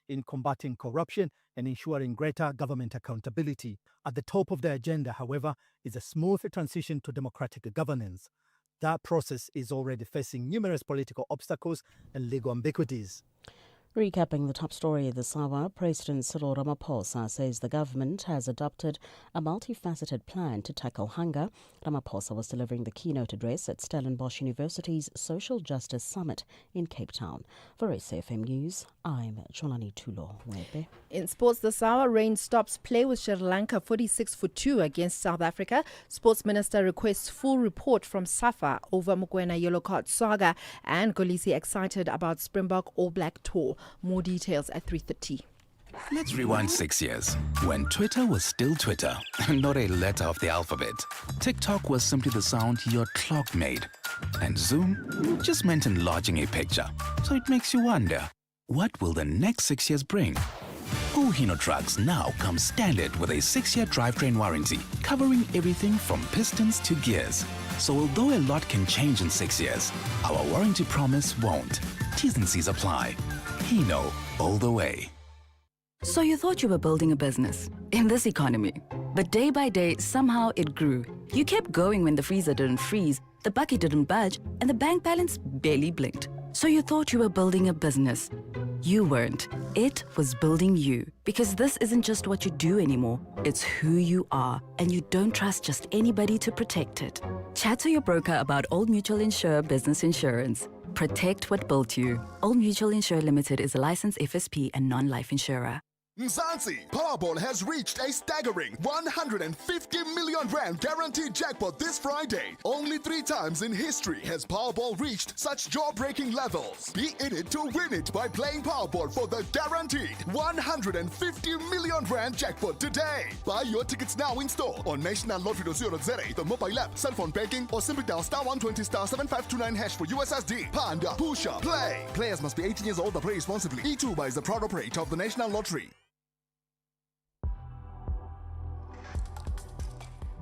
in combating corruption and ensuring greater government accountability. At the top of the agenda, however, is a smooth transition to democratic governance. That process is already facing numerous political obstacles and legal ambiguities. Recapping the top story this hour, President Cyril Ramaphosa says the government has adopted a multifaceted plan to tackle hunger. Ramaphosa was delivering the keynote address at Stellenbosch University's Social Justice Summit in Cape Town. For SAFM News, I'm Cholani Tulo Webe. In sports this hour, rain stops play with Sri Lanka 46-2 against South Africa. Sports Minister requests full report from SAFA over Mokoena yellow card saga, and Kolisi excited about Springbok All Black tour. More details at 3:30. Let's rewind 6 years, when Twitter was still Twitter, not a letter of the alphabet. TikTok was simply the sound your clock made. And Zoom just meant enlarging a picture. So it makes you wonder, what will the next 6 years bring? Hino trucks now come standard with a 6-year drivetrain warranty, covering everything from pistons to gears. So although a lot can change in 6 years, our warranty promise won't. T's and C's apply. Hino, all the way. So you thought you were building a business in this economy, but day by day, somehow it grew. You kept going when the freezer didn't freeze, the bucket didn't budge, and the bank balance barely blinked. So you thought you were building a business. You weren't. It was building you. Because this isn't just what you do anymore, it's who you are, and you don't trust just anybody to protect it. Chat to your broker about Old Mutual Insure Business Insurance. Protect what built you. Old Mutual Insure Limited is a licensed FSP and non-life insurer. Mzansi, Powerball has reached a staggering 150 million rand guaranteed jackpot this Friday. Only 3 times in history has Powerball reached such jaw-breaking levels. Be in it to win it by playing Powerball for the guaranteed 150 million rand jackpot today. Buy your tickets now in store on nationallottery.co.za, the mobile app, cell phone banking, or simply dial *120 *7529# for USSD. Panda, Pusha, play. Players must be 18 years old or play responsibly. E2 is the proud operator of the National Lottery.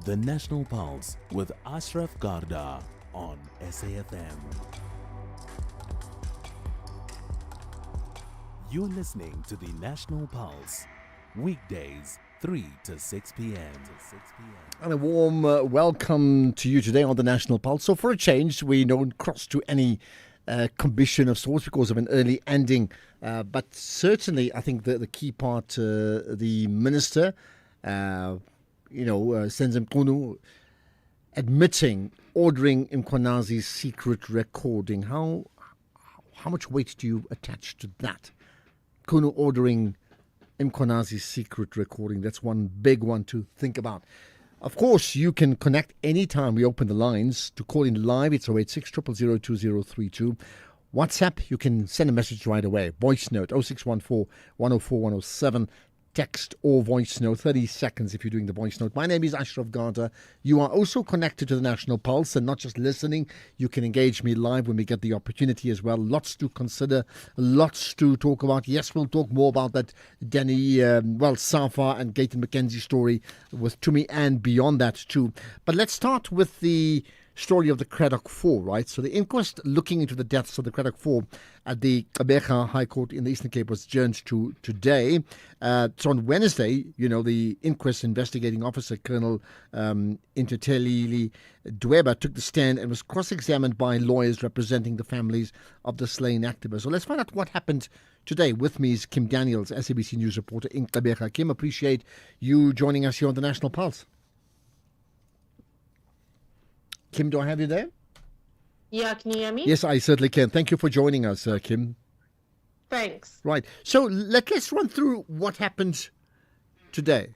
The National Pulse with Ashraf Garda on SAFM. You're listening to the National Pulse, weekdays 3 to 6 p.m. And a warm welcome to you today on the National Pulse. So for a change, we don't cross to any commission of sorts because of an early ending. But certainly, I think the key part, the minister, Senzim Kunu, admitting ordering Mkonazi's secret recording. How much weight do you attach to that? Kunu ordering Mkonazi's secret recording. That's one big one to think about. Of course, you can connect anytime we open the lines to call in live. It's 086 000 2032. WhatsApp, you can send a message right away. Voice note 0614 104 107. Text or voice note, 30 seconds if you're doing the voice note. My name is Ashraf Garda. You are also connected to the National Pulse and not just listening. You can engage me live when we get the opportunity as well. Lots to consider, lots to talk about. Yes, we'll talk more about that Danny, Safa and Gayton McKenzie story with Tumi and beyond that too. But let's start with the story of the Cradock 4, right? So the inquest looking into the deaths of the Cradock 4 at the Gqeberha High Court in the Eastern Cape was adjourned to today. So on Wednesday, the inquest investigating officer Colonel Intertelili Dweba took the stand and was cross-examined by lawyers representing the families of the slain activists. So let's find out what happened today. With me is Kim Daniels, SABC News reporter in Gqeberha. Kim, appreciate you joining us here on the National Pulse. Kim, do I have you there? Yeah, can you hear me? Yes, I certainly can. Thank you for joining us, Kim. Thanks. Right. So let's run through what happened today.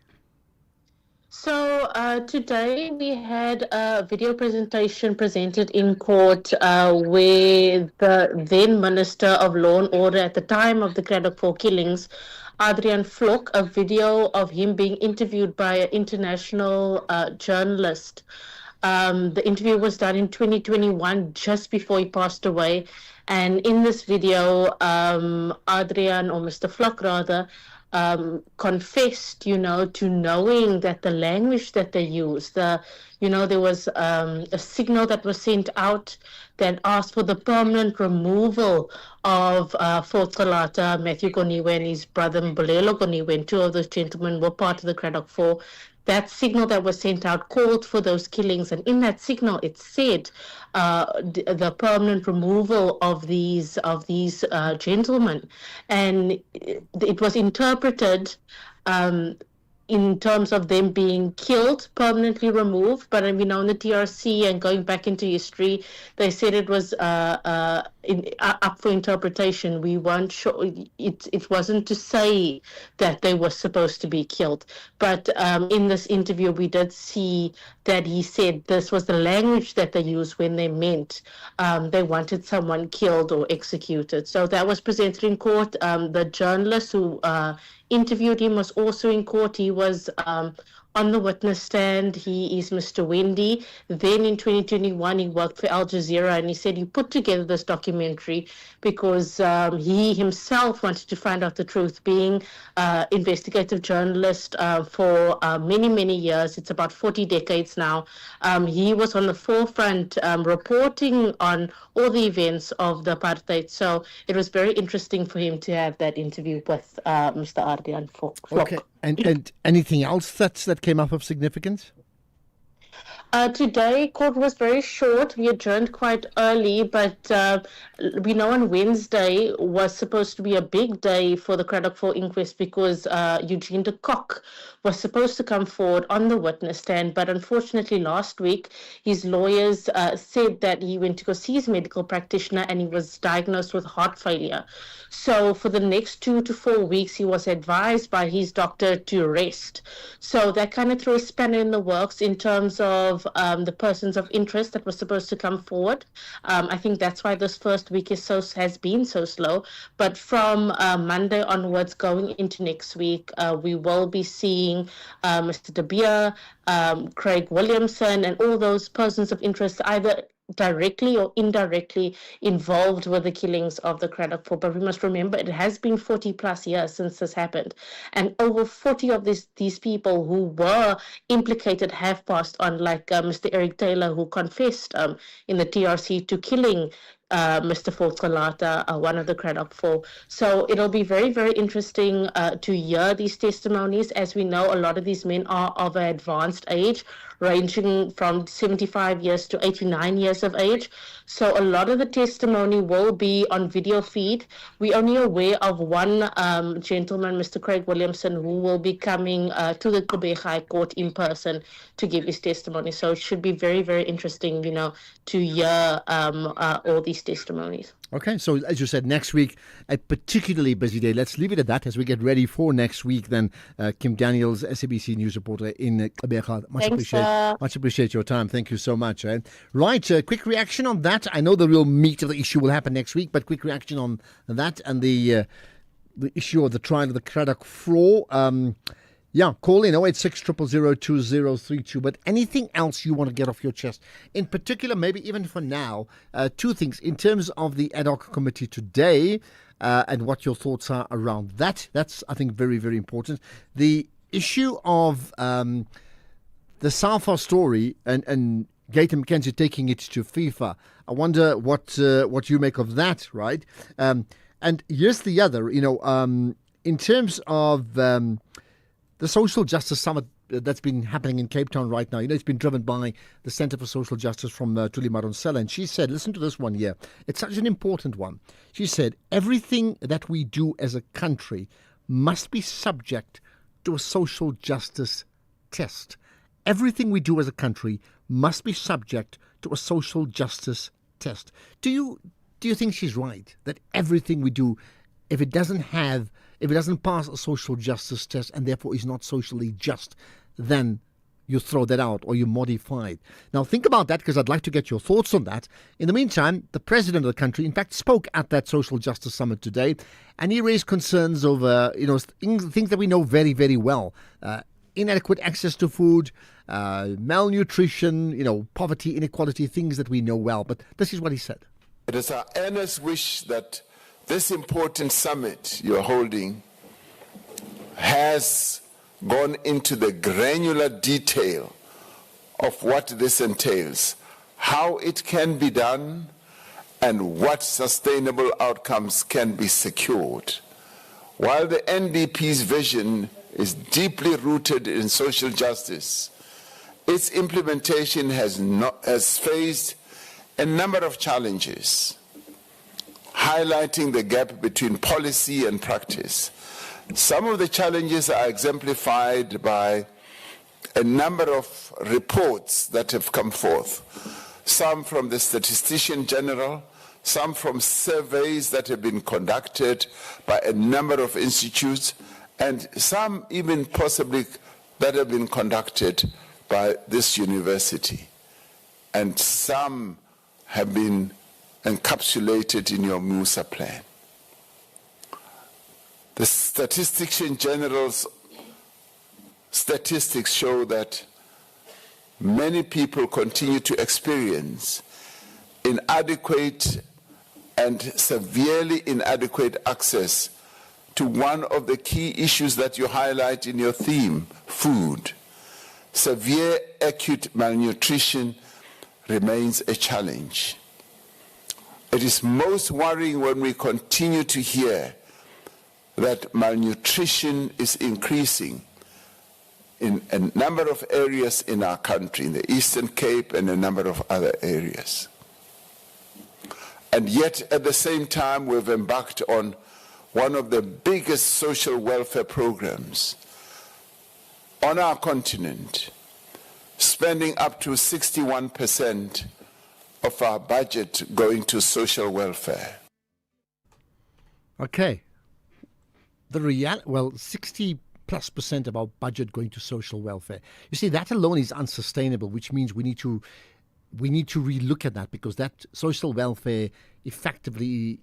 So today we had a video presentation presented in court where the then Minister of Law and Order at the time of the Cradock 4 killings, Adrian Vlok, a video of him being interviewed by an international journalist, The interview was done in 2021, just before he passed away. And in this video, Adrian, or Mr. Flock rather, confessed, to knowing that the language that they used, there was a signal that was sent out that asked for the permanent removal of Fotsalata, Matthew Goniwe, and his brother Mbolelo Goniwe, and two of those gentlemen were part of the Cradock Four. That signal that was sent out called for those killings, and in that signal it said the permanent removal of these gentlemen, and it was interpreted in terms of them being killed, permanently removed. But we know in the TRC and going back into history, they said it was up for interpretation. We weren't sure. It wasn't to say that they were supposed to be killed. But in this interview, we did see that he said this was the language that they used when they meant they wanted someone killed or executed. So that was presented in court. The journalist who interviewed him was also in court. He was on the witness stand. He is Mr. Wendy. Then in 2021, he worked for Al Jazeera, and he said he put together this documentary because he himself wanted to find out the truth, being investigative journalist for many, many years. It's about 40 decades now. He was on the forefront reporting on all the events of the apartheid. So it was very interesting for him to have that interview with Mr. Adrian Flock. Okay. And anything else that came up of significance? Today, court was very short. We adjourned quite early, but we know on Wednesday was supposed to be a big day for the Cradock 4 inquest because Eugene de Kock was supposed to come forward on the witness stand, but unfortunately last week his lawyers said that he went to go see his medical practitioner and he was diagnosed with heart failure. So for the next 2 to 4 weeks, he was advised by his doctor to rest. So that kind of threw a spanner in the works in terms of the persons of interest that were supposed to come forward. I think that's why this first week has been so slow. But from Monday onwards, going into next week, we will be seeing Mr. De Beer, Craig Williamson, and all those persons of interest either directly or indirectly involved with the killings of the Cradock 4. But we must remember it has been 40 plus years since this happened, and over 40 of these people who were implicated have passed on, like Mr. Eric Taylor, who confessed in the TRC to killing Mr. Fotsalata, one of the Cradock 4. So it'll be very, very interesting to hear these testimonies. As we know, a lot of these men are of an advanced age, ranging from 75 years to 89 years of age. So a lot of the testimony will be on video feed. We're only aware of one gentleman, Mr. Craig Williamson, who will be coming to the Quebec High Court in person to give his testimony. So it should be very, very interesting, to hear all these testimonies. Okay, so as you said, next week, a particularly busy day. Let's leave it at that as we get ready for next week. Then Kim Daniels, SABC News reporter in Quebec. Much appreciate your time. Thank you so much. Right, quick reaction on that. I know the real meat of the issue will happen next week, but quick reaction on that and the issue of the trial of the Cradock 4. Yeah, call in 086 000 2032. But anything else you want to get off your chest? In particular, maybe even for now, two things. In terms of the ad hoc committee today and what your thoughts are around that. That's, I think, very, very important. The issue of the SAFA story and Gator McKenzie taking it to FIFA. I wonder what you make of that, right? And here's the other, in terms of the Social Justice Summit that's been happening in Cape Town right now. It's been driven by the Centre for Social Justice from Thuli Madonsela. And she said, listen to this one here. It's such an important one. She said, everything that we do as a country must be subject to a social justice test. Everything we do as a country must be subject to a social justice test. Do you think she's right? That everything we do, if it doesn't pass a social justice test and therefore is not socially just, then you throw that out or you modify it. Now think about that, because I'd like to get your thoughts on that. In the meantime, the president of the country, in fact, spoke at that social justice summit today, and he raised concerns over, things that we know very, very well. inadequate access to food, malnutrition, poverty, inequality, things that we know well. But this is what he said. It is our earnest wish that this important summit you're holding has gone into the granular detail of what this entails, how it can be done, and what sustainable outcomes can be secured. While the NDP's vision is deeply rooted in social justice, its implementation has faced a number of challenges, highlighting the gap between policy and practice. Some of the challenges are exemplified by a number of reports that have come forth, some from the Statistician General, some from surveys that have been conducted by a number of institutes, and some even possibly that have been conducted by this university. And some have been encapsulated in your MUSA plan. The Statistician General's statistics show that many people continue to experience inadequate and severely inadequate access to one of the key issues that you highlight in your theme, food. Severe acute malnutrition remains a challenge. It is most worrying when we continue to hear that malnutrition is increasing in a number of areas in our country, in the Eastern Cape and a number of other areas. And yet, at the same time, we've embarked on one of the biggest social welfare programs on our continent, spending up to 61% of our budget going to social welfare. Okay. 60+% of our budget going to social welfare. You see, that alone is unsustainable, which means we need to relook at that, because that social welfare effectively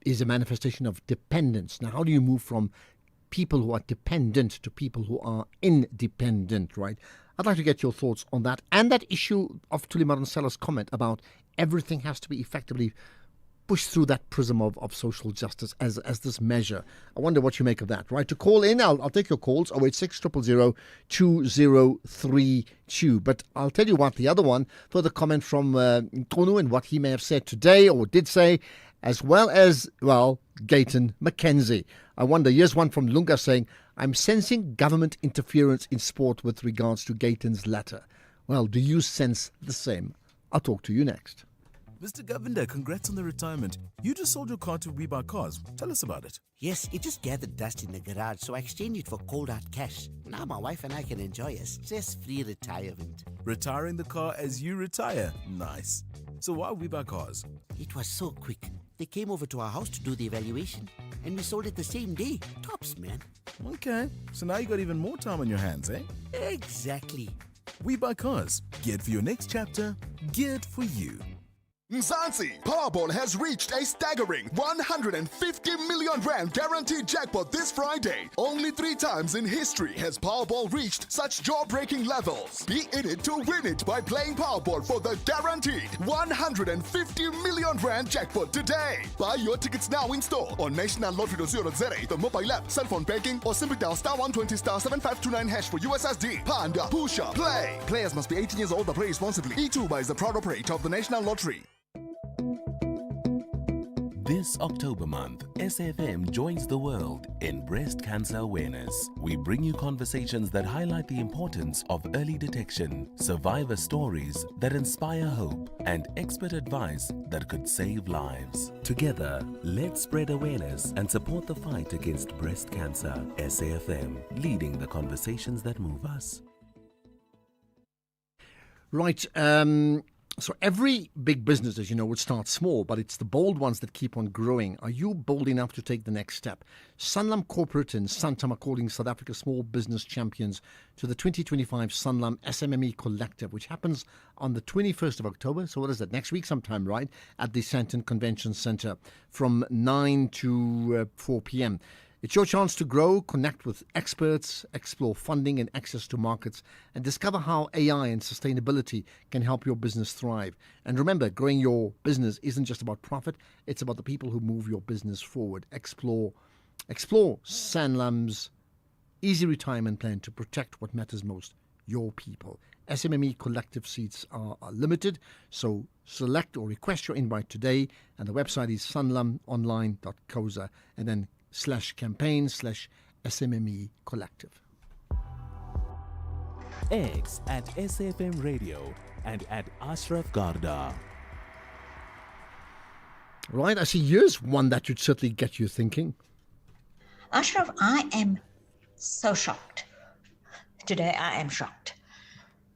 is a manifestation of dependence. Now, how do you move from people who are dependent to people who are independent, right? I'd like to get your thoughts on that, and that issue of Thuli Madonsela's comment about everything has to be effectively pushed through that prism of social justice as this measure. I wonder what you make of that, right? To call in, I'll take your calls, 086 000 2032. But I'll tell you what, the other one, further comment from Nkunu and what he may have said today or did say, as well as, Gayton McKenzie. I wonder, here's one from Lunga saying, I'm sensing government interference in sport with regards to Gayton's latter. Well, do you sense the same? I'll talk to you next. Mr. Govender, congrats on the retirement. You just sold your car to We Buy Cars. Tell us about it. Yes, it just gathered dust in the garage, so I exchanged it for cold hard cash. Now my wife and I can enjoy a stress-free retirement. Retiring the car as you retire. Nice. So why We Buy Cars? It was so quick. They came over to our house to do the evaluation, and we sold it the same day. Tops, man. Okay, so now you got even more time on your hands, eh? Exactly. We Buy Cars. Geared for your next chapter. Geared for you. Mzansi, Powerball has reached a staggering 150 million rand guaranteed jackpot this Friday. Only 3 times in history has Powerball reached such jaw-breaking levels. Be in it to win it by playing Powerball for the guaranteed 150 million rand jackpot today. Buy your tickets now in store on nationallottery.co.za, the mobile app, cell phone banking, or simply dial *120*7529# for USSD. Panda, Pusha, play. Players must be 18 years old or play responsibly. E2 is the proud operator of the National Lottery. This October month, SFM joins the world in breast cancer awareness. We bring you conversations that highlight the importance of early detection, survivor stories that inspire hope, and expert advice that could save lives. Together, let's spread awareness and support the fight against breast cancer. SAFM, leading the conversations that move us. Right, so every big business, as you know, would start small, but it's the bold ones that keep on growing. Are you bold enough to take the next step? Sanlam Corporate and Santam are calling South Africa's small business champions to the 2025 Sanlam SMME Collective, which happens on the 21st of October. So what is that? Next week sometime, right? At the Sandton Convention Centre from 9 to 4 p.m. It's your chance to grow, connect with experts, explore funding and access to markets, and discover how AI and sustainability can help your business thrive. And remember, growing your business isn't just about profit, it's about the people who move your business forward. Explore Sanlam's easy retirement plan to protect what matters most, your people. SMME collective seats are limited, so select or request your invite today, and the website is sanlamonline.coza, and then /campaign/SMME collective. X at SFM Radio and at Ashraf Garda. Right, I see here's one that should certainly get you thinking. Ashraf, I am so shocked. Today I am shocked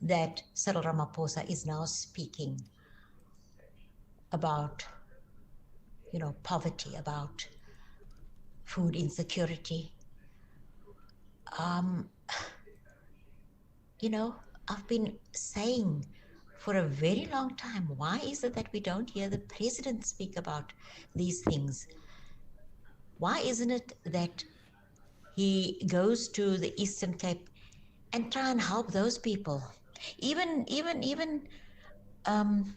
that Cyril Ramaphosa is now speaking about, poverty, about food insecurity. I've been saying for a very long time, why is it that we don't hear the president speak about these things? Why isn't it that he goes to the Eastern Cape and try and help those people? Even Mandela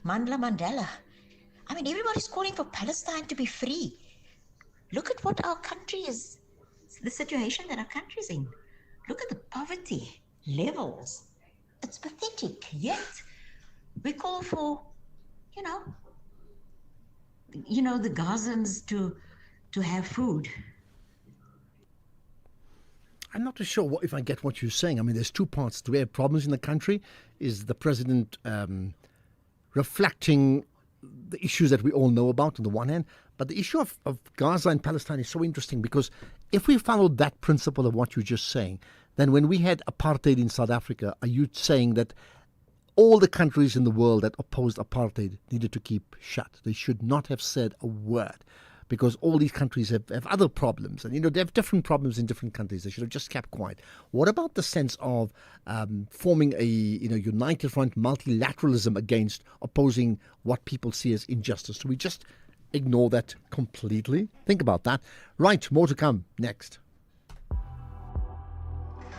Mandela. I mean, everybody's calling for Palestine to be free. Look at what our country is, the situation that our country's in. Look at the poverty levels. It's pathetic. Yet we call for, the Gazans to have food. I'm not too sure if I get what you're saying. I mean, there's two parts to it. We have problems in the country. Is the president reflecting the issues that we all know about on the one hand? But the issue of Gaza and Palestine is so interesting, because if we followed that principle of what you're just saying, then when we had apartheid in South Africa, are you saying that all the countries in the world that opposed apartheid needed to keep shut? They should not have said a word, because all these countries have other problems. And, they have different problems in different countries. They should have just kept quiet. What about the sense of forming a united front, multilateralism against opposing what people see as injustice? Do we just ignore that completely? Think about that. Right, more to come next.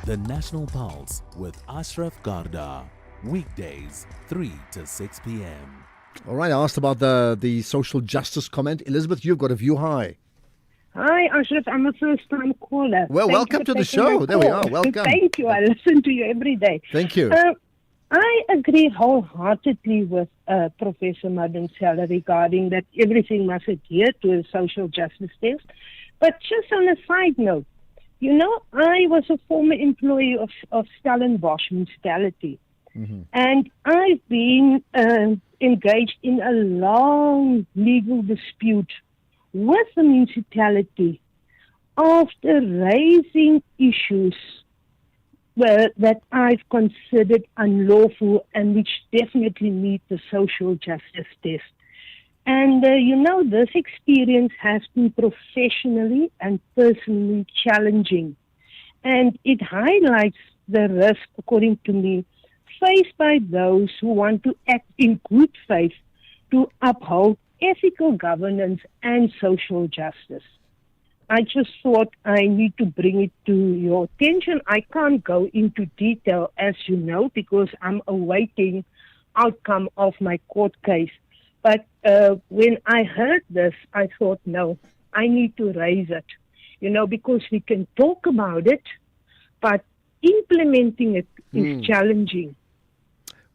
The National Pulse with Ashraf Garda. Weekdays, 3 to 6 p.m. All right, I asked about the social justice comment. Elizabeth, you've got a view. Hi. Hi, Ashraf. I'm a first-time caller. Well, welcome to the show. There we are. Welcome. Thank you. I listen to you every day. Thank you. I agree wholeheartedly with Professor Madonsela regarding that everything must adhere to a social justice test. But just on a side note, I was a former employee of Stellenbosch Municipality. Mm-hmm. And I've been engaged in a long legal dispute with the municipality after raising issues that I've considered unlawful and which definitely meet the social justice test. And, this experience has been professionally and personally challenging. And it highlights the risk, according to me, faced by those who want to act in good faith to uphold ethical governance and social justice. I just thought I need to bring it to your attention. I can't go into detail, as you know, because I'm awaiting outcome of my court case. But when I heard this, I thought, no, I need to raise it, because we can talk about it, but implementing it is challenging.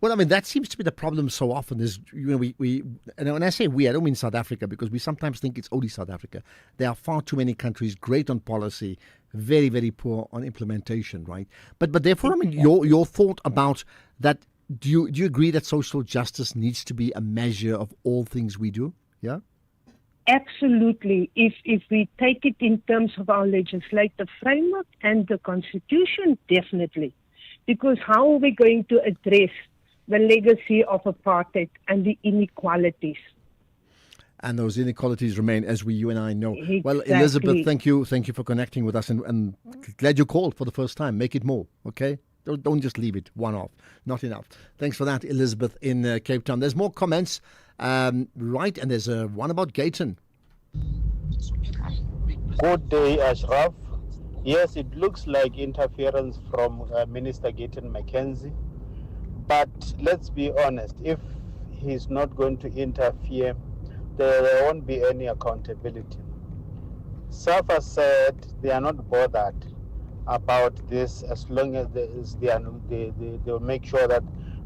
Well, I mean, that seems to be the problem so often is, we and when I say we, I don't mean South Africa, because we sometimes think it's only South Africa. There are far too many countries great on policy, very, very poor on implementation, right? But therefore, I mean, your thought about that, do you agree that social justice needs to be a measure of all things we do? Yeah? Absolutely. If we take it in terms of our legislative framework and the Constitution, definitely. Because how are we going to address the legacy of apartheid and the inequalities? And those inequalities remain, as you and I know. Exactly. Well, Elizabeth, thank you for connecting with us, and glad you called for the first time. Make it more, okay? Don't just leave it one off. Not enough. Thanks for that, Elizabeth in Cape Town. There's more comments, right? And there's one about Gayton. Good day, Ashraf. Yes, it looks like interference from Minister Gayton McKenzie. But let's be honest, if he's not going to interfere, there won't be any accountability. SAFA said they are not bothered about this as long as they'll make sure that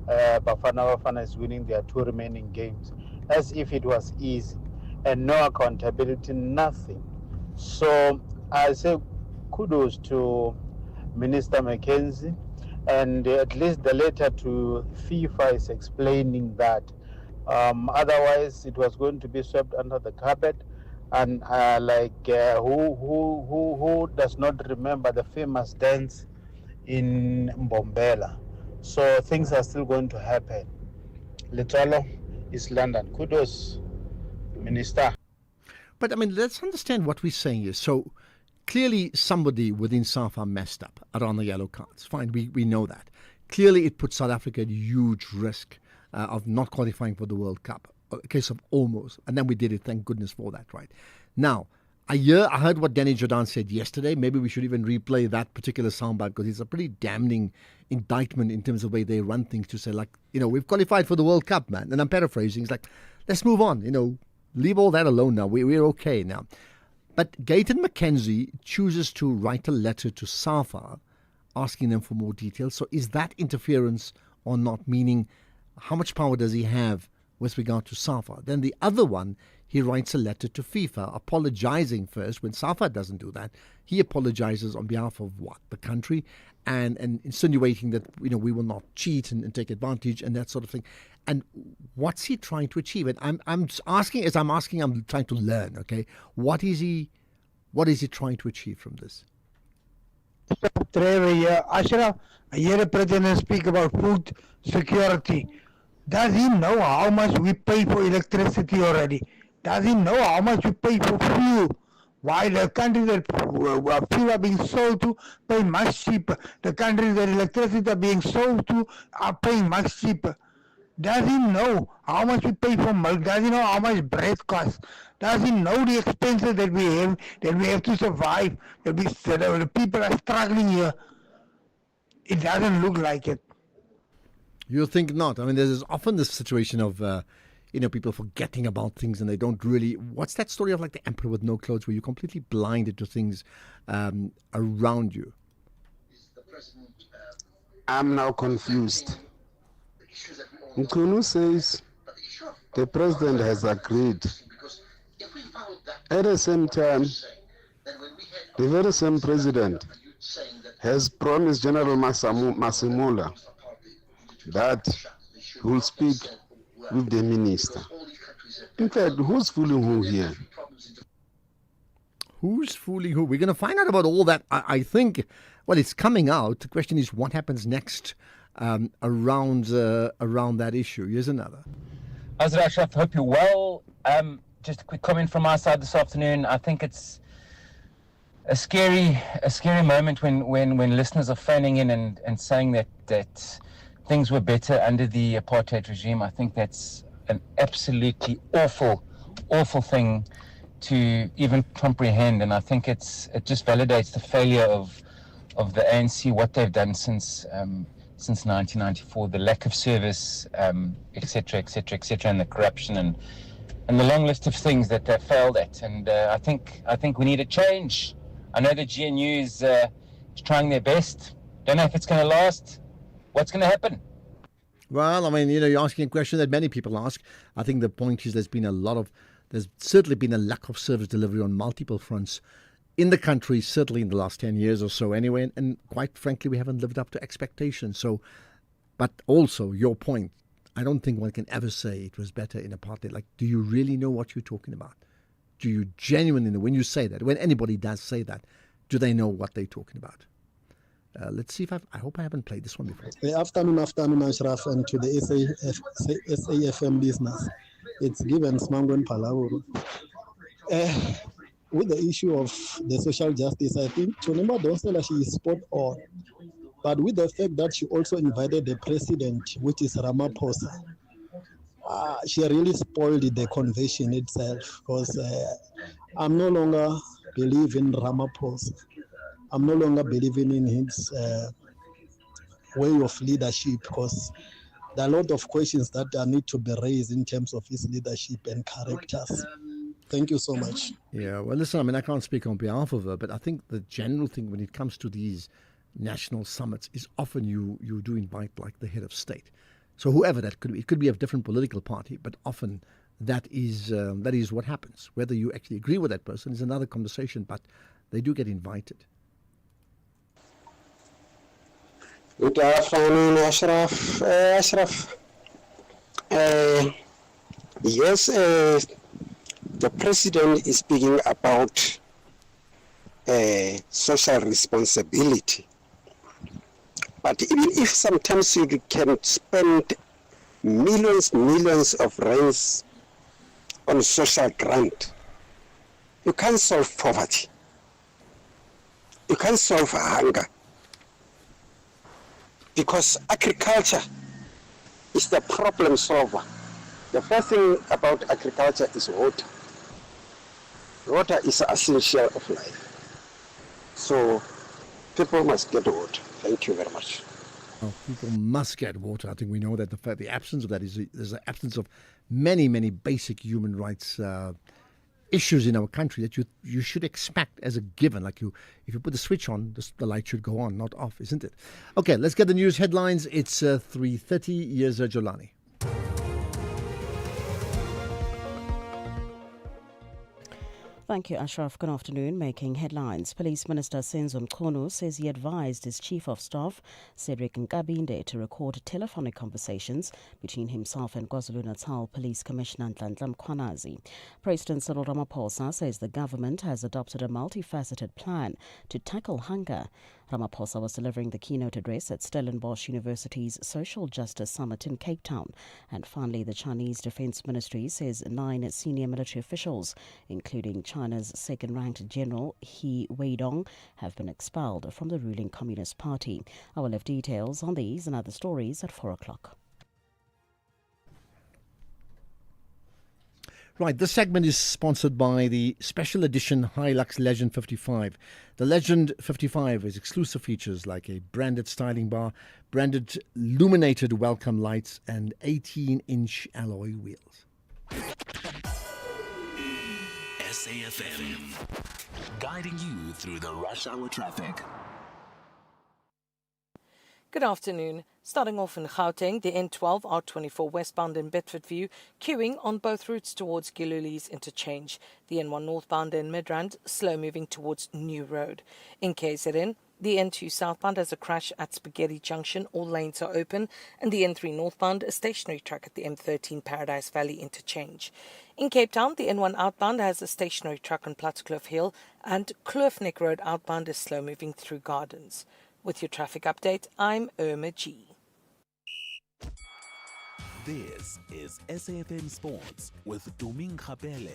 Bafana Bafana is winning their 2 remaining games, as if it was easy, and no accountability, nothing. So I say kudos to Minister McKenzie, and at least the letter to FIFA is explaining that. Otherwise, it was going to be swept under the carpet, and who does not remember the famous dance in Mbombela? So things are still going to happen. Letolo is London. Kudos, Minister. But I mean, let's understand what we're saying here. So clearly somebody within SAFA messed up around the yellow cards. Fine, we know that. Clearly it put South Africa at huge risk of not qualifying for the World Cup. A case of almost. And then we did it, thank goodness for that, right? Now, I heard what Danny Jordan said yesterday. Maybe we should even replay that particular soundbite because it's a pretty damning indictment in terms of the way they run things, to say, like, we've qualified for the World Cup, man. And I'm paraphrasing. It's like, let's move on, leave all that alone now. We're okay now. But Gayton McKenzie chooses to write a letter to SAFA asking them for more details. So is that interference or not? Meaning, how much power does he have with regard to SAFA? Then the other one, he writes a letter to FIFA apologizing first. When SAFA doesn't do that, he apologizes on behalf of what? The country, and insinuating that we will not cheat and take advantage and that sort of thing. And what's he trying to achieve? And I'm asking, I'm trying to learn, okay? What is he trying to achieve from this? Ashraf, I hear the president speak about food security. Does he know how much we pay for electricity already? Does he know how much we pay for fuel? Why the countries that fuel are being sold to pay much cheaper? The countries that electricity are being sold to are paying much cheaper. Does he know how much we pay for milk? Does he know how much bread costs? Does he know the expenses that we have to survive? That the people are struggling here. It doesn't look like it. You think not? I mean, there's often this situation of, people forgetting about things and they don't really. What's that story of like the emperor with no clothes, where you're completely blinded to things around you? I'm now confused. Nkunu says the president has agreed. At the same time, the very same president has promised General Masemola that he will speak with the minister. In fact, who's fooling who here? Who's fooling who? We're going to find out about all that. I think, well, it's coming out. The question is what happens next around that issue. Here's another. Azra Ashraf, hope you're well. Just a quick comment from our side this afternoon. I think it's a scary moment when listeners are phoning in and saying that things were better under the apartheid regime. I think that's an absolutely awful thing to even comprehend, and I think it just validates the failure of the ANC, what they've done since 1994, the lack of service, etc., and the corruption and the long list of things that they failed at. And I think we need a change. I know the GNU is trying their best. Don't know if it's going to last. What's going to happen? Well, I mean, you're asking a question that many people ask. I think the point is there's certainly been a lack of service delivery on multiple fronts in the country, certainly in the last 10 years or so anyway. And quite frankly, we haven't lived up to expectations. So, but also your point, I don't think one can ever say it was better in apartheid. Like, do you really know what you're talking about? Do you genuinely know when you say that, when anybody does say that, do they know what they're talking about? Let's see if I hope I haven't played this one before. Afternoon, Ashraf, and to the SAFM listeners. It's given Smangwen Palaburu. With the issue of the social justice, I think Chonimba Donsela, she is spot on. But with the fact that she also invited the president, which is Ramaphosa, she really spoiled the convention itself, because I'm no longer believe in Ramaphosa. I'm no longer believing in his way of leadership, because there are a lot of questions that need to be raised in terms of his leadership and characters. Thank you so much. Yeah, well, listen, I mean, I can't speak on behalf of her, but I think the general thing when it comes to these national summits is often you do invite like the head of state. So whoever that could be, it could be a different political party, but often that is what happens. Whether you actually agree with that person is another conversation, but they do get invited. Good afternoon, Ashraf. Yes, the president is speaking about social responsibility. But even if sometimes you can spend millions of rands on social grant, you can't solve poverty. You can't solve hunger. Because agriculture is the problem solver. The first thing about agriculture is water. Water is essential of life. So people must get water. Thank you very much. Oh, people must get water. I think we know that the absence of that is there's an absence of many basic human rights issues in our country that you should expect as a given. Like if you put the switch on, the light should go on, not off, isn't it? Okay, let's get the news headlines. It's 3:30. Here's Jolani. Thank you, Ashraf. Good afternoon. Making headlines. Police Minister Senzo Mchunu says he advised his Chief of Staff, Cedric Nkabinde, to record telephonic conversations between himself and KwaZulu-Natal Police Commissioner Nhlanhla Mkhwanazi. President Cyril Ramaphosa says the government has adopted a multifaceted plan to tackle hunger. Ramaphosa was delivering the keynote address at Stellenbosch University's Social Justice Summit in Cape Town. And finally, the Chinese Defense Ministry says 9 senior military officials, including China's second-ranked general He Weidong, have been expelled from the ruling Communist Party. I will have details on these and other stories at 4 o'clock. Right, this segment is sponsored by the special edition Hilux Legend 55. The Legend 55 is exclusive features like a branded styling bar, branded illuminated welcome lights, and 18-inch alloy wheels. SAFM, guiding you through the rush hour traffic. Good afternoon. Starting off in Gauteng, the N12 R24 westbound in Bedfordview, queuing on both routes towards Giluli's interchange. The N1 northbound in Midrand, slow moving towards New Road. In KZN, the N2 southbound has a crash at Spaghetti Junction. All lanes are open. And the N3 northbound, a stationary truck at the M13 Paradise Valley interchange. In Cape Town, the N1 outbound has a stationary truck on Plattekloof Hill. And Kloofneck Road outbound is slow moving through Gardens. With your traffic update, I'm Irma G. This is SAFM Sports with Duming Khapele.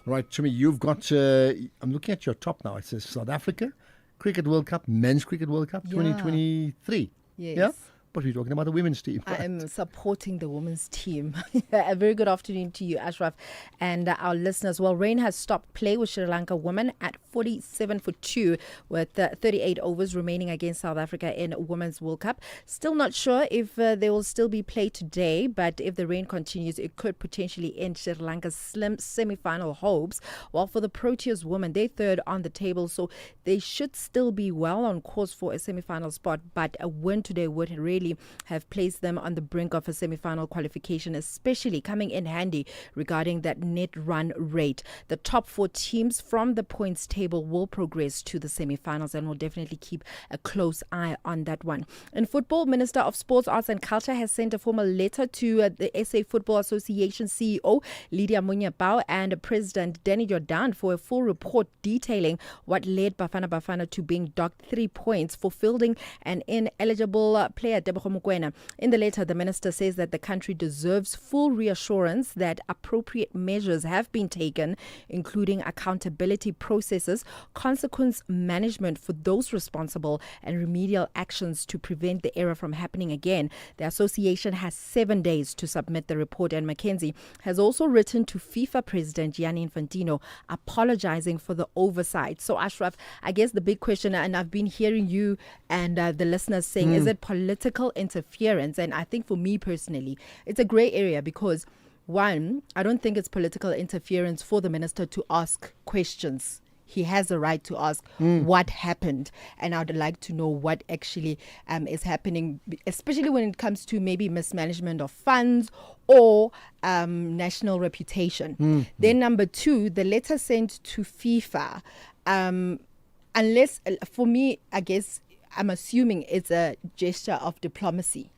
Right, Chumi, you've got, I'm looking at your top now. It says South Africa Cricket World Cup, Men's Cricket World Cup 2023. Yes. Yeah? But we're talking about the women's team. I am supporting the women's team. A very good afternoon to you, Ashraf, and our listeners. Well, rain has stopped play with Sri Lanka women at 47 for 2 with 38 overs remaining against South Africa in Women's World Cup. Still not sure if there will still be play today, but if the rain continues, it could potentially end Sri Lanka's slim semi-final hopes. While for the Proteas women, they're third on the table, so they should still be well on course for a semi-final spot, but a win today would really have placed them on the brink of a semi-final qualification, especially coming in handy regarding that net run rate. The top 4 teams from the points table will progress to the semi-finals, and we'll definitely keep a close eye on that one. In football, Minister of Sports, Arts and Culture has sent a formal letter to the SA Football Association CEO Lydia Munyapao and President Danny Jordan for a full report detailing what led Bafana Bafana to being docked 3 points for fielding an ineligible player Tebogo Mokoena. In the letter, the minister says that the country deserves full reassurance that appropriate measures have been taken, including accountability processes, consequence management for those responsible, and remedial actions to prevent the error from happening again. The association has 7 days to submit the report, and Mackenzie has also written to FIFA President Gianni Infantino apologizing for the oversight. So, Ashraf, I guess the big question, and I've been hearing you and the listeners saying, is it political interference? And I think for me personally, it's a gray area because, one, I don't think it's political interference for the minister to ask questions. He has a right to ask what happened, and I'd like to know what actually is happening, especially when it comes to maybe mismanagement of funds or national reputation. Then number two, the letter sent to FIFA, unless, for me, I guess, I'm assuming it's a gesture of diplomacy.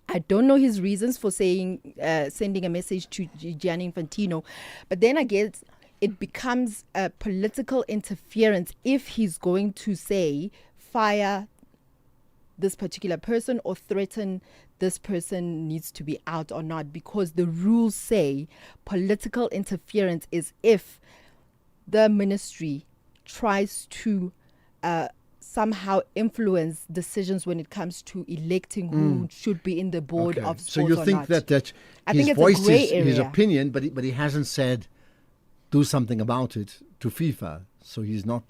I don't know his reasons for saying sending a message to Gianni Infantino, but then I guess it becomes a political interference if he's going to say fire this particular person or threaten this person needs to be out or not, because the rules say political interference is if the ministry tries to somehow influence decisions when it comes to electing who should be in the board of sports. So you think that he's voiced his opinion, but he hasn't said do something about it to FIFA, so he's not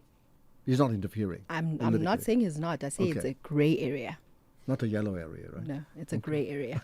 interfering. I'm not saying he's not. I say it's a grey area. Not a yellow area, right? No, it's a grey area.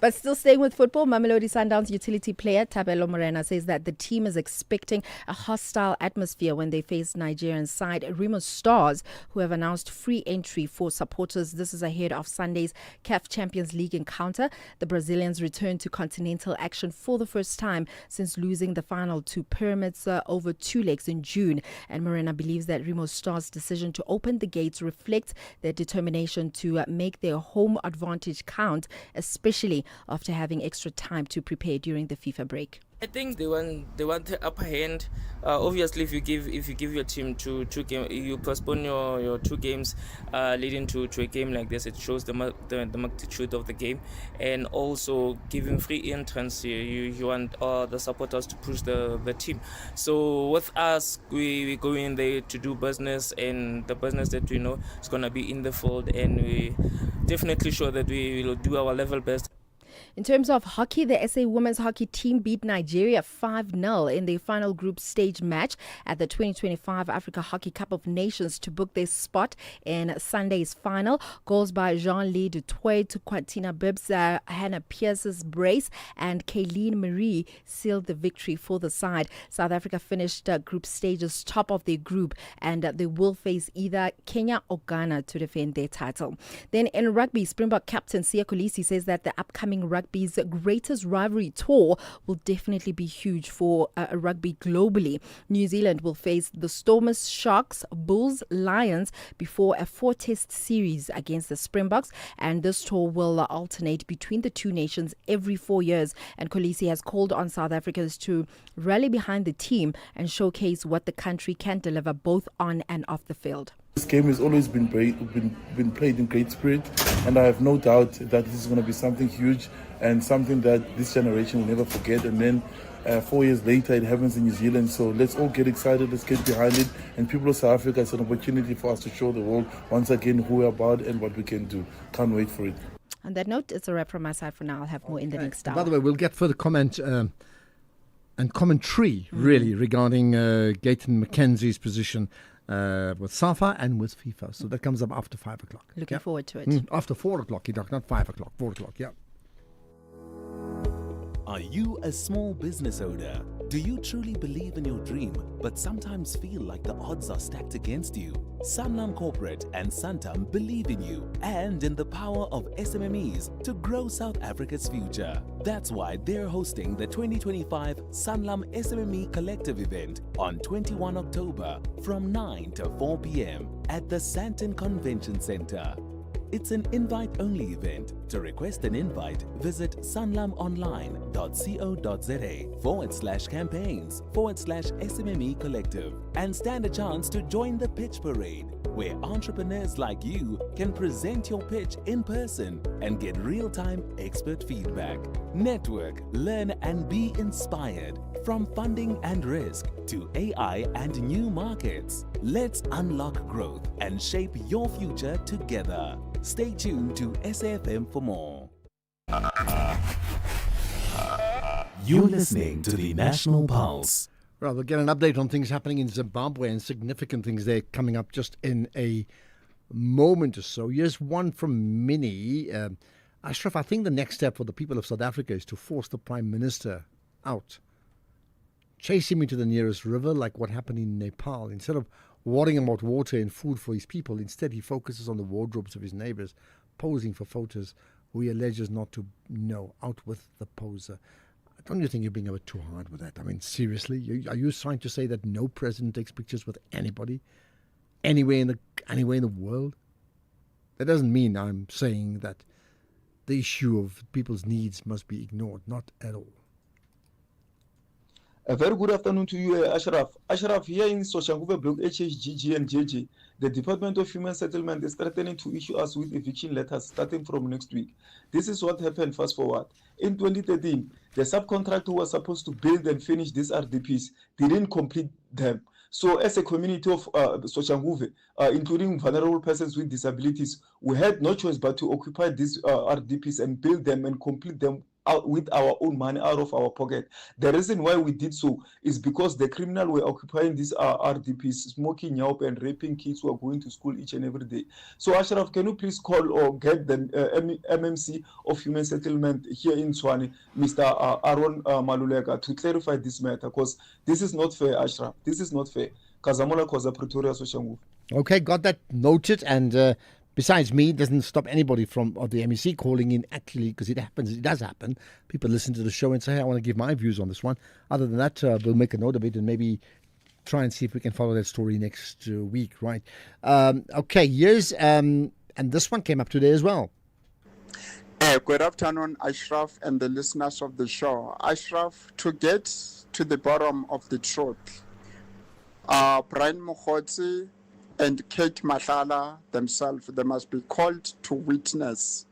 But still staying with football, Mamelodi Sundowns utility player Tabelo Morena says that the team is expecting a hostile atmosphere when they face Nigerian side Remo Stars, who have announced free entry for supporters. This is ahead of Sunday's CAF Champions League encounter. The Brazilians return to continental action for the first time since losing the final to Pyramids over 2 legs in June. And Morena believes that Remo Stars' decision to open the gates reflects their determination to make their home advantage count, especially after having extra time to prepare during the FIFA break. I think they want the upper hand. Obviously, if you give your team two games, you postpone your 2 games leading to a game like this. It shows the magnitude of the game, and also giving free entrance. You want the supporters to push the team. So with us, we go in there to do business, and the business that we know is gonna be in the field, and we definitely sure that we will do our level best. In terms of hockey, the SA women's hockey team beat Nigeria 5-0 in their final group stage match at the 2025 Africa Hockey Cup of Nations to book their spot in Sunday's final. Goals by Jean-Lee Dutoit to Quantina Bibbs, Hannah Pierce's brace, and Kayleen Marie sealed the victory for the side. South Africa finished group stages top of their group, and they will face either Kenya or Ghana to defend their title. Then in rugby, Springbok captain Siya Kolisi says that the upcoming rugby's greatest rivalry tour will definitely be huge for rugby globally. New Zealand will face the Stormers, Sharks, Bulls, Lions before a 4-test series against the Springboks, and this tour will alternate between the two nations every 4 years. And Kolisi has called on South Africans to rally behind the team and showcase what the country can deliver both on and off the field. This game has always been played in great spirit, and I have no doubt that this is going to be something huge and something that this generation will never forget. And then 4 years later, it happens in New Zealand. So let's all get excited, let's get behind it. And people of South Africa, it's an opportunity for us to show the world once again who we're about and what we can do. Can't wait for it. On that note, it's a wrap from my side for now. I'll have more in the next hour. By the way, we'll get further comment and commentary, really, regarding Gayton Mackenzie's position with SAFA and with FIFA. So that comes up after 5 o'clock. Looking forward to it. After 4 o'clock, not 5 o'clock, 4 o'clock, yeah. Are you a small business owner? Do you truly believe in your dream, but sometimes feel like the odds are stacked against you? Sanlam Corporate and Santam believe in you and in the power of SMMEs to grow South Africa's future. That's why they're hosting the 2025 Sanlam SMME Collective event on 21 October from 9 to 4 p.m. at the Sandton Convention Center. It's an invite-only event. To request an invite, visit sanlamonline.co.za/campaigns/SMME Collective and stand a chance to join the pitch parade, where entrepreneurs like you can present your pitch in person and get real-time expert feedback. Network, learn and be inspired. From funding and risk to AI and new markets, let's unlock growth and shape your future together. Stay tuned to SAFM for more. You're listening to the National Pulse. Well, we'll get an update on things happening in Zimbabwe and significant things there coming up just in a moment or so. Here's one from Minnie. Ashraf, I think the next step for the people of South Africa is to force the Prime Minister out. Chase him into the nearest river like what happened in Nepal. Instead of worrying about water and food for his people, instead he focuses on the wardrobes of his neighbors, posing for photos who he alleges not to know. Out with the poser. Don't you think you're being a bit too hard with that? I mean, seriously? Are you trying to say that no president takes pictures with anybody? Anywhere in the world? That doesn't mean I'm saying that the issue of people's needs must be ignored. Not at all. A very good afternoon to you, Ashraf. Ashraf, here in Soshanguve Block HHGG and JJ, the Department of Human Settlement is threatening to issue us with eviction letters starting from next week. This is what happened fast forward. In 2013, the subcontractor who was supposed to build and finish these RDPs didn't complete them. So as a community of Soshanguve, including vulnerable persons with disabilities, we had no choice but to occupy these RDPs and build them and complete them out with our own money out of our pocket. The reason why we did so is because the criminal were occupying these RDPs, smoking yaup and raping kids who are going to school each and every day. So Ashraf, can you please call or get the MMC of Human Settlement here in Tshwane, Mr. Aaron Maluleka, to clarify this matter, because this is not fair, Ashraf. This is not fair. Kazamola Koza Pretoria Soshanguve. Okay, got that noted. And besides me, it doesn't stop anybody from the MEC calling in, actually, because it does happen. People listen to the show and say, hey, I want to give my views on this one. Other than that, we'll make a note of it and maybe try and see if we can follow that story next week, right? Okay, here's, and this one came up today as well. Good afternoon, Ashraf and the listeners of the show. Ashraf, to get to the bottom of the truth, Brian Mokgotsi and Kate Mahlala themselves, they must be called to witness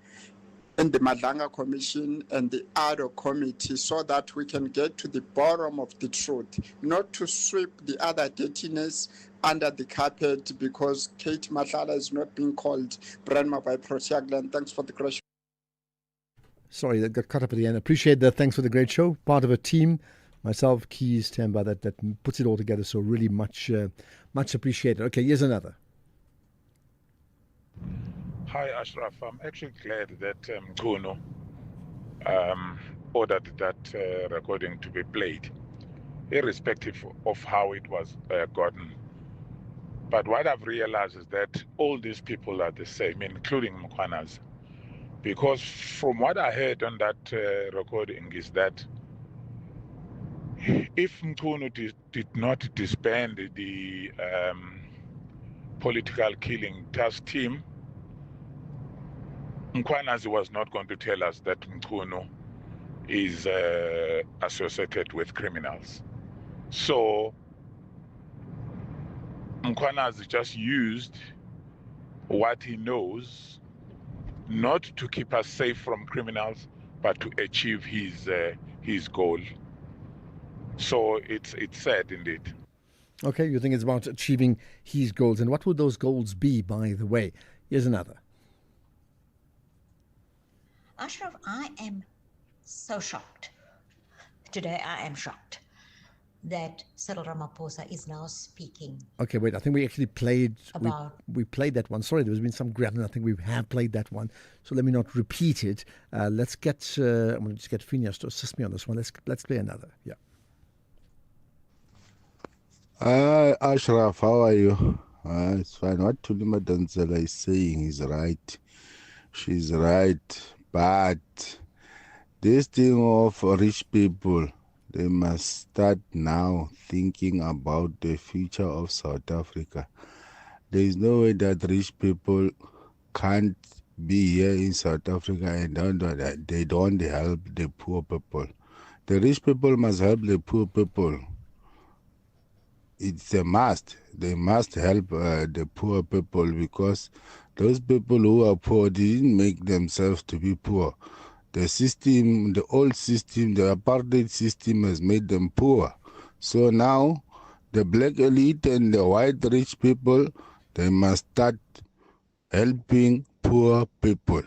in the Madlanga Commission and the other committee so that we can get to the bottom of the truth, not to sweep the other dirtiness under the carpet because Kate Mahlala is not being called. Brian Mabai Protiaglan, thanks for the great show. Sorry, that got cut up at the end. Appreciate that. Thanks for the great show. Part of a team. Myself, Keys, Temba, that puts it all together. So really much appreciated. Okay, here's another. Hi, Ashraf. I'm actually glad that Kuno ordered that recording to be played, irrespective of how it was gotten. But what I've realized is that all these people are the same, including Mkhwanazi. Because from what I heard on that recording is that if Mkhunu did not disband the political killing task team, Mkhwanazi was not going to tell us that Mkhunu is associated with criminals. So Mkhwanazi just used what he knows not to keep us safe from criminals, but to achieve his goal. So it's sad indeed. Okay, you think it's about achieving his goals. And what would those goals be, by the way? Here's another. Ashraf, I am so shocked. Today I am shocked that Cyril Ramaphosa is now speaking. Okay, wait, I think we actually played we played that one. Sorry, there's been some grabbing. I think we have played that one. So let me not repeat it. Let's get I'm going to just get Phineas to assist me on this one. Let's play another. Yeah. Hi, Ashraf, how are you? It's fine. What Tulima Danzela is saying is right. She's right. But this thing of rich people, they must start now thinking about the future of South Africa. There is no way that rich people can't be here in South Africa and they don't help the poor people. The rich people must help the poor people. It's a must. They must help the poor people, because those people who are poor didn't make themselves to be poor. The system, the old system, the apartheid system has made them poor. So now the black elite and the white rich people, they must start helping poor people.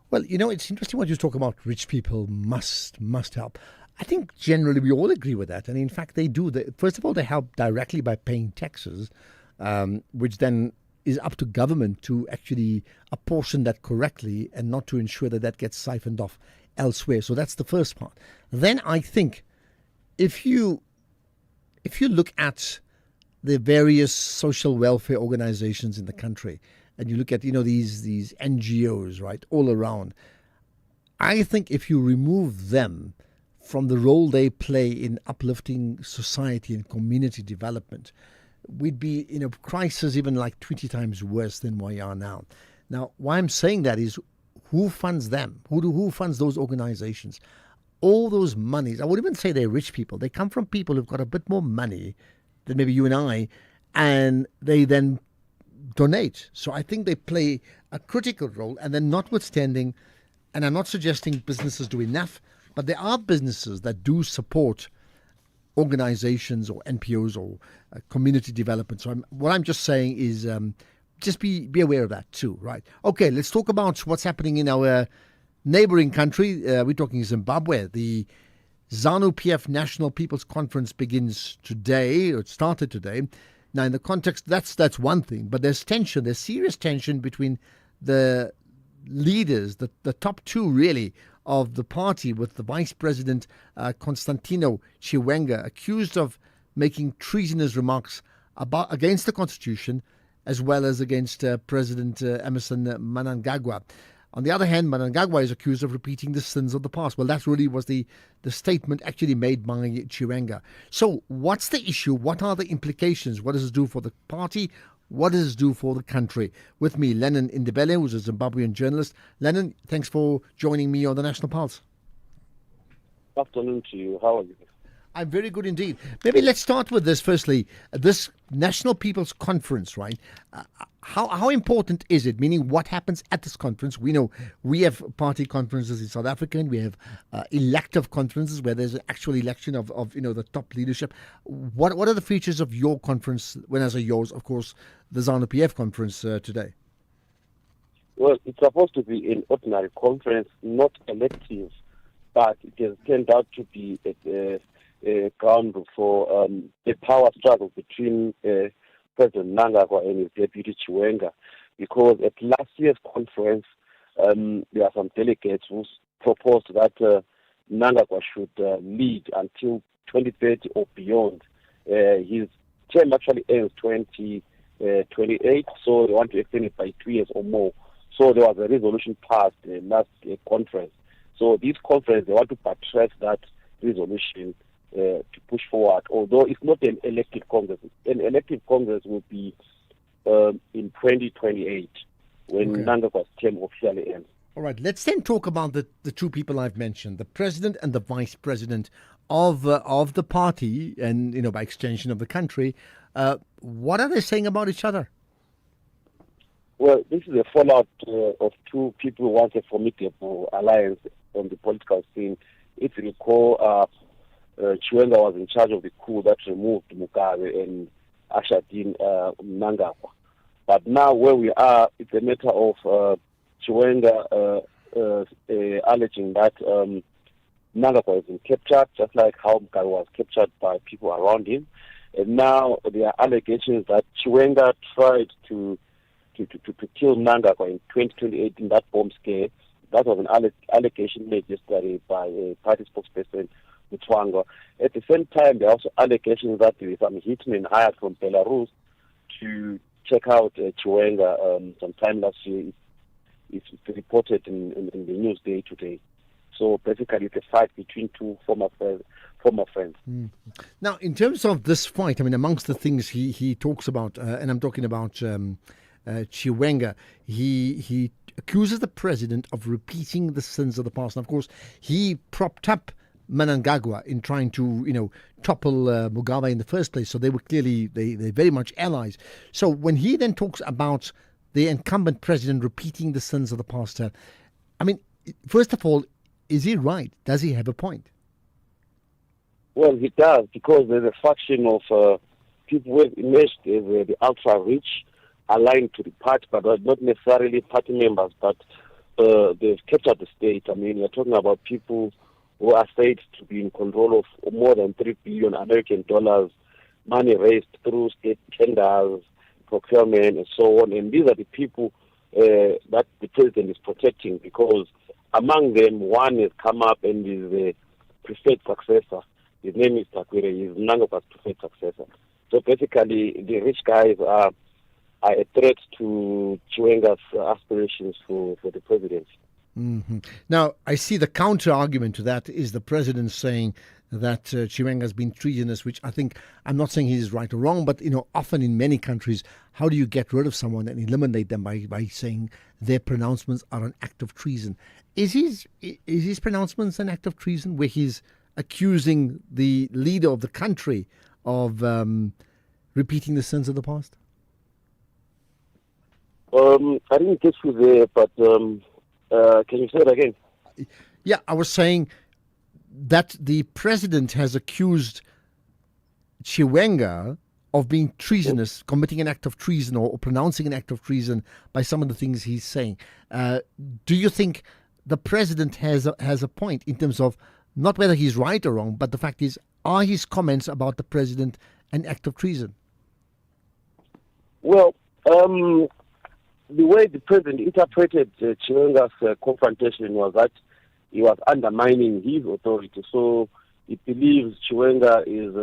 Well, it's interesting what you talk about. Rich people must help. I think generally we all agree with that. And in fact, they do. First of all, they help directly by paying taxes, which then is up to government to actually apportion that correctly and not to ensure that gets siphoned off elsewhere. So that's the first part. Then I think if you look at the various social welfare organizations in the country, and you look at these NGOs, right, all around, I think if you remove them from the role they play in uplifting society and community development, we'd be in a crisis even like 20 times worse than we are now. Now, why I'm saying that is, who funds them? Who funds those organizations? All those monies, I wouldn't even say they're rich people. They come from people who've got a bit more money than maybe you and I, and they then donate. So I think they play a critical role. And then notwithstanding, and I'm not suggesting businesses do enough, but there are businesses that do support organizations or NPOs or community development. So what I'm just saying is just be aware of that too, right? Okay, let's talk about what's happening in our neighboring country. We're talking Zimbabwe. The ZANU-PF National People's Conference begins today, or it started today. Now, in the context, that's one thing, but there's tension, there's serious tension between the leaders, the top two really, of the party, with the Vice President Constantino Chiwenga accused of making treasonous remarks against the Constitution, as well as against President Emmerson Mnangagwa. On the other hand, Mnangagwa is accused of repeating the sins of the past. Well, that really was the statement actually made by Chiwenga. So what's the issue? What are the implications? What does it do for the party? What does it do for the country? With me, Lennon Indebele, who's a Zimbabwean journalist. Lennon, thanks for joining me on the National Pulse. Good afternoon to you. How are you? I'm very good indeed. Maybe let's start with this firstly. This National People's Conference, right? How important is it? Meaning, what happens at this conference? We know we have party conferences in South Africa, and we have elective conferences where there's an actual election of the top leadership. What are the features of your conference? When I say yours, of course, the ZANU-PF conference today. Well, it's supposed to be an ordinary conference, not elective, but it has turned out to be a ground for a power struggle between President Mnangagwa and his deputy Chiwenga, because at last year's conference, there are some delegates who proposed that Mnangagwa should lead until 2030 or beyond. His term actually ends 2028, so they want to extend it by 2 years or more. So there was a resolution passed last conference. So this conference, they want to buttress that resolution to push forward, although it's not an elected Congress. An elected Congress will be in 2028 when Mnangagwa's term officially ends. All right, let's then talk about the two people I've mentioned, the president and the vice president of the party, and by extension of the country. What are they saying about each other? Well, this is a fallout of two people who want a formidable alliance on the political scene. If you recall, Chiwenga was in charge of the coup that removed Mugabe and ushered in Mnangagwa. But now where we are, it's a matter of Chiwenga alleging that Mnangagwa has been captured, just like how Mugabe was captured by people around him. And now there are allegations that Chiwenga tried to kill Mnangagwa in 2028 in that bomb scare. That was an allegation made yesterday by a party spokesperson, Mutwanga. At the same time, there are also allegations that there is some hitmen hired from Belarus to check out Chiwenga sometime last year. It's reported in the news day today. So basically, it's a fight between two former friends. Now, in terms of this fight, I mean, amongst the things he talks about, and I'm talking about Chiwenga. He accuses the president of repeating the sins of the past. And of course, he propped up Mnangagwa in trying to, topple Mugabe in the first place. So they were clearly, they're very much allies. So when he then talks about the incumbent president repeating the sins of the past, I mean, first of all, is he right? Does he have a point? Well, he does, because there's a faction of people who have emerged as the ultra-rich, aligned to the party, but not necessarily party members, but they've captured the state. I mean, you're talking about people who are said to be in control of more than $3 billion American dollars, money raised through state tenders, procurement, and so on. And these are the people that the president is protecting, because among them, one has come up and is a preferred successor. His name is Takwire. He's Mnangagwa's preferred successor. So basically, the rich guys are a threat to Chiwenga's aspirations for the presidency. Mm-hmm. Now, I see the counter argument to that is the president saying that Chiwenga has been treasonous, which I think, I'm not saying he's right or wrong, but, often in many countries, how do you get rid of someone and eliminate them by saying their pronouncements are an act of treason? Is his pronouncements an act of treason, where he's accusing the leader of the country of repeating the sins of the past? I didn't get you there, but can you say it again? Yeah, I was saying that the president has accused Chiwenga of being treasonous, committing an act of treason or pronouncing an act of treason by some of the things he's saying. Do you think the president has a point in terms of not whether he's right or wrong, but the fact is, are his comments about the president an act of treason? Well, the way the president interpreted Chiwenga's confrontation was that he was undermining his authority. So he believes Chiwenga is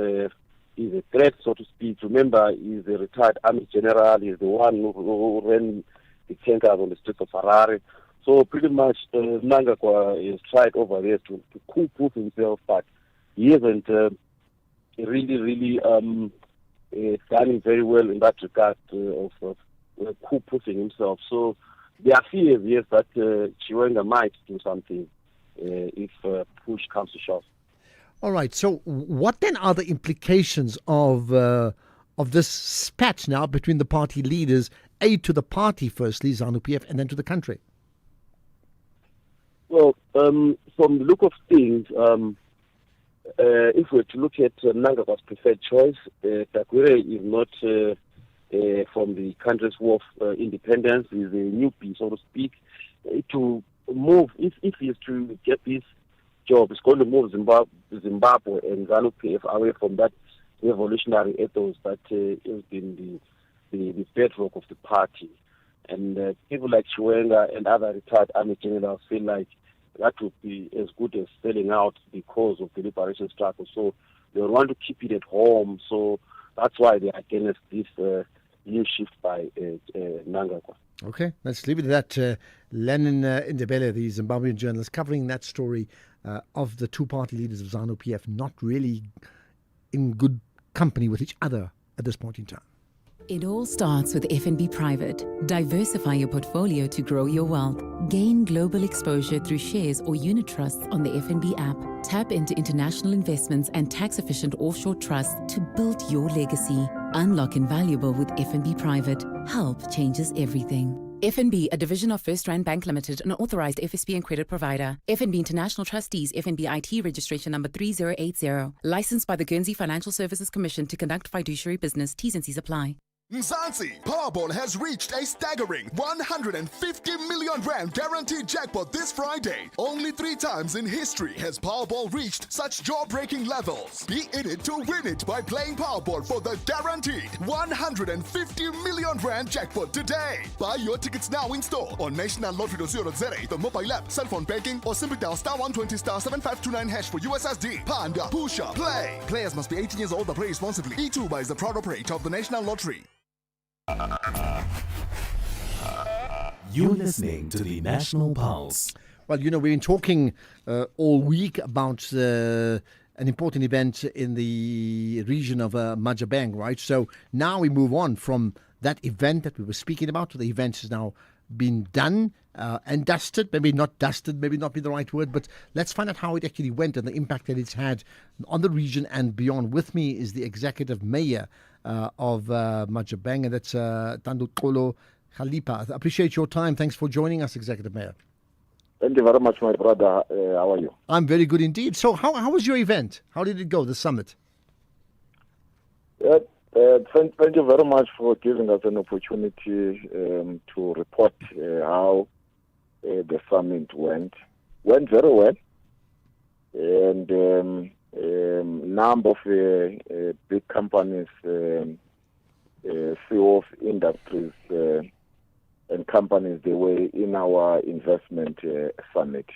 a threat, so to speak. Remember, he's a retired army general. He's the one who ran the tankers on the streets of Harare. So pretty much Mnangagwa is tried over there to coup-proof himself, but he hasn't really done very well in that regard of coup-proofing himself. So there are fears, yes, that Chiwenga might do something if push comes to shove. All right. So what then are the implications of this spat now between the party leaders, aid to the party firstly, ZANU-PF, and then to the country? Well, from the look of things, if we're to look at Mnangagwa's preferred choice, Takwire is not from the country's war of independence. He's a newbie, so to speak. To move, if he is to get this job, it's going to move Zimbabwe and ZANU-PF away from that revolutionary ethos that has been the bedrock of the party. And people like Chiwenga and other retired army generals feel like that would be as good as selling out the cause of the liberation struggle. So they want to keep it at home. So that's why they're against this new shift by Mnangagwa. Okay, let's leave it at that. Lennon Ndebele, the Zimbabwean journalist, covering that story of the two party leaders of ZANU-PF not really in good company with each other at this point in time. It all starts with FNB Private. Diversify your portfolio to grow your wealth. Gain global exposure through shares or unit trusts on the FNB app. Tap into international investments and tax-efficient offshore trusts to build your legacy. Unlock invaluable with FNB Private. Help changes everything. FNB, a division of First Rand Bank Limited, an authorized FSB and credit provider. FNB International Trustees, FNB IT registration number 3080. Licensed by the Guernsey Financial Services Commission to conduct fiduciary business. T's and C's apply. Mzansi, Powerball has reached a staggering 150 million rand guaranteed jackpot this Friday. Only 3 times in history has Powerball reached such jaw-breaking levels. Be in it to win it by playing Powerball for the guaranteed 150 million rand jackpot today. Buy your tickets now in store on nationallottery.co.za, the mobile app, cell phone banking, or simply dial *120 *7529# for USSD. Panda, Pusha, play. Players must be 18 years old but play responsibly. E2 is the proud operator of the National Lottery. You're listening to the National Pulse. Well, we've been talking all week about an important event in the region of Majabang, right? So now we move on from that event that we were speaking about. The event has now been done and dusted. Maybe not dusted, maybe not be the right word, but let's find out how it actually went and the impact that it's had on the region and beyond. With me is the executive mayor of Majabang, and that's Tandukolo Khalipa. I appreciate your time. Thanks for joining us, Executive Mayor. Thank you very much, my brother. How are you? I'm very good indeed. So how was your event? How did it go, the summit? Thank you very much for giving us an opportunity to report how the summit went. Went very well. And number of big companies, CEO of industries and companies, they were in our investment summit.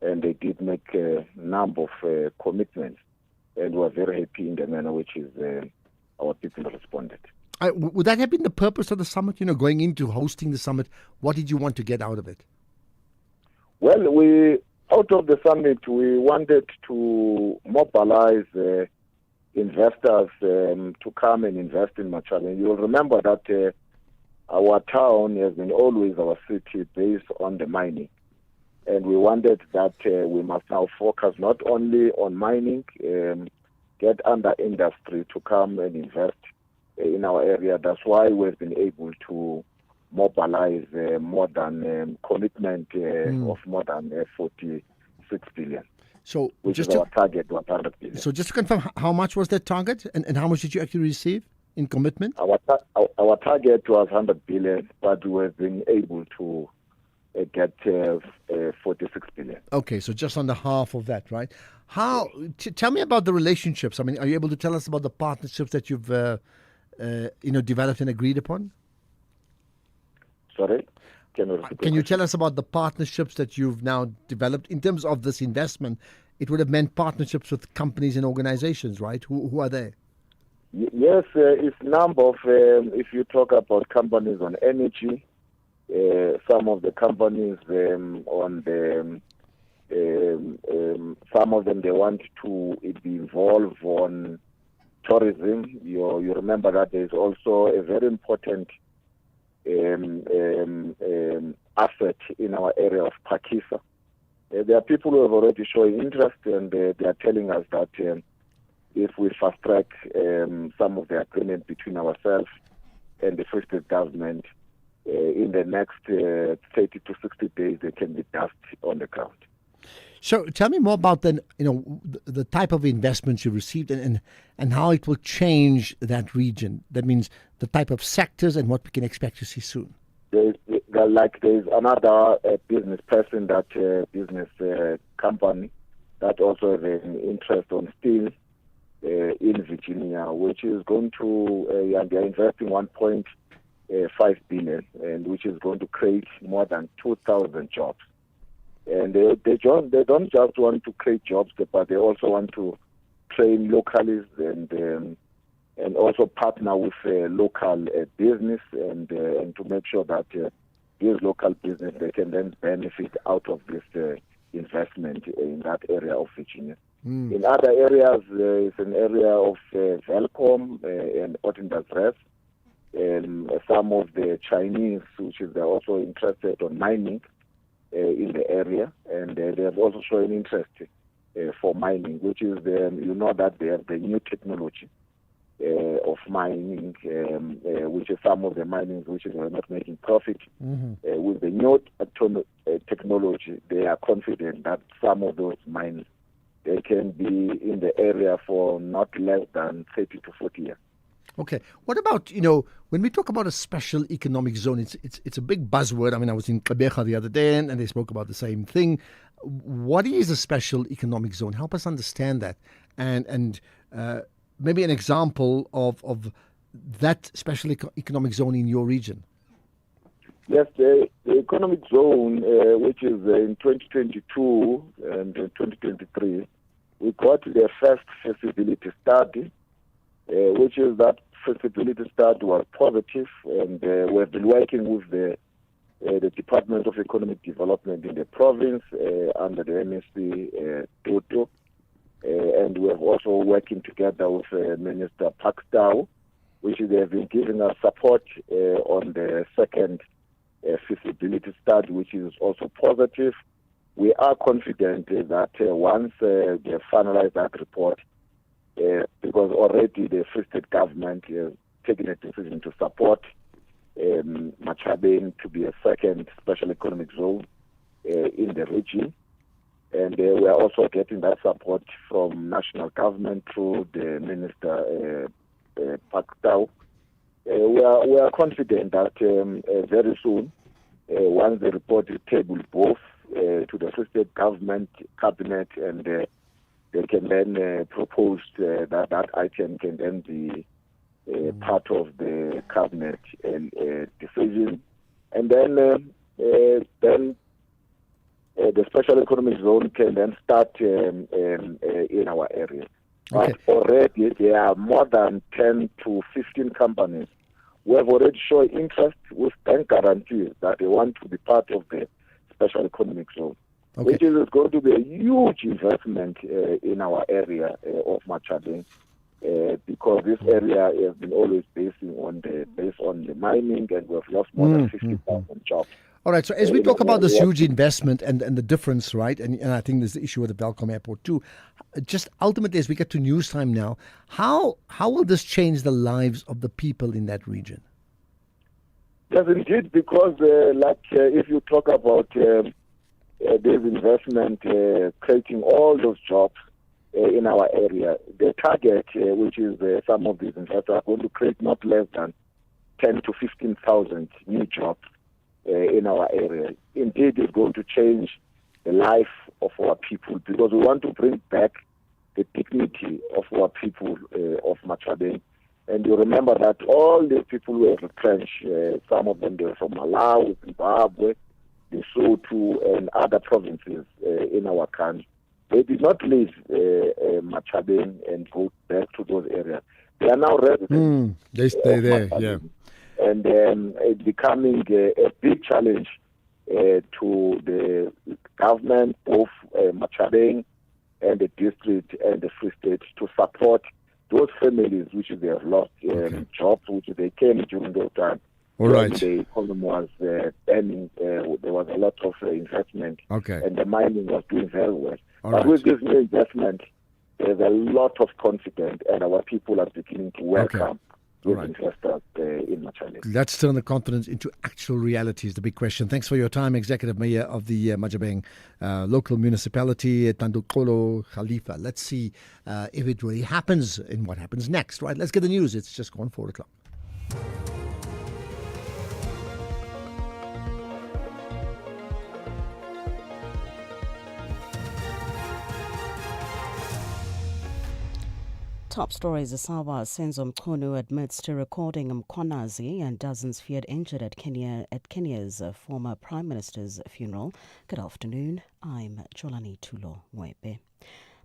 And they did make a number of commitments. And we're very happy in the manner which is our people responded. Would that have been the purpose of the summit? Going into hosting the summit, what did you want to get out of it? Well, out of the summit, we wanted to mobilize investors to come and invest in Machale. You'll remember that our town has been always our city based on the mining. And we wanted that we must now focus not only on mining, get under industry to come and invest in our area. That's why we've been able to mobilize more than commitment of more than 46 billion. So which is our target, 100 billion. So just to confirm, how much was that target and how much did you actually receive in commitment? Our target was 100 billion, but we've been able to get 46 billion. Okay, so just under half of that, right? Tell me about the relationships. I mean, are you able to tell us about the partnerships that you've developed and agreed upon? Sorry? Can you tell us about the partnerships that you've now developed in terms of this investment? It would have meant partnerships with companies and organizations, right? Who are they? Yes, it's number of, if you talk about companies on energy, some of the companies on the, some of them, they want to be involved on tourism. You remember that there's also a very important asset in our area of Phakisa. There are people who have already shown interest, and they are telling us that if we fast track some of the agreement between ourselves and the Free State government, in the next 30 to 60 days, they can be dust on the ground. So tell me more about the type of investments you received and how it will change that region. That means the type of sectors and what we can expect to see soon. There's another business person, business company that also has an interest on steel in Virginia, which is going to, they are investing 1.5 billion, and which is going to create more than 2,000 jobs. And they don't just want to create jobs, but they also want to train locals and also partner with local business and to make sure that these local business, they can then benefit out of this investment in that area of Virginia. In other areas, it's an area of Velcom and Otindasres, and some of the Chinese, which is they're also interested on mining in the area, and they have also shown interest for mining, which is that they have the new technology of mining, which is some of the minings which are not making profit. With the new technology, they are confident that some of those mines, they can be in the area for not less than 30 to 40 years. Okay. What about, when we talk about a special economic zone, it's a big buzzword. I mean, I was in Gqeberha the other day and they spoke about the same thing. What is a special economic zone? Help us understand that. And maybe an example of that special economic zone in your region. Yes, the economic zone, which is in 2022 and 2023, we got the first feasibility study, which is that feasibility study was positive, and we've been working with the Department of Economic Development in the province under the MSC Toto, and we're also working together with Minister Pakstau which they have been giving us support on the second feasibility study, which is also positive. We are confident that once they finalize that report, because already the Free State government has taken a decision to support Matjhabeng to be a second special economic zone in the region. And we are also getting that support from national government through the Minister Paktau. We are confident that very soon, once the report is tabled both to the Free State government cabinet, and they can then propose that item can then be part of the cabinet decision, and then the special economic zone can then start in our area. But already there are more than 10 to 15 companies who have already shown interest with bank guarantees that they want to be part of the special economic zone, which is going to be a huge investment in our area of Matjhabeng, because this area has been always based on the mining, and we have lost more than 50,000 jobs. All right, so as we talk about this huge investment and the difference, right, and I think there's the issue with the Belcom Airport too, just ultimately as we get to news time now, how will this change the lives of the people in that region? Yes, indeed, because if you talk about this investment creating all those jobs in our area, the target, which is some of these investors are going to create not less than 10 to 15,000 new jobs in our area. Indeed, it's going to change the life of our people, because we want to bring back the dignity of our people of Matjhabeng. And you remember that all the people who were retrenched, some of them they were from Malawi, Zimbabwe, Lesotho, and other provinces in our country. They did not leave Matjhabeng and go back to those areas. They are now residents. They stay there, yeah. And it's becoming a big challenge to the government, both Matjhabeng and the district and the Free State, to support those families which they have lost jobs, which they came during those time. All right. The economy was burning. There was a lot of investment, and the mining was doing very well. But with this new investment, there's a lot of confidence, and our people are beginning to welcome investors in Matjhabeng. Let's turn the confidence into actual reality is the big question. Thanks for your time, Executive Mayor of the Matjhabeng local municipality, Tandukolo Khalifa. Let's see if it really happens and what happens next. Right, let's get the news. It's just gone 4 o'clock. Top stories. Asawa Senzo Mchunu admits to recording Mkhwanazi and dozens feared injured at Kenya's former Prime Minister's funeral. Good afternoon. I'm Jolani Tulo Mwebe.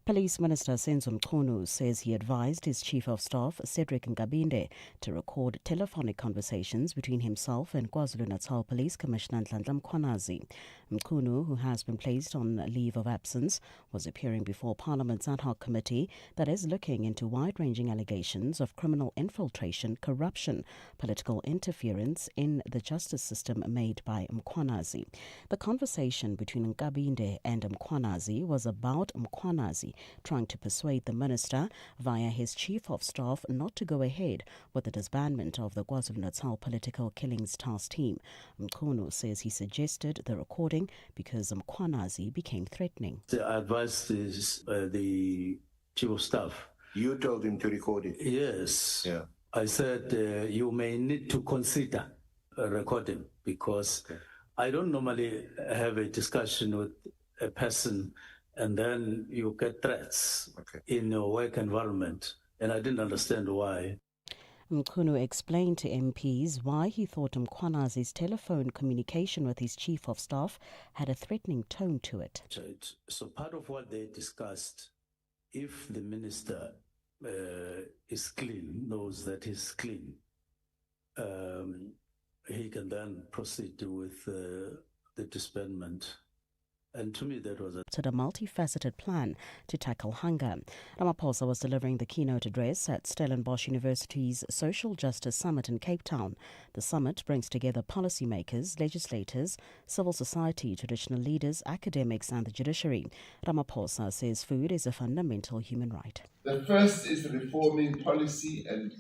Police Minister Senzo Mchunu says he advised his Chief of Staff, Cedric Ngabinde, to record telephonic conversations between himself and KwaZulu-Natal Police Commissioner Nhlanhla Mkhwanazi. Mchunu, who has been placed on leave of absence, was appearing before Parliament's ad hoc committee that is looking into wide-ranging allegations of criminal infiltration, corruption, political interference in the justice system made by Mkhwanazi. The conversation between Ngabinde and Mkhwanazi was about Mkhwanazi trying to persuade the minister via his Chief of Staff not to go ahead with the disbandment of the KwaZulu-Natal Political Killings Task Team. Mchunu says he suggested the recording because Mkhwanazi became threatening. I advised the Chief of Staff. You told him to record it? Yes. Yeah. I said you may need to consider recording because I don't normally have a discussion with a person and then you get threats in your work environment. And I didn't understand why. Mchunu explained to MPs why he thought Mkhwanazi's telephone communication with his Chief of Staff had a threatening tone to it. So part of what they discussed, if the minister is clean, knows that he's clean, he can then proceed with the disbandment And to me, that was a a multifaceted plan to tackle hunger. Ramaphosa was delivering the keynote address at Stellenbosch University's Social Justice Summit in Cape Town. The summit brings together policymakers, legislators, civil society, traditional leaders, academics and the judiciary. Ramaphosa says food is a fundamental human right. The first is reforming policy and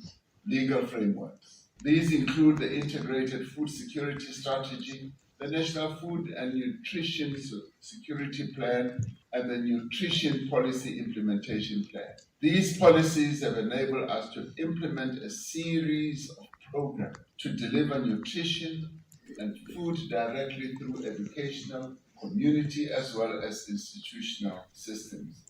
legal frameworks. These include the Integrated Food Security Strategy, the National Food and Nutrition Security Plan, and the Nutrition Policy Implementation Plan. These policies have enabled us to implement a series of programs to deliver nutrition and food directly through educational, community, as well as institutional systems.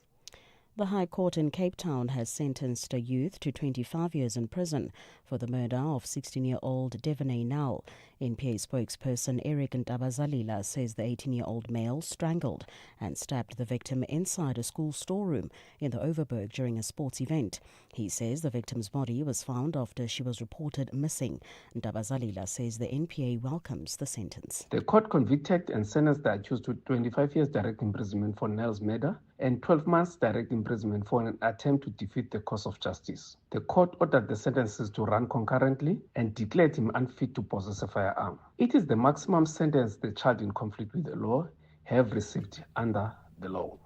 The High Court in Cape Town has sentenced a youth to 25 years in prison for the murder of 16-year-old Devonay Nell. NPA spokesperson Eric Ntabazalila says the 18-year-old male strangled and stabbed the victim inside a school storeroom in the Overberg during a sports event. He says the victim's body was found after she was reported missing. Ntabazalila says the NPA welcomes the sentence. The court convicted and sentenced the accused to 25 years direct imprisonment for Nell's murder and 12 months direct imprisonment for an attempt to defeat the cause of justice. The court ordered the sentences to run concurrently and declared him unfit to possess a firearm. It is the maximum sentence the child in conflict with the law have received under the law.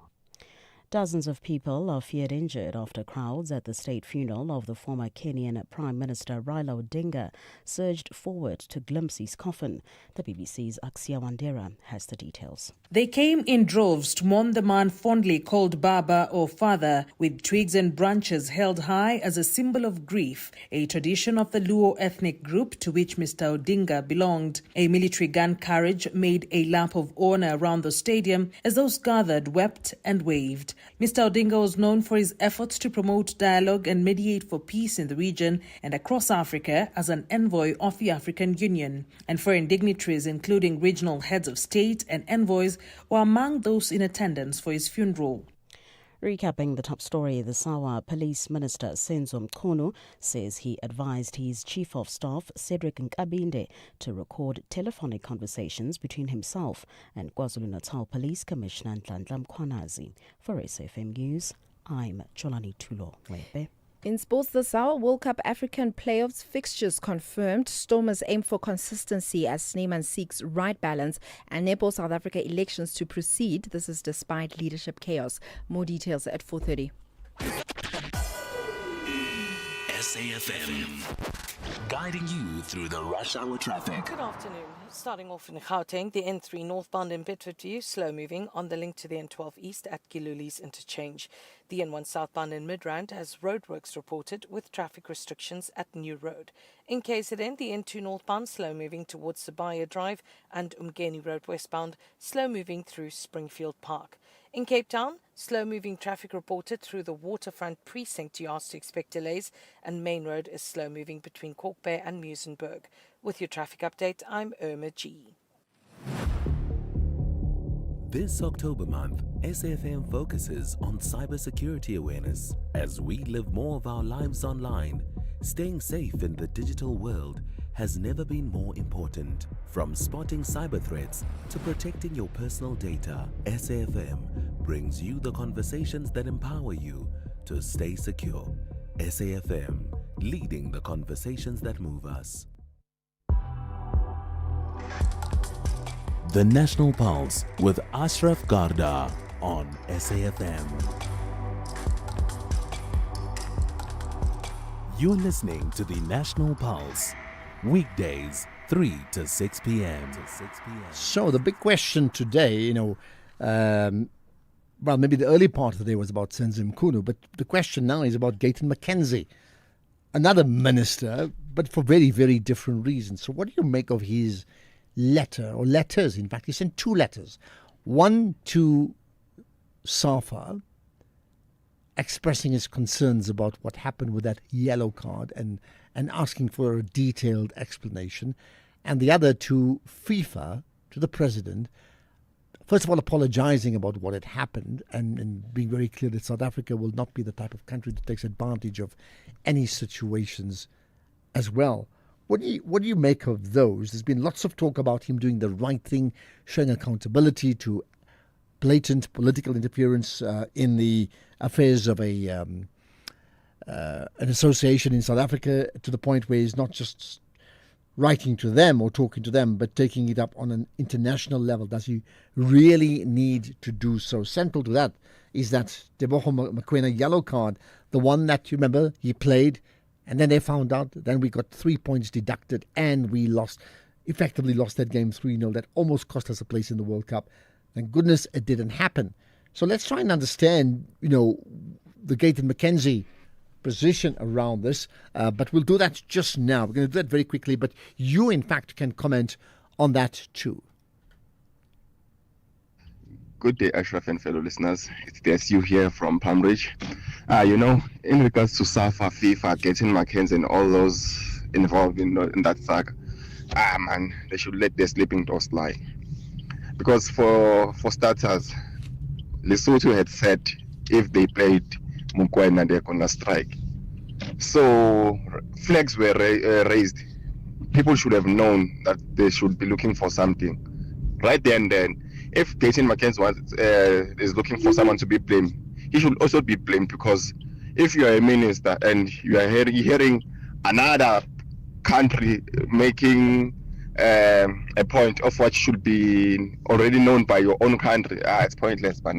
Dozens of people are feared injured after crowds at the state funeral of the former Kenyan Prime Minister Raila Odinga surged forward to glimpse his coffin. The BBC's Aksia Wandera has the details. They came in droves to mourn the man fondly called Baba or Father, with twigs and branches held high as a symbol of grief, a tradition of the Luo ethnic group to which Mr. Odinga belonged. A military gun carriage made a lap of honor around the stadium as those gathered wept and waved. Mr. Odinga was known for his efforts to promote dialogue and mediate for peace in the region and across Africa as an envoy of the African Union. And foreign dignitaries, including regional heads of state and envoys, were among those in attendance for his funeral. Recapping the top story, the Sawa Police Minister Senzo Mchunu says he advised his Chief of Staff Cedric Nkabinde to record telephonic conversations between himself and KwaZulu-Natal Police Commissioner Nhlanhla Mkhwanazi. For SFM News, I'm Cholani Tulo Webe. In sports, the Sawa World Cup African playoffs fixtures confirmed. Stormers aim for consistency as Snyman seeks right balance and enables South Africa elections to proceed. This is despite leadership chaos. More details at 4:30. SAFM, guiding you through the rush hour traffic. Good afternoon. Starting off in Gauteng, the N3 northbound in Bedfordview, slow moving on the link to the N12 east at Giluli's interchange. The N1 southbound in Midrand has roadworks reported with traffic restrictions at New Road. In KZN, the N2 northbound slow moving towards Sabaya Drive and Umgeni Road westbound, slow moving through Springfield Park. In Cape Town, slow-moving traffic reported through the waterfront precinct. You asked to expect delays, and Main Road is slow-moving between Cork Bay and Muizenberg. With your traffic update, I'm Irma G. This October month, SAFM focuses on cybersecurity awareness. As we live more of our lives online, staying safe in the digital world has never been more important. From spotting cyber threats to protecting your personal data, SAFM brings you the conversations that empower you to stay secure. SAFM, leading the conversations that move us. The National Pulse with Ashraf Garda on SAFM. You're listening to the National Pulse. Weekdays, 3 to 6 p.m. So the big question today, well, maybe the early part of the day was about Senzo Mchunu, but the question now is about Gayton McKenzie, another minister, but for very, very different reasons. So what do you make of his letter, or letters, in fact? He sent two letters. One to SAFA, expressing his concerns about what happened with that yellow card and asking for a detailed explanation, and the other to FIFA, to the president, first of all apologizing about what had happened and being very clear that South Africa will not be the type of country that takes advantage of any situations as well. What do you make of those? There's been lots of talk about him doing the right thing, showing accountability to blatant political interference in the affairs of an association in South Africa, to the point where he's not just writing to them or talking to them, but taking it up on an international level? Does he really need to do so? Central to that is that Teboho Mokoena yellow card, the one that, you remember, he played, and then they found out, then we got 3 points deducted, and we effectively lost that game 3-0. That almost cost us a place in the World Cup. Thank goodness it didn't happen. So let's try and understand, the Gayton McKenzie position around this, but we'll do that just now. We're going to do that very quickly, but you, in fact, can comment on that too. Good day, Ashraf and fellow listeners. It's DSU here from Palm Ridge. In regards to SAFA, FIFA, Gayton McKenzie, and all those involved in that saga, man, they should let their sleeping dogs lie. Because for starters, Lesotho had said if they played Mokoena, they're going to strike. So flags were raised. People should have known that they should be looking for something. Right there and then, if Gayton McKenzie is looking for someone to be blamed, he should also be blamed, because if you are a minister and you are hearing another country making a point of what should be already known by your own country, it's pointless. But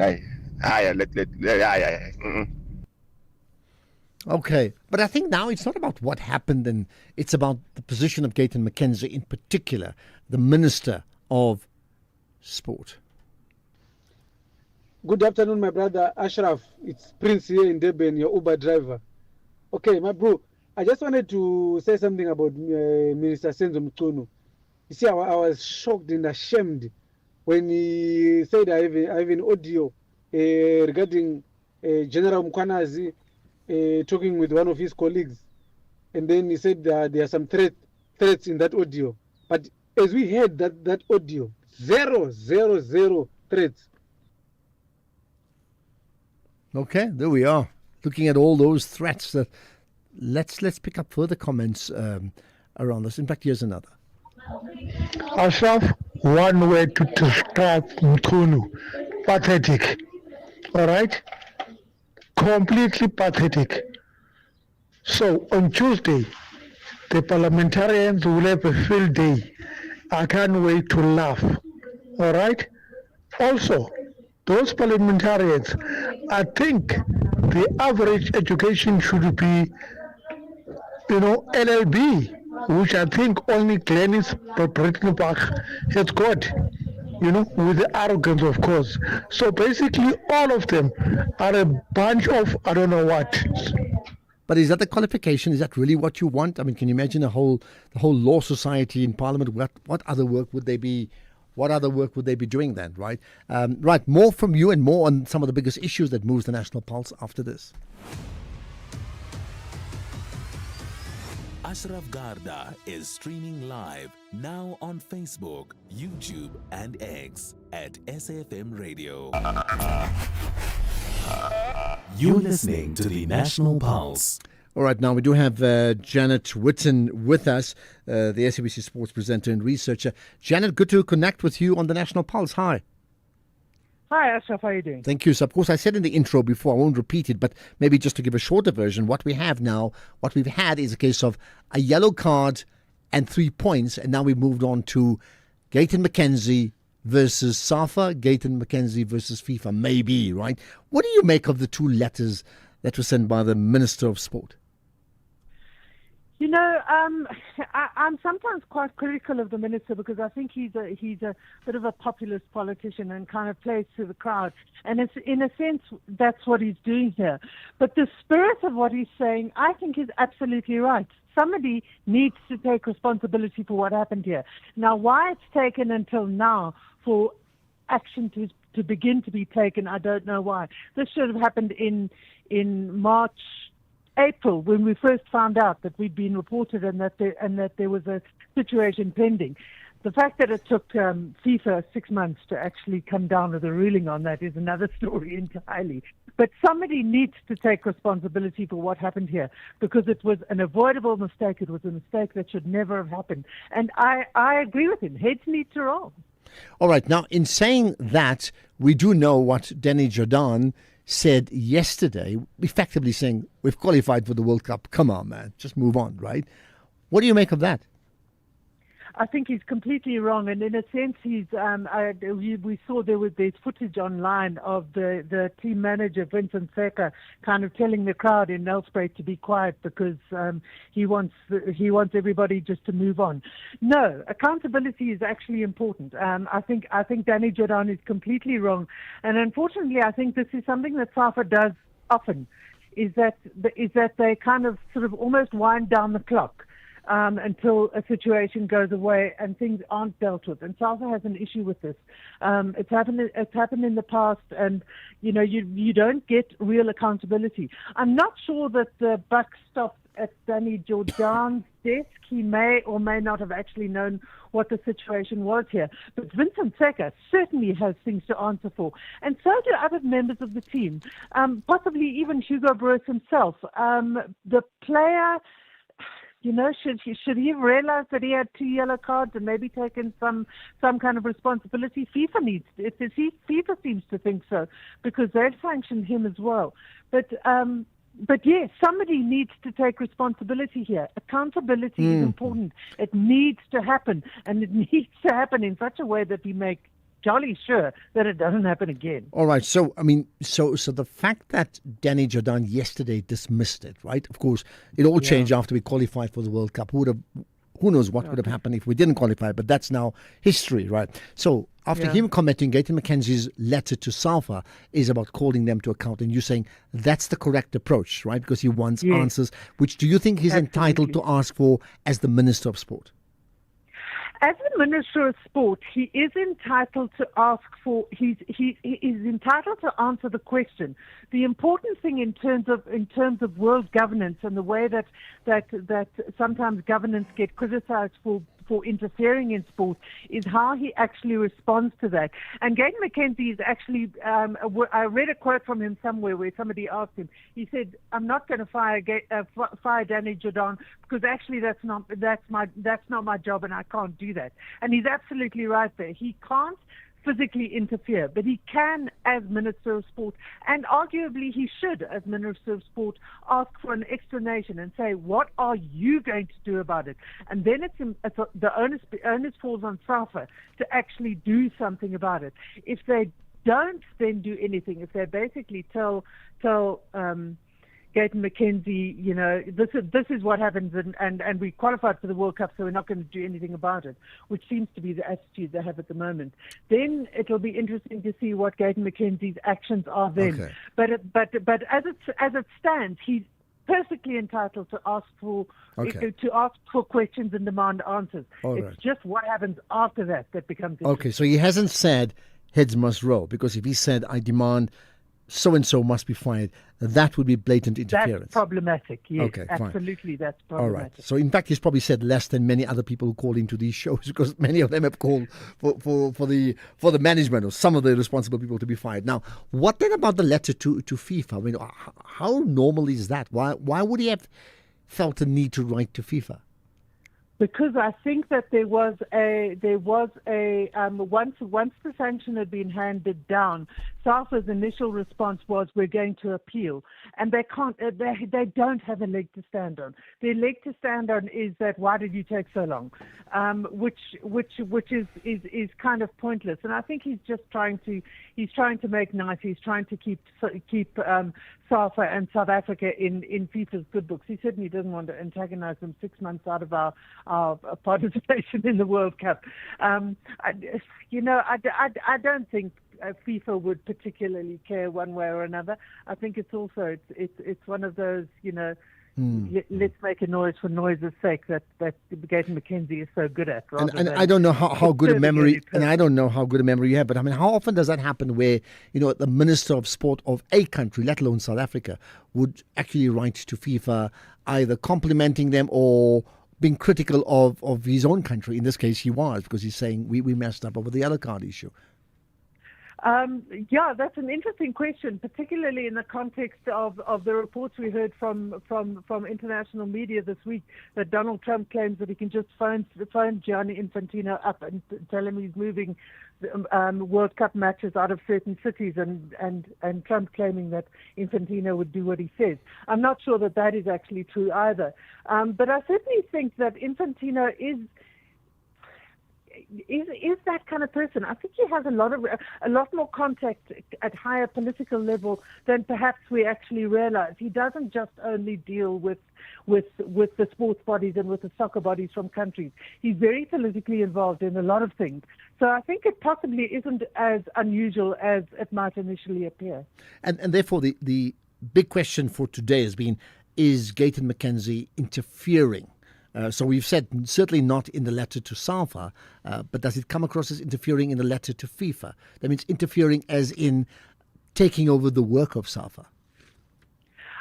Okay, but I think now it's not about what happened, and it's about the position of Gayton McKenzie in particular, the Minister of Sport. Good afternoon, my brother Ashraf. It's Prince here in Durban, your Uber driver. Okay, my bro, I just wanted to say something about Minister Senzo Mchunu. You see, I was shocked and ashamed when he said I have an audio regarding General Mkwanazi talking with one of his colleagues, and then he said there are some threats in that audio. But as we heard that audio, 000 threats. Okay, there we are. Looking at all those threats, let's pick up further comments around this. In fact, here's another. Ashraf, one way to describe Mchunu: pathetic. All right? Completely pathetic. So on Tuesday, the parliamentarians will have a field day. I can't wait to laugh. All right? Also, those parliamentarians, I think the average education should be, LLB, which I think only Glenys Britenbach has got, with the arrogance, of course. So basically, all of them are a bunch of I don't know what. But is that the qualification? Is that really what you want? I mean, can you imagine the whole law society in Parliament? What other work would they be? What other work would they be doing then, right? Right, more from you and more on some of the biggest issues that moves the national pulse after this. Ashraf Garda is streaming live now on Facebook, YouTube, and X at SAFM Radio. You're listening to the National Pulse. All right, now we do have Janet Witten with us, the SABC Sports presenter and researcher. Janet, good to connect with you on the National Pulse. Hi. Hi, Ashraf. How are you doing? Thank you. So, of course, I said in the intro before, I won't repeat it, but maybe just to give a shorter version, what we've had is a case of a yellow card and 3 points, and now we've moved on to Gayton McKenzie versus SAFA, Gayton McKenzie versus FIFA, maybe, right? What do you make of the two letters that were sent by the Minister of Sport? I'm sometimes quite critical of the minister because I think he's a bit of a populist politician and kind of plays to the crowd. And it's, in a sense, that's what he's doing here. But the spirit of what he's saying, I think, is absolutely right. Somebody needs to take responsibility for what happened here. Now, why it's taken until now for action to begin to be taken, I don't know why. This should have happened in March, April, when we first found out that we'd been reported and that there was a situation pending. The fact that it took FIFA 6 months to actually come down with a ruling on that is another story entirely. But somebody needs to take responsibility for what happened here because it was an avoidable mistake. It was a mistake that should never have happened. And I agree with him. Heads need to roll. All right. Now, in saying that, we do know what Danny Jordaan said yesterday, effectively saying, we've qualified for the World Cup. Come on, man. Just move on, right? What do you make of that? I think he's completely wrong, and in a sense, we saw there's footage online of the team manager Vincent Seka kind of telling the crowd in Nelspruit to be quiet because he wants everybody just to move on. No, accountability is actually important. I think Danny Jordaan is completely wrong, and unfortunately, I think this is something that SAFA does often. Is that they kind of sort of almost wind down the clock. Until a situation goes away and things aren't dealt with. And SAFA has an issue with this. It's happened in the past, and you don't get real accountability. I'm not sure that the buck stopped at Danny Jordaan's desk. He may or may not have actually known what the situation was here. But Vincent Seka certainly has things to answer for. And so do other members of the team, possibly even Hugo Broos himself. The player... should he have realized that he had 2 yellow cards and maybe taken some kind of responsibility? FIFA seems to think so because they've sanctioned him as well. But yes, somebody needs to take responsibility here. Accountability is important. It needs to happen, and it needs to happen in such a way that we make jolly sure that it doesn't happen again. All right. So, so the fact that Danny Jordaan yesterday dismissed it, right? Of course, it all changed after we qualified for the World Cup. Who knows what would have happened if we didn't qualify, but that's now history, right? So after him commenting, Gayton McKenzie's letter to SAFA is about calling them to account, and you're saying that's the correct approach, right? Because he wants answers, which do you think he's entitled to ask for as the Minister of Sport? As the Minister of Sport, he is entitled to ask for. He is entitled to answer the question. The important thing in terms of world governance and the way that sometimes governance get criticised for interfering in sport is how he actually responds to that. And Gayton McKenzie is actually, I read a quote from him somewhere where somebody asked him, he said, I'm not going to fire Danny Jordaan because actually that's not my job and I can't do that. And he's absolutely right there. He can't physically interfere, but he can as Minister of Sport, and arguably he should as Minister of Sport ask for an explanation and say, what are you going to do about it? And then the onus falls on SAFA to actually do something about it. If they don't then do anything, if they basically tell Gayton McKenzie, this is what happens, and we qualified for the World Cup, so we're not going to do anything about it, which seems to be the attitude they have at the moment. Then it'll be interesting to see what Gayton McKenzie's actions are then. Okay. But as it stands, he's perfectly entitled to ask for questions and demand answers. It's just what happens after that becomes interesting. Okay, so he hasn't said heads must roll, because if he said I demand so-and-so must be fired, that would be blatant interference. That's problematic, yes. Okay, absolutely, fine. That's problematic. All right. So, in fact, he's probably said less than many other people who call into these shows, because many of them have called for the management or some of the responsible people to be fired. Now, what then about the letter to FIFA? I mean, how normal is that? Why would he have felt the need to write to FIFA? Because I think that there was a once the sanction had been handed down, SAFA's initial response was, we're going to appeal, and they don't have a leg to stand on. Their leg to stand on is that, why did you take so long, which is kind of pointless. And I think he's trying to make nice. He's trying to keep SAFA and South Africa in FIFA's good books. He certainly doesn't want to antagonize them 6 months out of our participation in the World Cup. I don't think FIFA would particularly care one way or another. I think it's one of those, let's make a noise for noise's sake that Gayton McKenzie is so good at. And I don't know how good a memory, and I don't know how good a memory you have, but I mean, how often does that happen where, the Minister of Sport of a country, let alone South Africa, would actually write to FIFA either complimenting them or being critical of his own country? In this case, he was, because he's saying we messed up over the yellow card issue. Yeah, that's an interesting question, particularly in the context of the reports we heard from international media this week that Donald Trump claims that he can just phone Gianni Infantino up and tell him he's moving World Cup matches out of certain cities, and Trump claiming that Infantino would do what he says. I'm not sure that is actually true either. But I certainly think that Infantino is that kind of person. I think he has a lot more contact at higher political level than perhaps we actually realize. He doesn't just only deal with the sports bodies and with the soccer bodies from countries. He's very politically involved in a lot of things. So I think it possibly isn't as unusual as it might initially appear. And therefore the big question for today has been, is Gayton McKenzie interfering? So we've said certainly not in the letter to SAFA, but does it come across as interfering in the letter to FIFA? That means interfering as in taking over the work of SAFA.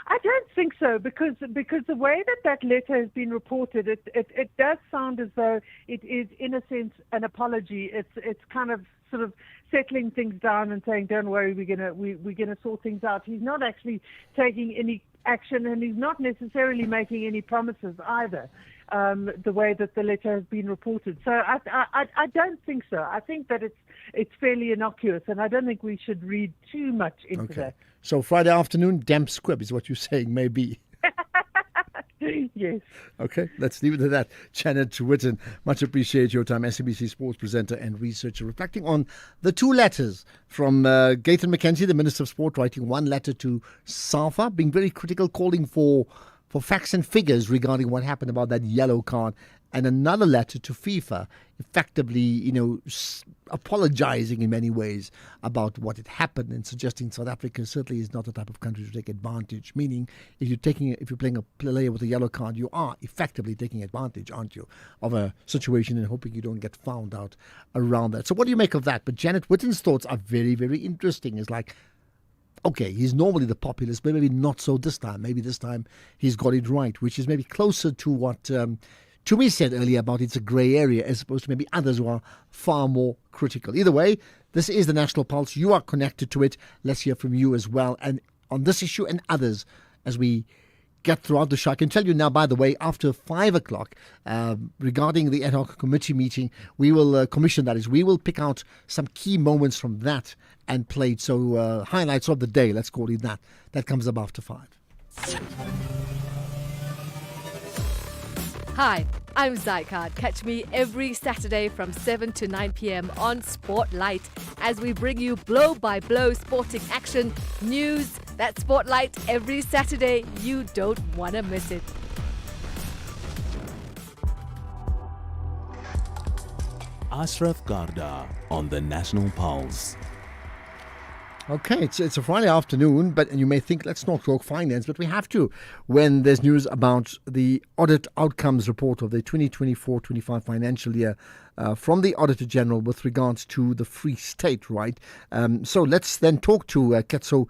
I don't think so, because the way that letter has been reported, it does sound as though it is, in a sense, an apology. It's kind of sort of settling things down and saying, "Don't worry, we're gonna sort things out." He's not actually taking any action, and he's not necessarily making any promises either. The way that the letter has been reported, so I don't think so. I think that it's fairly innocuous, and I don't think we should read too much into that. So Friday afternoon, damp squib is what you're saying, maybe. Yes. Okay, let's leave it at that. Janet Witten, much appreciate your time, SABC sports presenter and researcher, reflecting on the two letters from Gayton McKenzie, the Minister of Sport, writing one letter to SAFA, being very critical, calling for facts and figures regarding what happened about that yellow card, and another letter to FIFA, effectively, apologizing in many ways about what had happened and suggesting South Africa certainly is not the type of country to take advantage. Meaning, if you're playing a player with a yellow card, you are effectively taking advantage, aren't you, of a situation and hoping you don't get found out around that. So, what do you make of that? But Janet Witten's thoughts are very, very interesting. It's like, okay, he's normally the populist, but maybe not so this time. Maybe this time he's got it right, which is maybe closer to what Tumi said earlier about it's a grey area as opposed to maybe others who are far more critical. Either way, this is the National Pulse. You are connected to it. Let's hear from you as well. And on this issue and others as we get throughout the show. I can tell you now, by the way, after 5 o'clock, regarding the ad hoc committee meeting, we will commission, that is, we will pick out some key moments from that and play it. So highlights of the day, let's call it that. That comes up after 5. Hi, I'm Zycard. Catch me every Saturday from 7 to 9 p.m. on Spotlight as we bring you blow-by-blow sporting action, news. That's Spotlight every Saturday. You don't want to miss it. Ashraf Garda on the National Pulse. Okay, it's a Friday afternoon, and you may think, let's not talk finance, but we have to when there's news about the audit outcomes report of the 2024-25 financial year from the Auditor General with regards to the Free State, right? So let's then talk to Ketso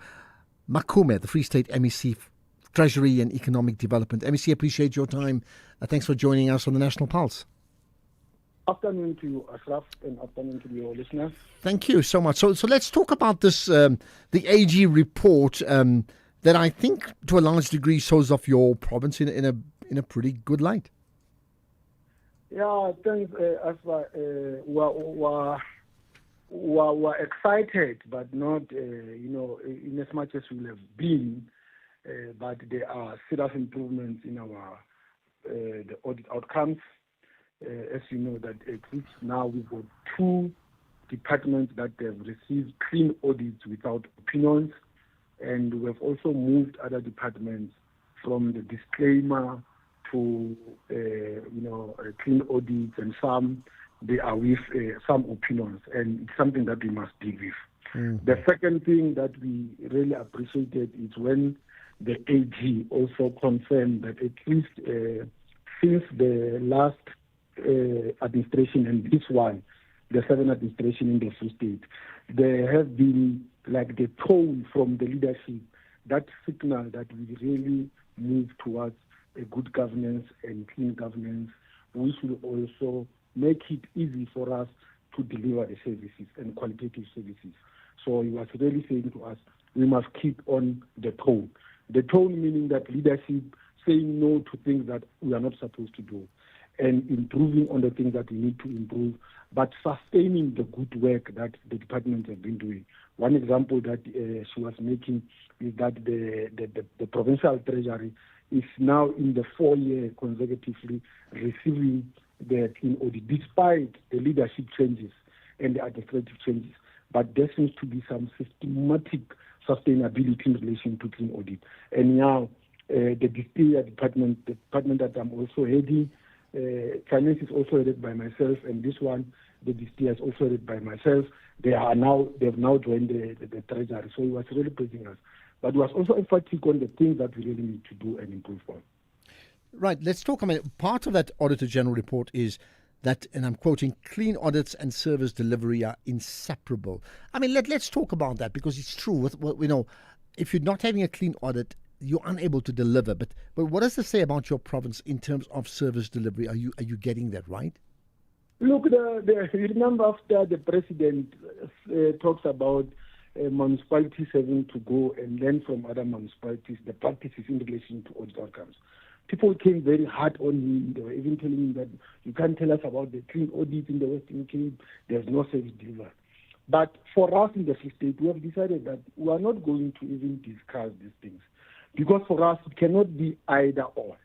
Makume, the Free State MEC Treasury and Economic Development. MEC, appreciate your time. Thanks for joining us on the National Pulse. Afternoon to you, Ashraf, and afternoon to your listeners. Thank you so much. So let's talk about this, the AG report that I think to a large degree shows off your province in a pretty good light. Yeah, thanks, Ashraf. We're excited, but not, in as much as we have been, but there are serious improvements in our the audit outcomes. As you know, that at least now we've got 2 departments that have received clean audits without opinions, and we have also moved other departments from the disclaimer to clean audits, and some they are with some opinions, and it's something that we must deal with. Mm-hmm. The second thing that we really appreciated is when the AG also confirmed that at least since the last administration and this one, the 7th administration in the Free State, there have been like the tone from the leadership, that signal that we really move towards a good governance and clean governance, which will also make it easy for us to deliver the services and qualitative services. So he was really saying to us, we must keep on the tone. The tone meaning that leadership saying no to things that we are not supposed to do and improving on the things that we need to improve, but sustaining the good work that the departments have been doing. One example that she was making is that the provincial treasury is now in the 4-year consecutively receiving the clean audit, despite the leadership changes and the administrative changes. But there seems to be some systematic sustainability in relation to clean audit. And now the Distillery department, the department that I'm also heading, finance is also headed by myself, and this one, the Distillery is also headed by myself. They've now joined the treasury, so it was really praising us. But it was also emphatic on the things that we really need to do and improve on. Right, let's talk. I mean, part of that Auditor General report is that, and I'm quoting, clean audits and service delivery are inseparable. I mean, let's talk about that, because it's true. You know, if you're not having a clean audit, you're unable to deliver. But what does this say about your province in terms of service delivery? Are you getting that right? Look, remember after the president talks about municipalities having to go and learn from other municipalities the practices in relation to audit outcomes. People came very hard on him. They were even telling him that you can't tell us about the clean audit in the Western Cape. There's no service delivery. But for us in the Free State, we have decided that we are not going to even discuss these things, because for us it cannot be either or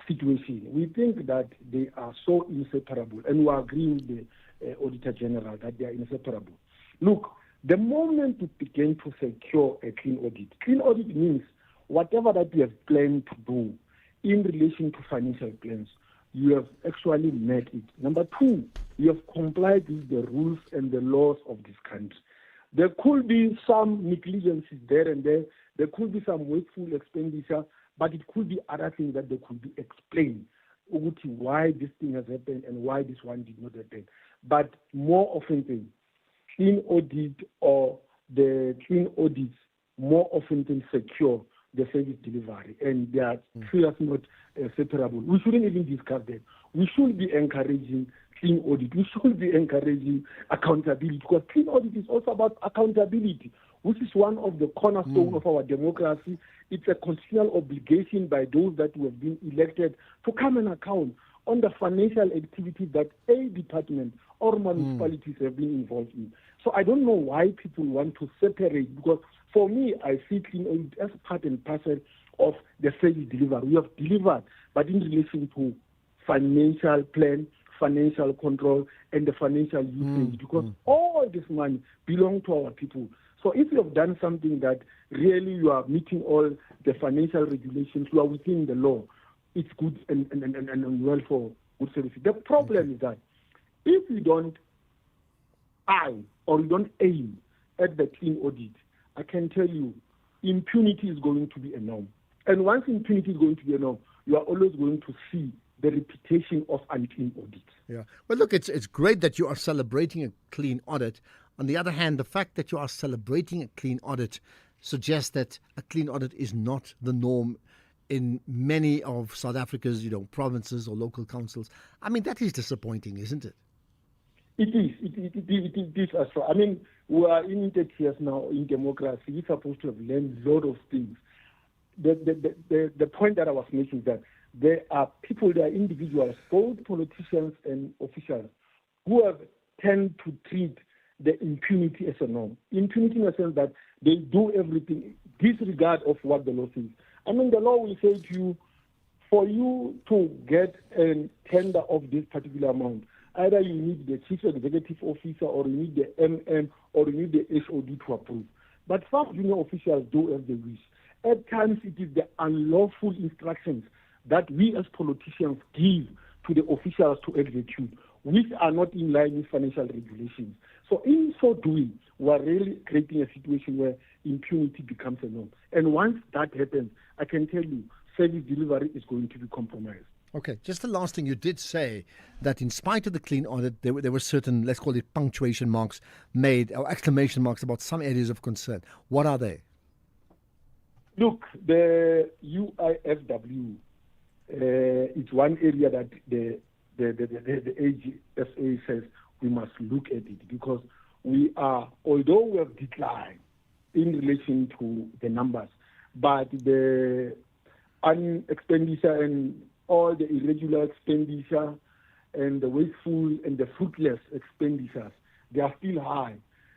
situation. We think that they are so inseparable, and we agree with the Auditor General that they are inseparable. Look, the moment we begin to secure a clean audit means whatever that we have planned to do in relation to financial plans, you have actually met it. Number two, you have complied with the rules and the laws of this country. There could be some negligences there and there. There could be some wasteful expenditure, but it could be other things that they could be explained why this thing has happened and why this one did not happen. But more often than clean audit or the clean audits more often than secure the service delivery, and they are seriously not separable. We shouldn't even discuss that. We should be encouraging clean audit. We should be encouraging accountability, because clean audit is also about accountability, which is one of the cornerstones of our democracy. It's a constitutional obligation by those that have been elected to come and account on the financial activities that a department or municipalities have been involved in. So I don't know why people want to separate, because for me, I see clean audit as part and parcel of the service delivery. We have delivered, but in relation to financial plan, financial control, and the financial usage, because all this money belongs to our people. So if you have done something that really you are meeting all the financial regulations, you are within the law, it's good and well for good services. The problem is that if you don't eye or you don't aim at the clean audit, I can tell you impunity is going to be a norm. And once impunity is going to be a norm, you are always going to see the reputation of unclean audits. Yeah. Well, look, it's great that you are celebrating a clean audit. On the other hand, the fact that you are celebrating a clean audit suggests that a clean audit is not the norm in many of South Africa's, provinces or local councils. I mean, that is disappointing, isn't it? It is. It is as well. I mean, we are in 30 years now in democracy. We're supposed to have learned a lot of things. The point that I was making is that there are people, there are individuals, both politicians and officials, who have tend to treat the impunity as a norm. Impunity in the sense that they do everything disregard of what the law says. I mean, the law will say to you, for you to get a tender of this particular amount, either you need the chief executive officer, or you need the MM, or you need the HOD to approve. But some junior officials do as they wish. At times, it is the unlawful instructions that we as politicians give to the officials to execute, which are not in line with financial regulations. So in so doing, we are really creating a situation where impunity becomes a norm. And once that happens, I can tell you, service delivery is going to be compromised. Okay, just the last thing, you did say that in spite of the clean audit, there were certain, let's call it punctuation marks made, or exclamation marks about some areas of concern. What are they? Look, the UIFW is one area that the AGSA says we must look at it, because although we have declined in relation to the numbers, but the expenditure and all the irregular expenditure and the wasteful and the fruitless expenditures, they are still high.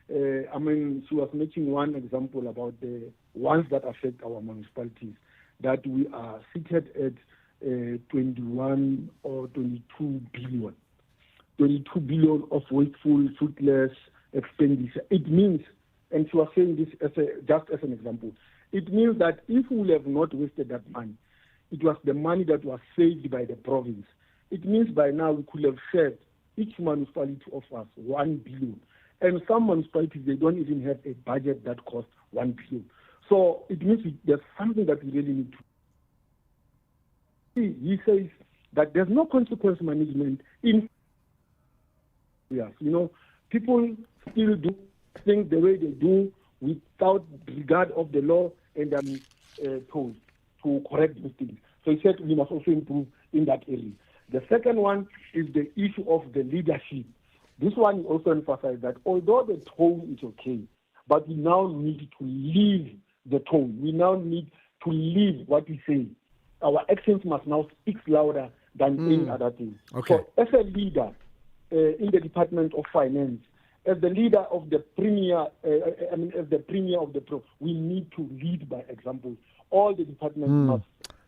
She was making one example about the ones that affect our municipalities, that we are seated at 21 or 22 billion. 22 billion of wasteful, fruitless expenditure. It means, and she was saying this just as an example, it means that if we have not wasted that money, it was the money that was saved by the province. It means by now we could have shared each municipality of us 1 billion. And some municipalities, they don't even have a budget that costs 1 billion. So it means there's something that we really need to. He says that there's no consequence management in. Yes, people still do things the way they do without regard of the law, and I'm told to correct these things. So he said we must also improve in that area. The second one is the issue of the leadership. This one also emphasized that although the tone is okay, but we now need to leave the tone. We now need to leave what we say. Our actions must now speak louder than any other thing. Okay. So as a leader in the Department of Finance, as the leader of the premier, as the premier of the pro, we need to lead by example. All the departments must,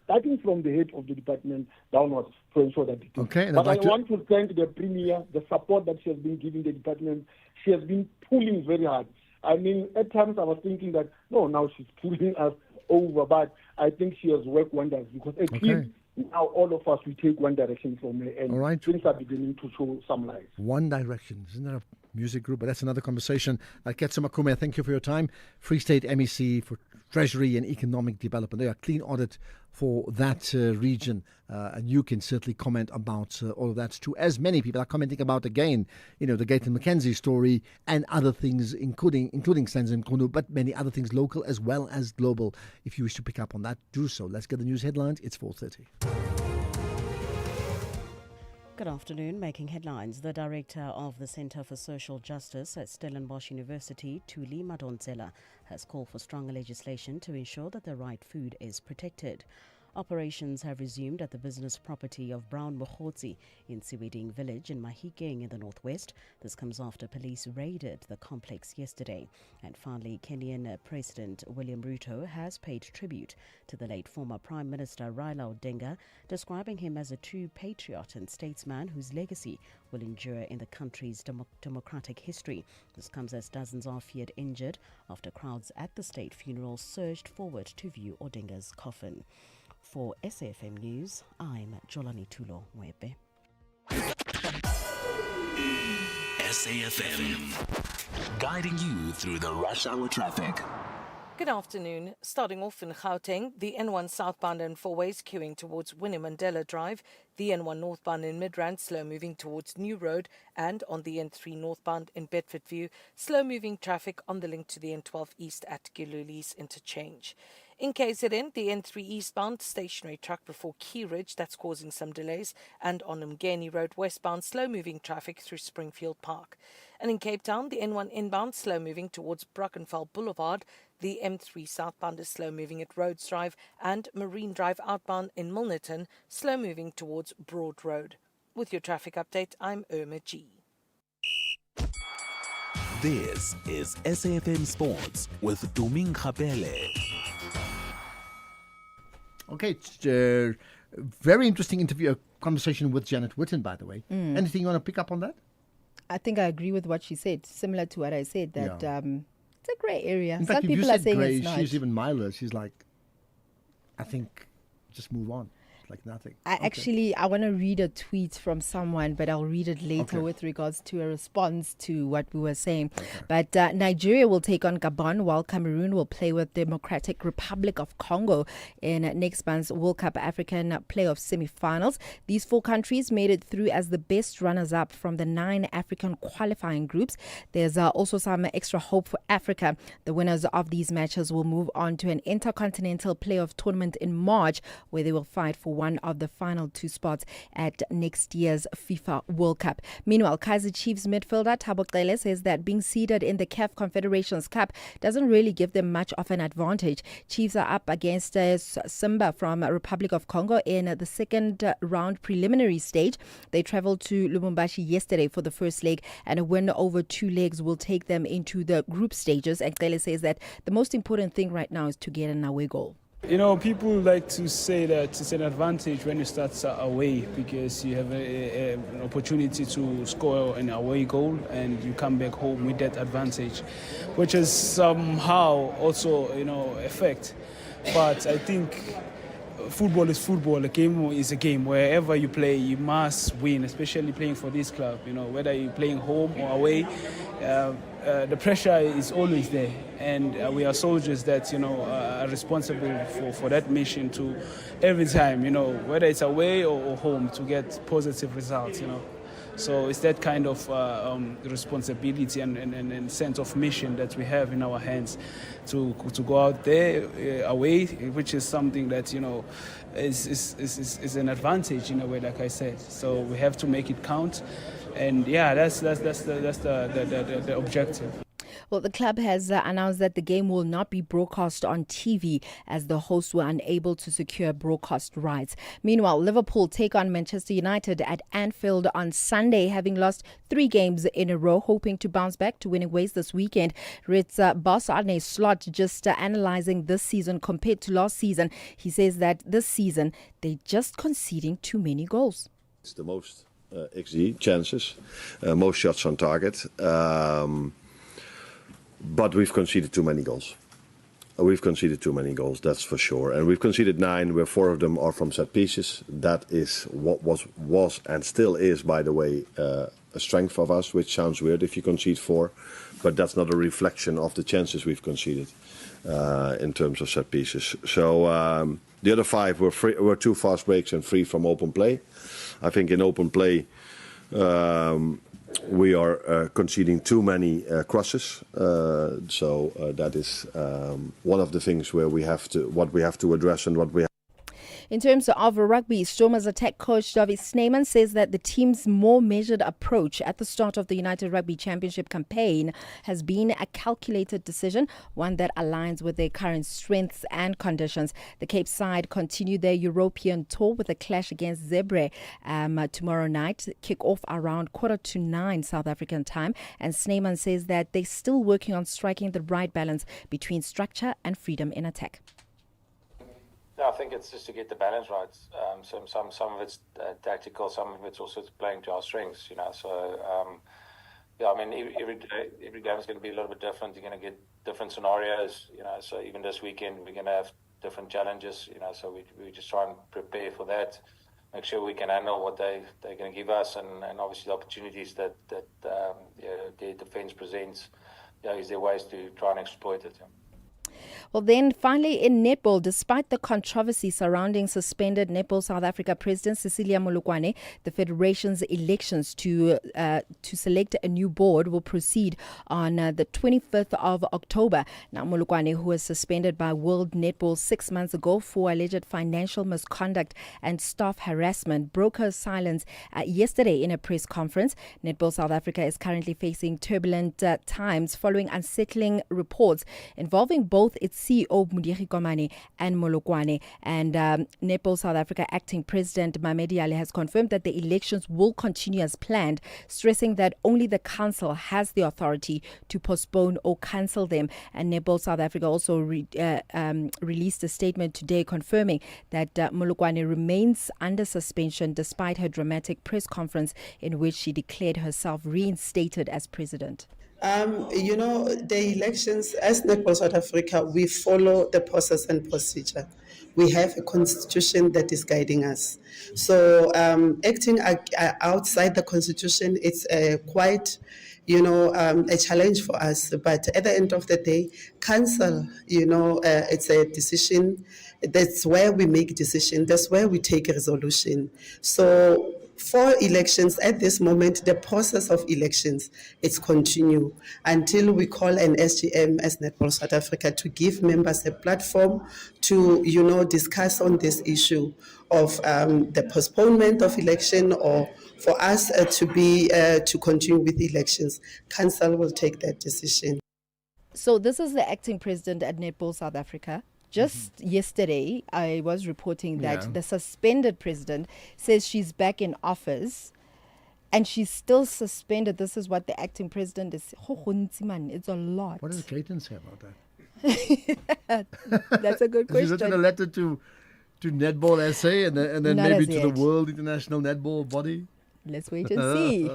starting from the head of the department downwards, to ensure that it is. Okay, but I want to thank the premier, the support that she has been giving the department. She has been pulling very hard. At times I was thinking that, no, now she's pulling us over, but I think she has worked wonders, because at least now all of us, we take one direction from her, and things are beginning to show some light. One Direction, isn't that a music group? But that's another conversation. Ketso Makume, thank you for your time. Free State MEC for Treasury and Economic Development. They are clean audit for that region, and you can certainly comment about all of that too, as many people are commenting about, again, the Gayton McKenzie story and other things, including Senzo Mchunu, but many other things, local as well as global. If you wish to pick up on that, do so. Let's get the news headlines. It's 4:30. Good afternoon. Making headlines, the director of the Centre for Social Justice at Stellenbosch University, Thuli Madonsela, has called for stronger legislation to ensure that the right food is protected. Operations have resumed at the business property of Brown Mokgotsi in Siweding village in Mahikeng in the northwest. This comes after police raided the complex yesterday. And finally, Kenyan President William Ruto has paid tribute to the late former Prime Minister Raila Odinga, describing him as a true patriot and statesman whose legacy will endure in the country's democratic history. This comes as dozens are feared injured after crowds at the state funeral surged forward to view Odinga's coffin. For SAFM News, I'm Jolani Tulo Mwebe. SAFM, guiding you through the rush hour traffic. Good afternoon. Starting off in Gauteng, the N1 southbound and four-ways queuing towards Winnie Mandela Drive, the N1 northbound in Midrand slow moving towards New Road, and on the N3 northbound in Bedfordview, slow moving traffic on the link to the N12 east at Giluli's interchange. In KZN, the N3 eastbound stationary track before Key Ridge, that's causing some delays, and on Mgeni Road westbound, slow-moving traffic through Springfield Park. And in Cape Town, the N1 inbound slow-moving towards Brackenfell Boulevard, the M3 southbound is slow-moving at Rhodes Drive, and Marine Drive outbound in Milnerton, slow-moving towards Broad Road. With your traffic update, I'm Irma G. This is SAFM Sports with Tuming Khapele. Okay, very interesting interview, conversation with Janet Witten, by the way. Anything you want to pick up on that? I think I agree with what she said, similar to what I said, that it's a grey area. In fact, Some people are saying grey, it's not. she's even milder. She's like, I think, just move on. Like nothing. I want to read a tweet from someone, but I'll read it later with regards to a response to what we were saying. But Nigeria will take on Gabon, while Cameroon will play with Democratic Republic of Congo in next month's World Cup African playoff semi-finals. These four countries made it through as the best runners-up from the 9 African qualifying groups. There's also some extra hope for Africa. The winners of these matches will move on to an intercontinental playoff tournament in March, where they will fight for one of the final 2 spots at next year's FIFA World Cup. Meanwhile, Kaizer Chiefs midfielder Thabo Qele says that being seeded in the CAF Confederations Cup doesn't really give them much of an advantage. Chiefs are up against Simba from Republic of Congo in the second round preliminary stage. They travelled to Lubumbashi yesterday for the first leg, and a win over 2 legs will take them into the group stages. And Qele says that the most important thing right now is to get an away goal. You know, people like to say that it's an advantage when you start away because you have an opportunity to score an away goal and you come back home with that advantage, which is somehow also, you know, effect. But I think football is football. A game is a game. Wherever you play, you must win, especially playing for this club. You know, whether you're playing home or away, the pressure is always there. And we are soldiers that, you know, are responsible for that mission to every time, you know, whether it's away or home, to get positive results, you know. So it's that kind of responsibility and sense of mission that we have in our hands to go out there away, which is something that, you know, is an advantage in a way, like I said. So we have to make it count, and yeah, that's the objective. Well, the club has announced that the game will not be broadcast on TV as the hosts were unable to secure broadcast rights. Meanwhile, Liverpool take on Manchester United at Anfield on Sunday, having lost 3 games in a row, hoping to bounce back to winning ways this weekend. Red's boss Arne Slot just analysing this season compared to last season. He says that this season they're just conceding too many goals. It's the most XG chances, most shots on target. But we've conceded too many goals. That's for sure. And we've conceded 9, where 4 of them are from set pieces. That is what was and still is, by the way, a strength of us, which sounds weird if you concede 4. But that's not a reflection of the chances we've conceded in terms of set pieces. So the other 5 were 2 fast breaks and 3 from open play. I think in open play, we are conceding too many crosses, so that is one of the things where we have to address and what we. In terms of rugby, Stormers attack coach David Snyman says that the team's more measured approach at the start of the United Rugby Championship campaign has been a calculated decision, one that aligns with their current strengths and conditions. The Cape side continue their European tour with a clash against Zebre tomorrow night, kick off around 9:15 South African time. And Snyman says that they're still working on striking the right balance between structure and freedom in attack. I think it's just to get the balance right. Some of it's tactical, some of it's also playing to our strengths. You know, so yeah, I mean, every game is going to be a little bit different. You're going to get different scenarios. You know, so even this weekend we're going to have different challenges. You know, so we just try and prepare for that. Make sure we can handle what they're going to give us, and obviously the opportunities that their defence presents. Yeah, is there ways to try and exploit it. Yeah. Well, then finally in netball, despite the controversy surrounding suspended Netball South Africa President Cecilia Molokwane, the Federation's elections to select a new board will proceed on the 25th of October. Now, Molokwane, who was suspended by World Netball 6 months ago for alleged financial misconduct and staff harassment, broke her silence yesterday in a press conference. Netball South Africa is currently facing turbulent times following unsettling reports involving both its CEO Mudiri Komane and Molokwane. And Netball South Africa acting president Mamedi Ali has confirmed that the elections will continue as planned, stressing that only the council has the authority to postpone or cancel them. And Netball South Africa also released a statement today confirming that Molokwane remains under suspension despite her dramatic press conference in which she declared herself reinstated as president. You know, the elections, as Netball South Africa, we follow the process and procedure. We have a constitution that is guiding us. So acting outside the constitution, it's quite, a challenge for us. But at the end of the day, council, it's a decision. That's where we make decision. That's where we take a resolution. So for elections at this moment, the process of elections is continue until we call an SGM as Netball South Africa to give members a platform to, discuss on this issue of the postponement of election or for us to continue with elections. Council will take that decision. So this is the acting president at Netball South Africa. Just yesterday, I was reporting that the suspended president says she's back in office and she's still suspended. This is what the acting president is. It's a lot. What does Clayton say about that? That's a good question. She's written a letter to Netball SA and then Not maybe as to yet. the World International Netball Body. Let's wait and see.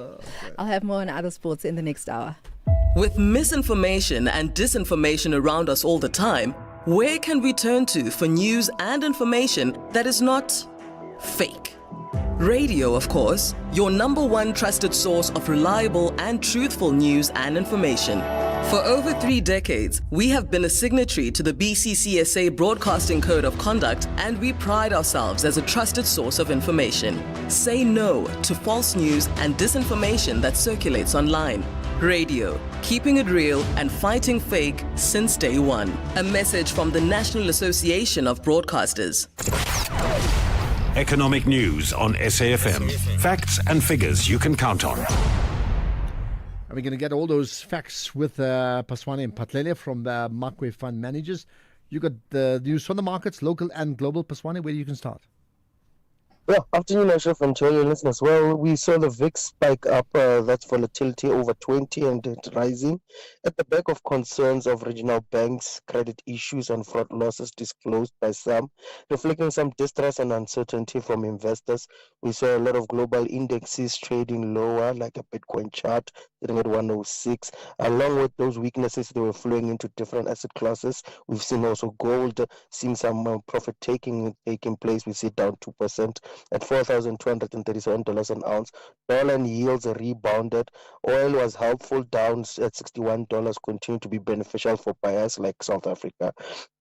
I'll have more on other sports in the next hour. With misinformation and disinformation around us all the time, where can we turn to for news and information that is not fake? Radio, of course, your number one trusted source of reliable and truthful news and information. For over 3 decades, we have been a signatory to the BCCSA Broadcasting Code of Conduct, and we pride ourselves as a trusted source of information. Say no to false news and disinformation that circulates online. Radio, keeping it real and fighting fake since day one. A message from the National Association of Broadcasters. Economic news on SAFM. Facts and figures you can count on. Are we going to get all those facts with Paswane Mpatlele from the Makwe Fund Managers? You got the news from the markets, local and global. Paswane, where you can start? Yeah, afternoon, Ashraf, and to all your listeners. Well, we saw the VIX spike up, that's volatility over 20 and it rising at the back of concerns of regional banks, credit issues and fraud losses disclosed by some, reflecting some distress and uncertainty from investors. We saw a lot of global indexes trading lower, like a Bitcoin chart sitting at 106. Along with those weaknesses, they were flowing into different asset classes. We've seen also gold seeing some profit taking place. We see down 2%. At $4,237 an ounce. Dollar and yields rebounded. Oil was helpful, down at $61, continue to be beneficial for buyers like South Africa.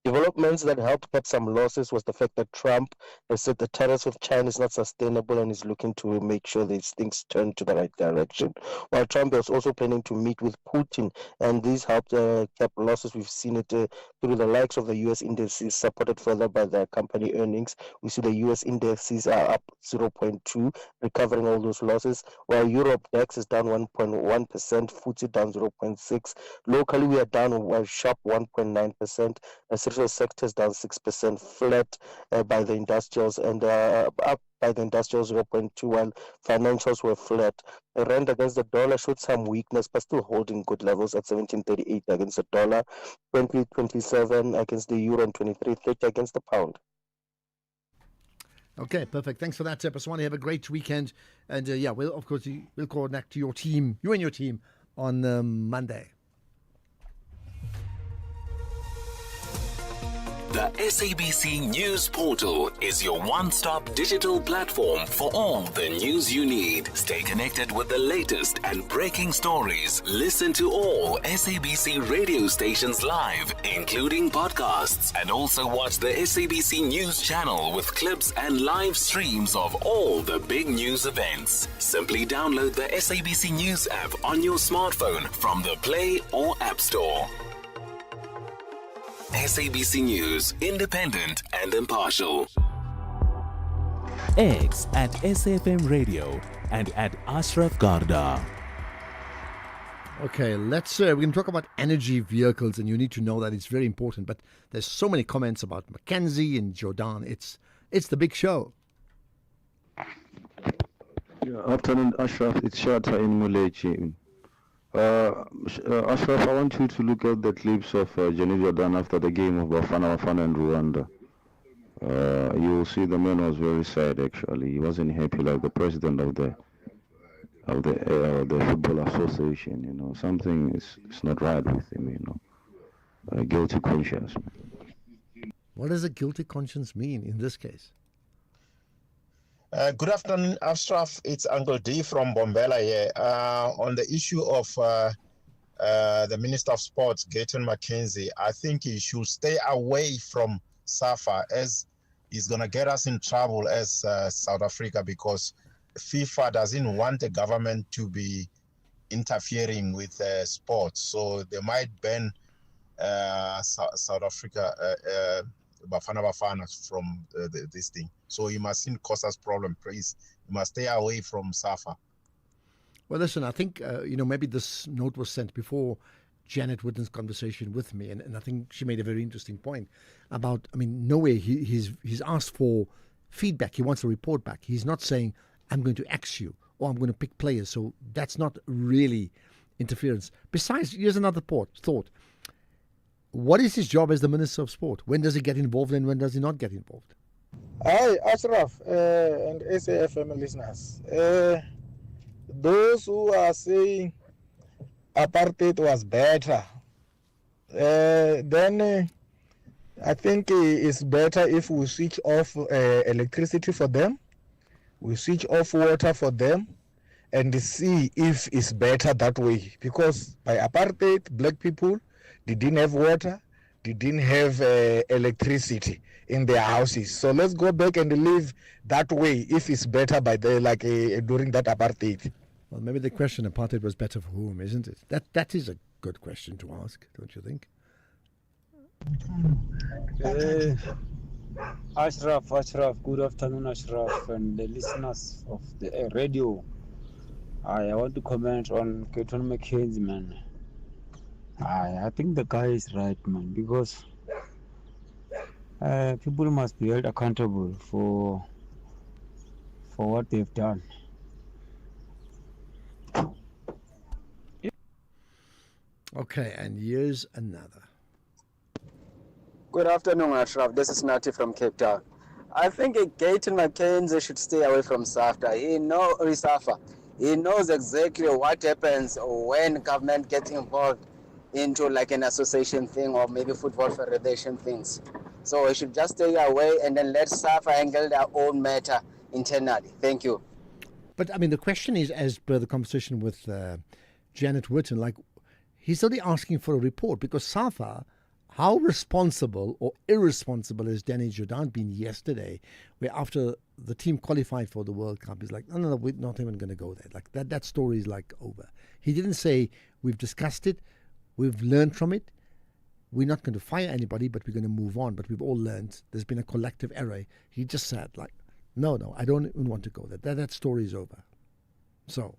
Developments that helped cap some losses was the fact that Trump has said the tariffs with China is not sustainable and is looking to make sure these things turn to the right direction. While Trump was also planning to meet with Putin, and these helped cap losses. We've seen it through the likes of the U.S. indices, supported further by the company earnings. We see the U.S. indices are up 0.2, recovering all those losses, while Europe DAX is down 1.1%, FTSE down 0.6. Locally, we are down a sharp 1.9%. Essential sectors down 6%, flat by the industrials, and up by the industrials 0.2, while financials were flat. The rand against the dollar showed some weakness, but still holding good levels at 17.38 against the dollar, 20.27 against the euro, and 23.30 against the pound. Okay, perfect. Thanks for that, Paswane. Have a great weekend. And we'll, of course, we'll connect to your team, you and your team, on Monday. The SABC News Portal is your one-stop digital platform for all the news you need. Stay connected with the latest and breaking stories. Listen to all SABC radio stations live, including podcasts, and also watch the SABC News channel with clips and live streams of all the big news events. Simply download the SABC News app on your smartphone from the Play or App Store. SABC News, independent and impartial. X at SAFM Radio and at Ashraf Garda. Okay, let's we're going to talk about energy vehicles, and you need to know that it's very important. But there's so many comments about Mackenzie and Jordan. It's the big show. Yeah, afternoon, Ashraf. It's Shata in Mulechi. Ashraf, I want you to look at the clips of Jenny Jordan after the game of Bafana Bafana and Rwanda. You will see the man was very sad. Actually, he wasn't happy like the president of the football association. You know, something is not right with him. You know, guilty conscience. What does a guilty conscience mean in this case? Good afternoon, Ashraf. It's Uncle D from Bombela here. On the issue of the Minister of Sports, Gayton Mackenzie, I think he should stay away from SAFA, as he's going to get us in trouble as South Africa, because FIFA doesn't want the government to be interfering with sports, so they might ban South Africa, Bafana Bafana from this thing. So it mustn't cause us problem. Please, you must stay away from SAFA. Well, listen, I think, maybe this note was sent before Janet Witten's conversation with me, and I think she made a very interesting point about, nowhere he's asked for feedback. He wants a report back. He's not saying, I'm going to X you or I'm going to pick players. So that's not really interference. Besides, here's another thought. What is his job as the Minister of Sport? When does he get involved and when does he not get involved? Hi, Ashraf and SAFM listeners. Those who are saying apartheid was better, then I think it's better if we switch off electricity for them, we switch off water for them, and see if it's better that way. Because by apartheid, black people, they didn't have water, they didn't have electricity in their houses. So let's go back and live that way if it's better by during that apartheid. Well, maybe the question, apartheid was better for whom, isn't it? That is a good question to ask, don't you think? Ashraf, good afternoon, Ashraf, and the listeners of the radio. I want to comment on Gayton McKenzie, man. I think the guy is right, man, because people must be held accountable for what they've done. Okay, and here's another. Good afternoon, Ashraf. This is Nati from Cape Town. I think Gayton McKenzie should stay away from SAFA. He knows exactly what happens when government gets involved into like an association thing or maybe football federation things. So he should just stay away and then let SAFA handle their own matter internally. Thank you. But the question is, as per the conversation with Janet Witten, he's only asking for a report because SAFA, how responsible or irresponsible has Danny Jordan been yesterday, where after the team qualified for the World Cup, he's like, no, we're not even going to go there. That story is over. He didn't say, we've discussed it, we've learned from it, we're not going to fire anybody, but we're going to move on. But we've all learned there's been a collective error. He just said, no, I don't even want to go there. That story is over. So,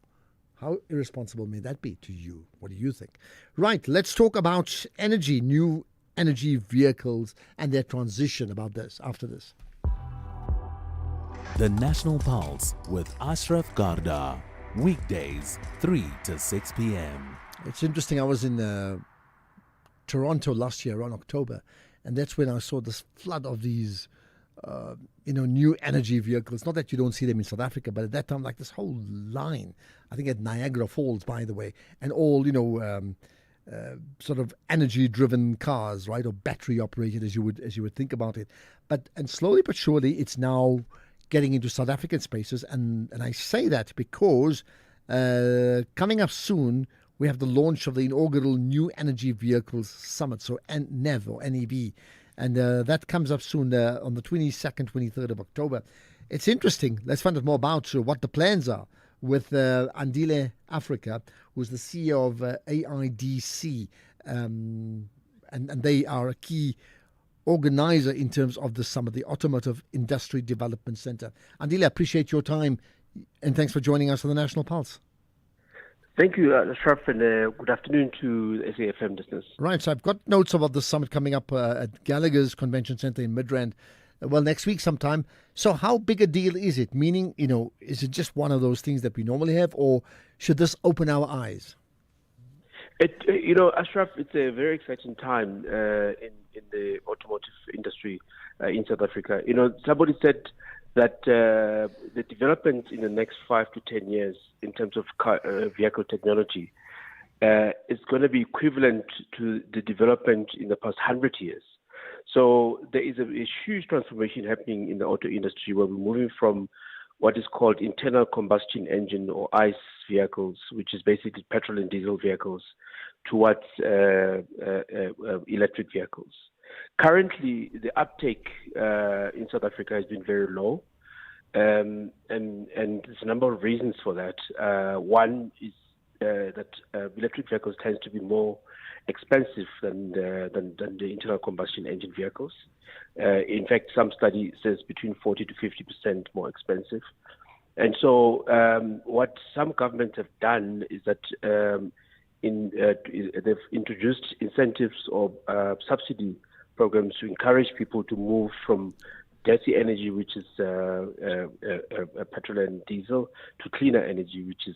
how irresponsible may that be to you? What do you think? Right, let's talk about energy, new energy vehicles and their transition about this after this. The National Pulse with Ashraf Garda. Weekdays, 3 to 6 p.m. It's interesting. I was in Toronto last year around October, and that's when I saw this flood of these new energy vehicles. Not that you don't see them in South Africa, but at that time, this whole line, I think at Niagara Falls, by the way, and all, sort of energy-driven cars, right, or battery-operated, as you would think about it. And slowly but surely, it's now getting into South African spaces, and I say that because coming up soon, we have the launch of the inaugural New Energy Vehicles Summit, so NEV or NEV. And that comes up soon on the 22nd, 23rd of October. It's interesting. Let's find out more about what the plans are with Andile Africa, who's the CEO of AIDC. And they are a key organizer in terms of the summit, the Automotive Industry Development Center. Andile, I appreciate your time and thanks for joining us on the National Pulse. Thank you, Ashraf, and good afternoon to the SAFM listeners. Right, so I've got notes about the summit coming up at Gallagher's Convention Centre in Midrand, next week sometime. So how big a deal is it? Meaning, is it just one of those things that we normally have, or should this open our eyes? Ashraf, it's a very exciting time in the automotive industry in South Africa. Somebody said that the development in the next 5 to 10 years in terms of vehicle technology is going to be equivalent to the development in the past 100 years. So there is a huge transformation happening in the auto industry where we're moving from what is called internal combustion engine or ICE vehicles, which is basically petrol and diesel vehicles, towards electric vehicles. Currently, the uptake in South Africa has been very low. and there's a number of reasons for that. One is that electric vehicles tend to be more expensive than the internal combustion engine vehicles. In fact, some study says between 40 to 50% more expensive. And so what some governments have done is that they've introduced incentives or subsidy programs to encourage people to move from dirty energy, which is petrol and diesel, to cleaner energy, which is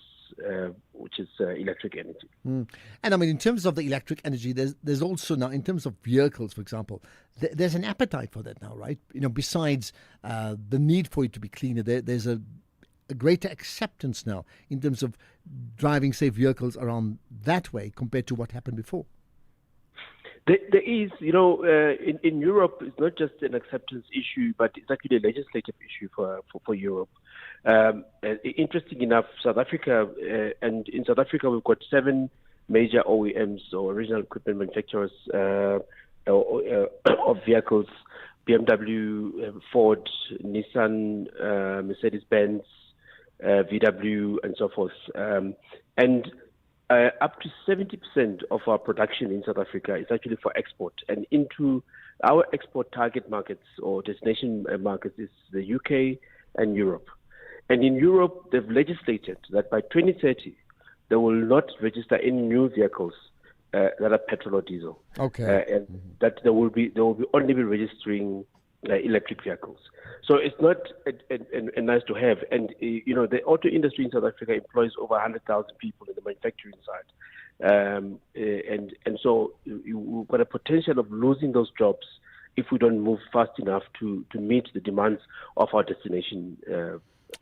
electric energy. And I mean, in terms of the electric energy, there's also now, in terms of vehicles, for example, there's an appetite for that now, right? Besides the need for it to be cleaner, there's a greater acceptance now in terms of driving safe vehicles around that way compared to what happened before. There is, in Europe, it's not just an acceptance issue, but it's actually a legislative issue for Europe. Interesting enough, South Africa, and in South Africa, we've got 7 major OEMs or original equipment manufacturers of vehicles: BMW, Ford, Nissan, Mercedes-Benz, VW, and so forth. Up to 70% of our production in South Africa is actually for export, and into our export target markets or destination markets is the UK and Europe. And in Europe, they've legislated that by 2030, they will not register any new vehicles that are petrol or diesel. Okay. And that they will only be registering electric vehicles. So it's not a nice to have. And, the auto industry in South Africa employs over 100,000 people in the manufacturing side. And so we've got a potential of losing those jobs if we don't move fast enough to meet the demands of our destination.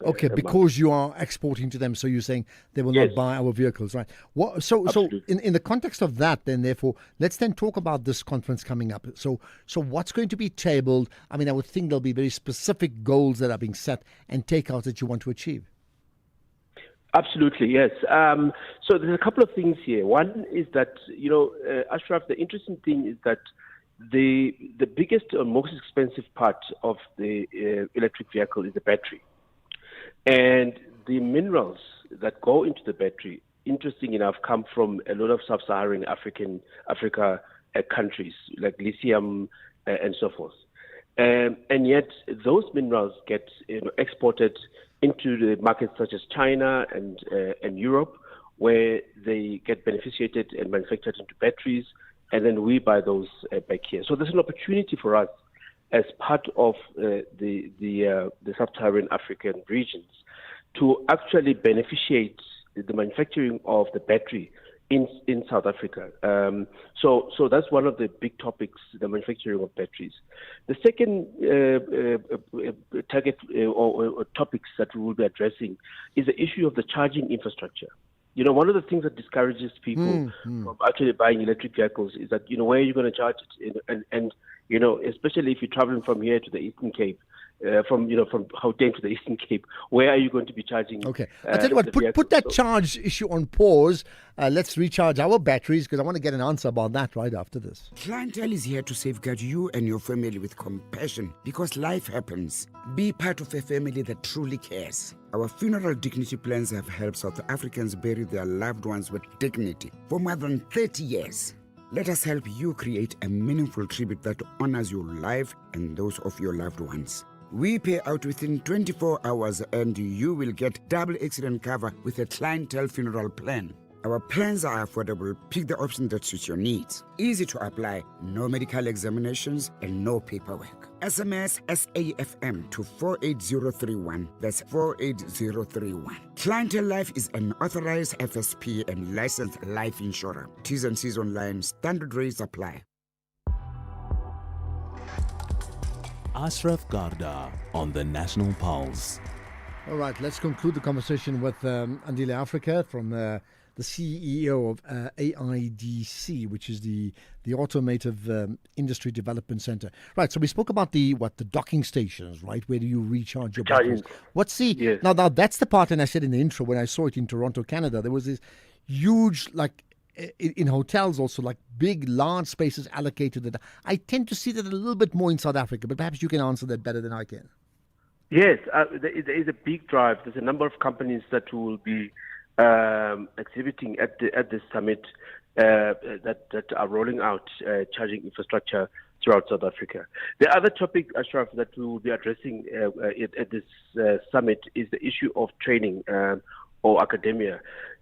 Okay, because you are exporting to them, so you're saying they will not buy our vehicles, right? So in the context of that, then, therefore, let's then talk about this conference coming up. So what's going to be tabled? I mean, I would think there'll be very specific goals that are being set and takeouts that you want to achieve. Absolutely, yes. So there's a couple of things here. One is that, Ashraf, the interesting thing is that the biggest or most expensive part of the electric vehicle is the battery. And the minerals that go into the battery, interesting enough, come from a lot of sub-Saharan Africa countries like lithium and so forth. And yet those minerals get exported into the markets such as China and Europe, where they get beneficiated and manufactured into batteries, and then we buy those back here. So there's an opportunity for us as part of the sub-Saharan African regions to actually beneficiate the manufacturing of the battery in South Africa. So that's one of the big topics, the manufacturing of batteries. The second target or topics that we will be addressing is the issue of the charging infrastructure. One of the things that discourages people from actually buying electric vehicles is that, where are you going to charge it? And especially if you're traveling from here to the Eastern Cape, from Gauteng to the Eastern Cape, where are you going to be charging? Okay. I'll tell you what, put that charge issue on pause. Let's recharge our batteries, because I want to get an answer about that right after this. Clientele is here to safeguard you and your family with compassion, because life happens. Be part of a family that truly cares. Our funeral dignity plans have helped South Africans bury their loved ones with dignity for more than 30 years. Let us help you create a meaningful tribute that honors your life and those of your loved ones. We pay out within 24 hours and you will get double accident cover with a clientele funeral plan. Our plans are affordable. Pick the option that suits your needs. Easy to apply, no medical examinations and no paperwork. SMS SAFM to 48031. That's 48031. Clientele Life is an authorized FSP and licensed life insurer. T's and C's online. Standard rates apply. Ashraf Garda on the National Pulse. All right, let's conclude the conversation with Andile Africa from the CEO of AIDC, which is the Automotive Industry Development Center. Right, so we spoke about the docking stations, right? Where do you recharge your batteries? What's now that's the part, and I said in the intro when I saw it in Toronto, Canada, there was this huge, like, in hotels also, like big, large spaces allocated. That I tend to see that a little bit more in South Africa, but perhaps you can answer that better than I can. Yes, there is a big drive. There's a number of companies that will be exhibiting at this summit that are rolling out charging infrastructure throughout South Africa. The other topic, Ashraf, that we will be addressing at this summit is the issue of training or academia.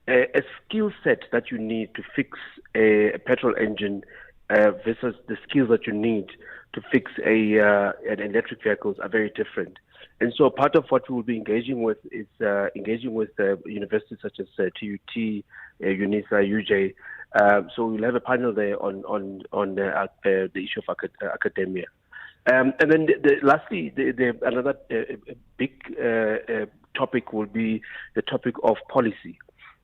A skill set that you need to fix a petrol engine versus the skills that you need to fix an electric vehicles are very different. And so part of what we will be engaging with is engaging with universities such as TUT, UNISA, UJ. So we'll have a panel there on the issue of academia. And then lastly, another big topic will be the topic of policy.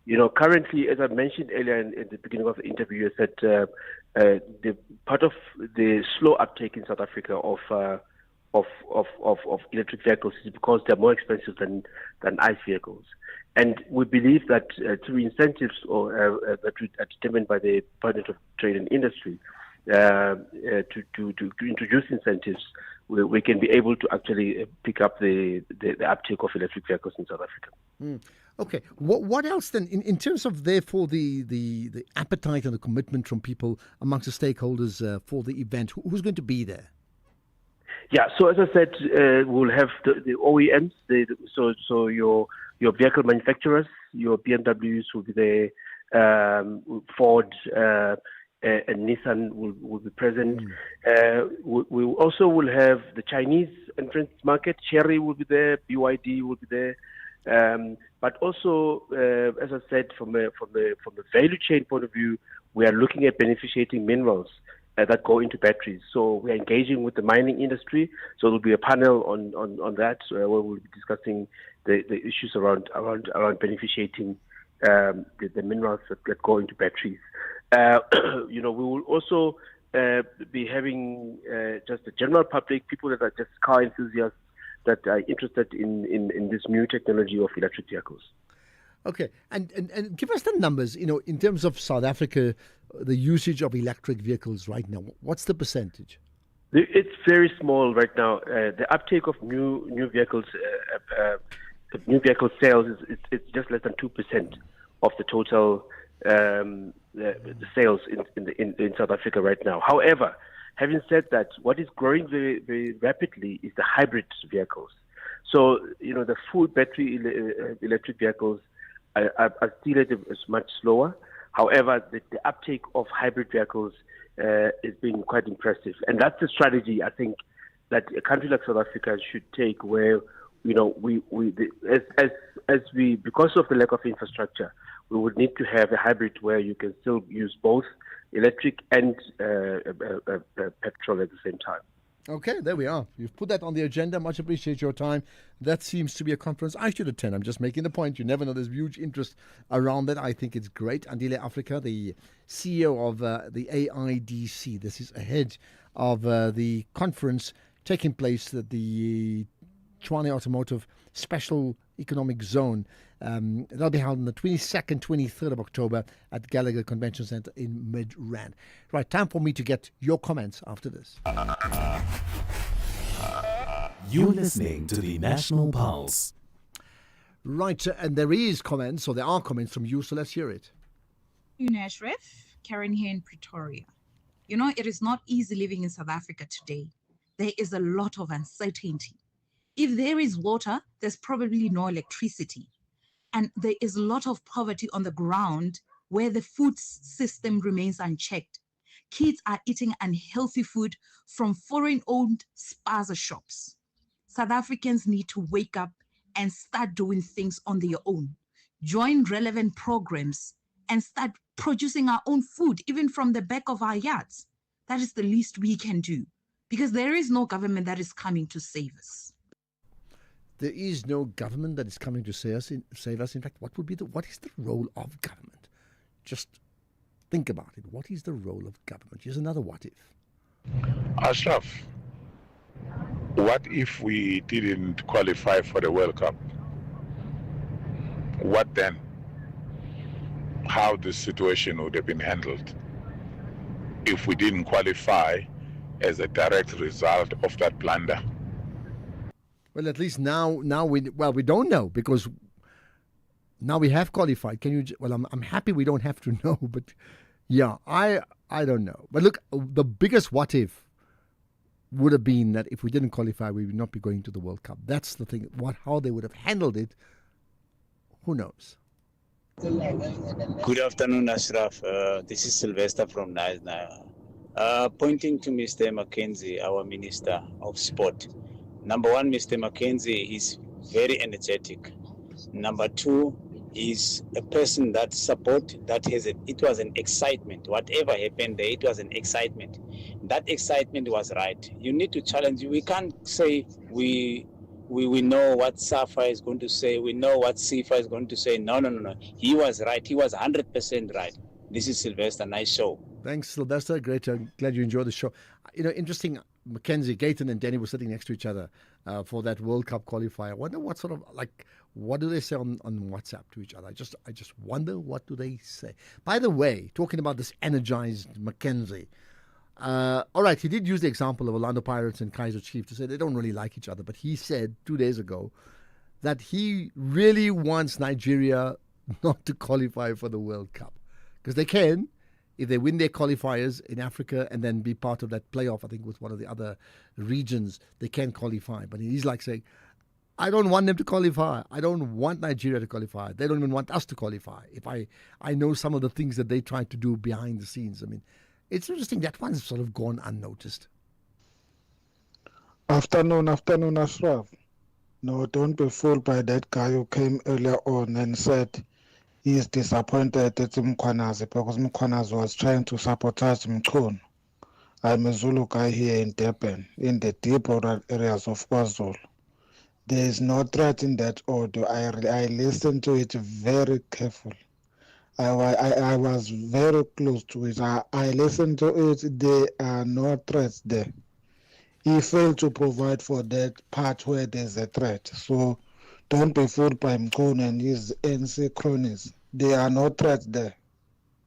You know, currently, as I mentioned earlier in the beginning of the interview, I said the part of the slow uptake in South Africa of electric vehicles is because they're more expensive than ICE vehicles. And we believe that through incentives that are determined by the Department of Trade and Industry to introduce incentives, we can be able to actually pick up the uptake of electric vehicles in South Africa. Mm. Okay. What else then, in terms of therefore the appetite and the commitment from people amongst the stakeholders for the event? Who's going to be there? Yeah. So as I said, we'll have the OEMs. So your vehicle manufacturers, your BMWs will be there. Ford and Nissan will be present. We also will have the Chinese entrance market. Chery will be there. BYD will be there. But also, as I said, from the value chain point of view, we are looking at beneficiating minerals that go into batteries. So we are engaging with the mining industry. So there will be a panel on that where we'll be discussing the issues around beneficiating the minerals that go into batteries. We will also be having just the general public, people that are just car enthusiasts, that are interested in this new technology of electric vehicles. Okay, and give us the numbers, in terms of South Africa, the usage of electric vehicles right now. What's the percentage? It's very small right now. The uptake of new vehicles, new vehicle sales, it's just less than 2% of the total the sales in South Africa right now. However, having said that, what is growing very, very rapidly is the hybrid vehicles. So, the full battery electric vehicles are still much slower. However, the uptake of hybrid vehicles is being quite impressive. And that's the strategy, I think, that a country like South Africa should take, where, because of the lack of infrastructure, we would need to have a hybrid where you can still use both electric and petrol at the same time. Okay, there we are. You've put that on the agenda. Much appreciate your time. That seems to be a conference I should attend. I'm just making the point. You never know. There's huge interest around that. I think it's great. Andile Africa, the CEO of the AIDC. This is ahead of the conference taking place at the Tshwane Automotive Special Economic Zone. That'll be held on the 22nd, 23rd of October at Gallagher Convention Centre in Midrand. Right, time for me to get your comments after this. You're listening to the National Pulse. Right, and there are comments from you, so let's hear it. Ashraf, Karen here in Pretoria. It is not easy living in South Africa today. There is a lot of uncertainty. If there is water, there's probably no electricity. And there is a lot of poverty on the ground where the food system remains unchecked. Kids are eating unhealthy food from foreign-owned spaza shops. South Africans need to wake up and start doing things on their own. Join relevant programs and start producing our own food, even from the back of our yards. That is the least we can do, because there is no government that is coming to save us. There is no government that is coming to save us. In fact, what is the role of government? Just think about it. What is the role of government? Here's another what if. Ashraf, what if we didn't qualify for the World Cup? What then? How this situation would have been handled if we didn't qualify as a direct result of that blunder? Well, at least now we don't know because now we have qualified. I'm happy we don't have to know, but yeah, I don't know. But look, the biggest what if would have been that if we didn't qualify, we would not be going to the World Cup. That's the thing. How they would have handled it, who knows? Good afternoon, Ashraf. This is Sylvester from Naisna. Pointing to Mr. Mackenzie, our Minister of Sport. Number one, Mr. Mackenzie is very energetic. Number two, is a person that it was an excitement. Whatever happened there, it was an excitement. That excitement was right. You need to challenge. We can't say we know what Safa is going to say. We know what Sifa is going to say. No. He was right. He was 100% right. This is Sylvester. Nice show. Thanks, Sylvester. Great. I'm glad you enjoyed the show. Interesting. Mackenzie, Gayton and Danny were sitting next to each other for that World Cup qualifier. I wonder what what do they say on WhatsApp to each other? I just wonder, what do they say? By the way, talking about this energized Mackenzie, all right, he did use the example of Orlando Pirates and Kaizer Chiefs to say they don't really like each other, but he said 2 days ago that he really wants Nigeria not to qualify for the World Cup because they can. If they win their qualifiers in Africa and then be part of that playoff, I think with one of the other regions, they can qualify. But he's like saying, I don't want them to qualify. I don't want Nigeria to qualify. They don't even want us to qualify. If I know some of the things that they try to do behind the scenes. I mean, it's interesting. That one's sort of gone unnoticed. Afternoon, Ashraf. No, don't be fooled by that guy who came earlier on and said he is disappointed at Mkhwanazi because Mkhwanazi was trying to sabotage Mchunu. I'm a Zulu guy here in Durban, in the deep rural areas of KwaZulu. There is no threat in that audio. I listened to it very carefully. I was very close to it. I listened to it. There are no threats there. He failed to provide for that part where there's a threat. So don't be fooled by Mkhunu and his NC cronies. There are no threats there.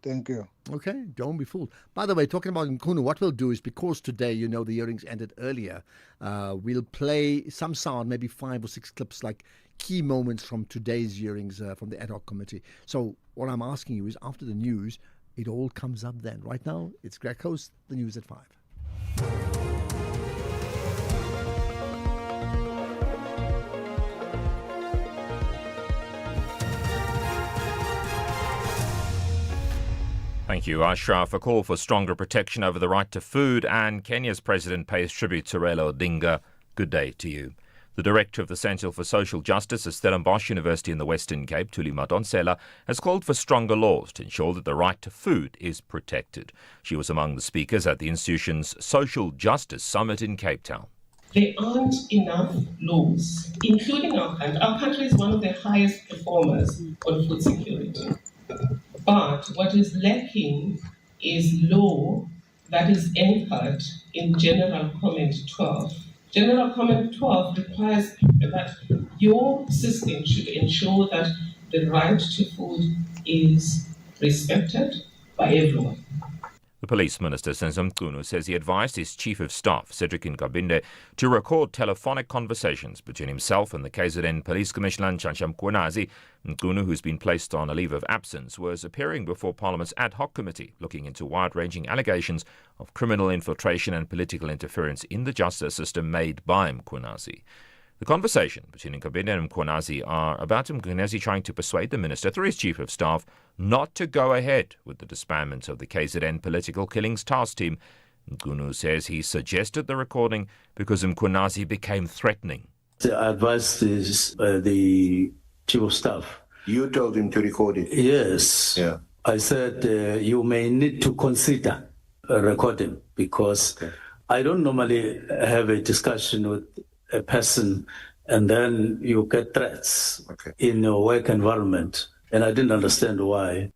Thank you. Okay, don't be fooled. By the way, talking about Mkhunu, what we'll do is, because today, the hearings ended earlier, we'll play some sound, maybe 5 or 6 clips, like key moments from today's hearings from the ad hoc committee. So what I'm asking you is, after the news, it all comes up then. Right now, it's Greg Host, the news at 5. Thank you, Ashraf. A call for stronger protection over the right to food, and Kenya's president pays tribute to Raila Odinga. Good day to you. The director of the Centre for Social Justice at Stellenbosch University in the Western Cape, Thuli Madonsela, has called for stronger laws to ensure that the right to food is protected. She was among the speakers at the institution's Social Justice Summit in Cape Town. There aren't enough laws, including our country. Our country is one of the highest performers on food security. But what is lacking is law that is anchored in General Comment 12. General Comment 12 requires that your system should ensure that the right to food is respected by everyone. The Police Minister, Senzo Mchunu, says he advised his Chief of Staff, Cedric Nkabinde, to record telephonic conversations between himself and the KZN Police Commissioner, Nchansha Mkhwanazi. Mchunu, who's been placed on a leave of absence, was appearing before Parliament's ad hoc committee looking into wide-ranging allegations of criminal infiltration and political interference in the justice system made by Mkhwanazi. The conversation between Nkabinde and Mkhwanazi are about Mkhwanazi trying to persuade the minister through his chief of staff not to go ahead with the disbandment of the KZN Political Killings Task Team. Mkhunu says he suggested the recording because Mkhwanazi became threatening. I advised the chief of staff. You told him to record it? Yes. Yeah. I said you may need to consider recording because I don't normally have a discussion with a person and then you get threats in your work environment, and I didn't understand why.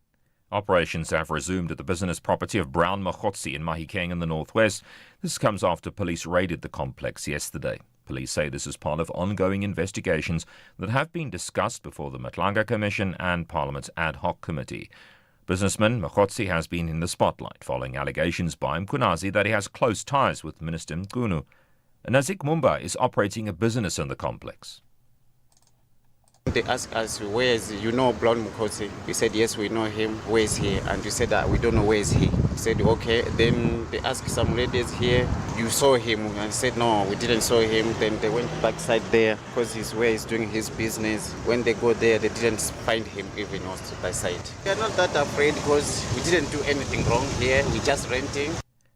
Operations have resumed at the business property of Brown Mahotsi in Mahikeng in the northwest. This comes after police raided the complex yesterday. Police say this is part of ongoing investigations that have been discussed before the Matlanga Commission and Parliament's ad hoc committee. Businessman Mahotsi has been in the spotlight following allegations by Mkhwanazi that he has close ties with Minister Mkhunu. Nazik Mumba is operating a business in the complex. They asked us, where is, Blond Mukhosi? We said, yes, we know him. Where is he? And we said that we don't know where is he. We said, okay. Then they asked some ladies here, you saw him? And I said, no, we didn't saw him. Then they went backside there because he's where he's doing his business. When they go there, they didn't find him even on the side. We are not that afraid because we didn't do anything wrong here. We just renting.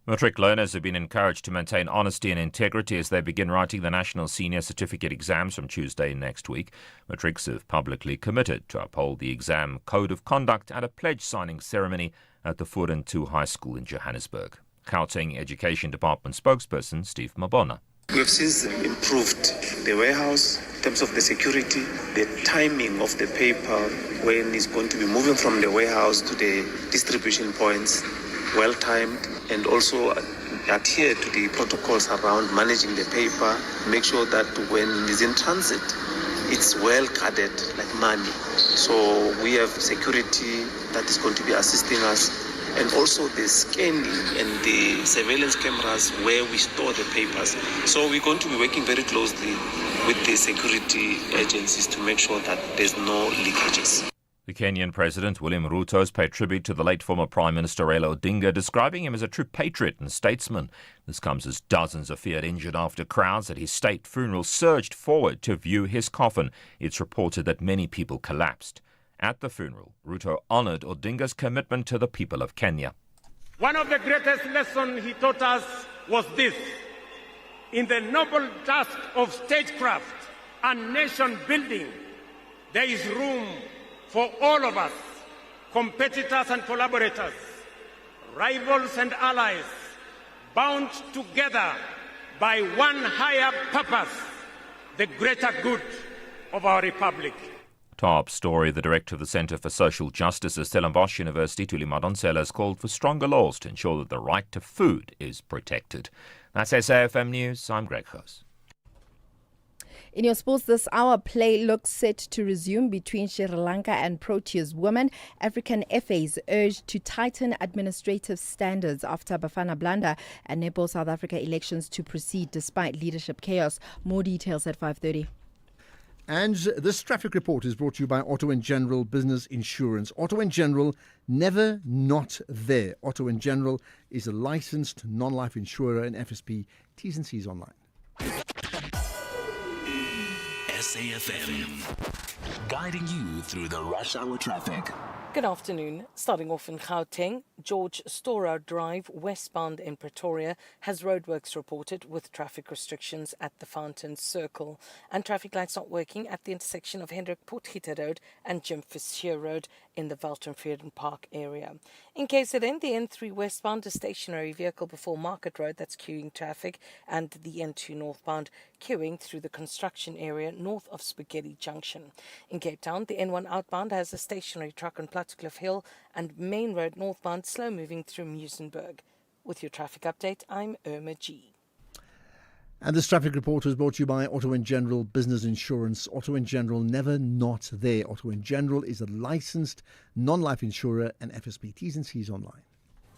Matric learners have been encouraged to maintain honesty and integrity as they begin writing the National Senior Certificate exams from Tuesday next week. Matrics have publicly committed to uphold the exam code of conduct at a pledge signing ceremony at the Foreign 2 High School in Johannesburg. Gauteng Education Department spokesperson Steve Mabona. We have since improved the warehouse in terms of the security, the timing of the paper when it's going to be moving from the warehouse to the distribution points, well timed, and also adhere to the protocols around managing the paper, make sure that when it's in transit, it's well guarded like money. So we have security that is going to be assisting us, and also the scanning and the surveillance cameras where we store the papers. So we're going to be working very closely with the security agencies to make sure that there's no leakages. The Kenyan President William Ruto has paid tribute to the late former Prime Minister Raila Odinga, describing him as a true patriot and statesman. This comes as dozens are feared injured after crowds at his state funeral surged forward to view his coffin. It's reported that many people collapsed. At the funeral, Ruto honoured Odinga's commitment to the people of Kenya. One of the greatest lessons he taught us was this: in the noble task of statecraft and nation building, there is room for all of us, competitors and collaborators, rivals and allies, bound together by one higher purpose, the greater good of our republic. Top story: the director of the Centre for Social Justice at Stellenbosch University, Thuli Madonsela, has called for stronger laws to ensure that the right to food is protected. That's SAFM News. I'm Greg House. In your sports this hour, play looks set to resume between Sri Lanka and Proteas women. African FAs urged to tighten administrative standards after Bafana Bafana enable South Africa elections to proceed despite leadership chaos. More details at 5:30. And this traffic report is brought to you by Auto & General Business Insurance. Auto & General, never not there. Auto & General is a licensed non-life insurer and FSP. T's and C's online. SAFM, guiding you through the rush hour traffic. Good afternoon. Starting off in Gauteng, George Storer Drive, westbound in Pretoria, has roadworks reported with traffic restrictions at the Fountain Circle. And traffic lights not working at the intersection of Hendrik Potgieter Road and Jim Fisher Road in the Velton-Vreden Park area. In KZN, the N3 westbound, a stationary vehicle before Market Road that's queuing traffic, and the N2 northbound queuing through the construction area north of Spaghetti Junction. In Cape Town, the N1 outbound has a stationary truck on Plattekloof Hill and Main Road northbound slow moving through Muizenberg. With your traffic update, I'm Irma G. And this traffic report is brought to you by Auto & General Business Insurance. Auto & General, never not there. Auto & General is a licensed non-life insurer and FSP. T's and C's online.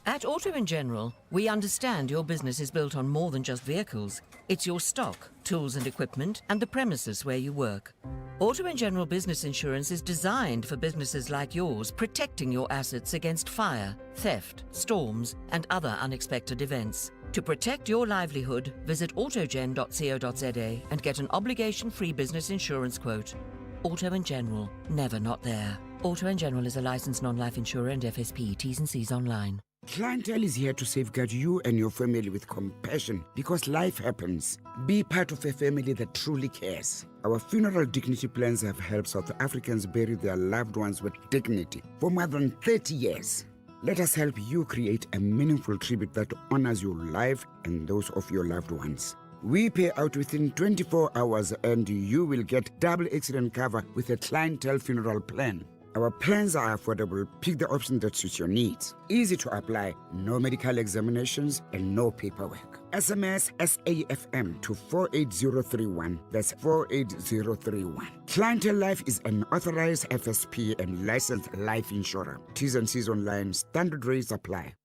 At Auto & General, we understand your business is built on more than just vehicles. It's your stock, tools and equipment, and the premises where you work. Auto & General Business Insurance is designed for businesses like yours, protecting your assets against fire, theft, storms, and other unexpected events. To protect your livelihood, visit autogen.co.za and get an obligation-free business insurance quote. Auto & General, never not there. Auto & General is a licensed non-life insurer and FSP. T's and C's online. Clientele is here to safeguard you and your family with compassion because life happens. Be part of a family that truly cares. Our funeral dignity plans have helped South Africans bury their loved ones with dignity for more than 30 years. Let us help you create a meaningful tribute that honors your life and those of your loved ones. We pay out within 24 hours and you will get double accident cover with a clientele funeral plan. Our plans are affordable. Pick the option that suits your needs. Easy to apply, no medical examinations and no paperwork. SMS SAFM to 48031. That's 48031. Clientele Life is an authorized FSP and licensed life insurer. T's and C's online. Standard rates apply.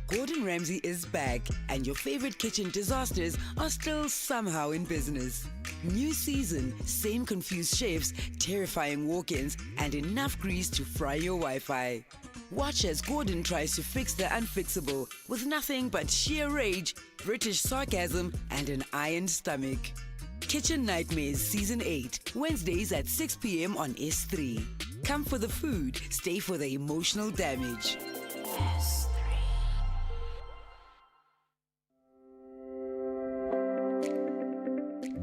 Gordon Ramsay is back, and your favorite kitchen disasters are still somehow in business. New season, same confused chefs, terrifying walk-ins, and enough grease to fry your Wi-Fi. Watch as Gordon tries to fix the unfixable with nothing but sheer rage, British sarcasm, and an iron stomach. Kitchen Nightmares Season 8, Wednesdays at 6 p.m. on S3. Come for the food, stay for the emotional damage.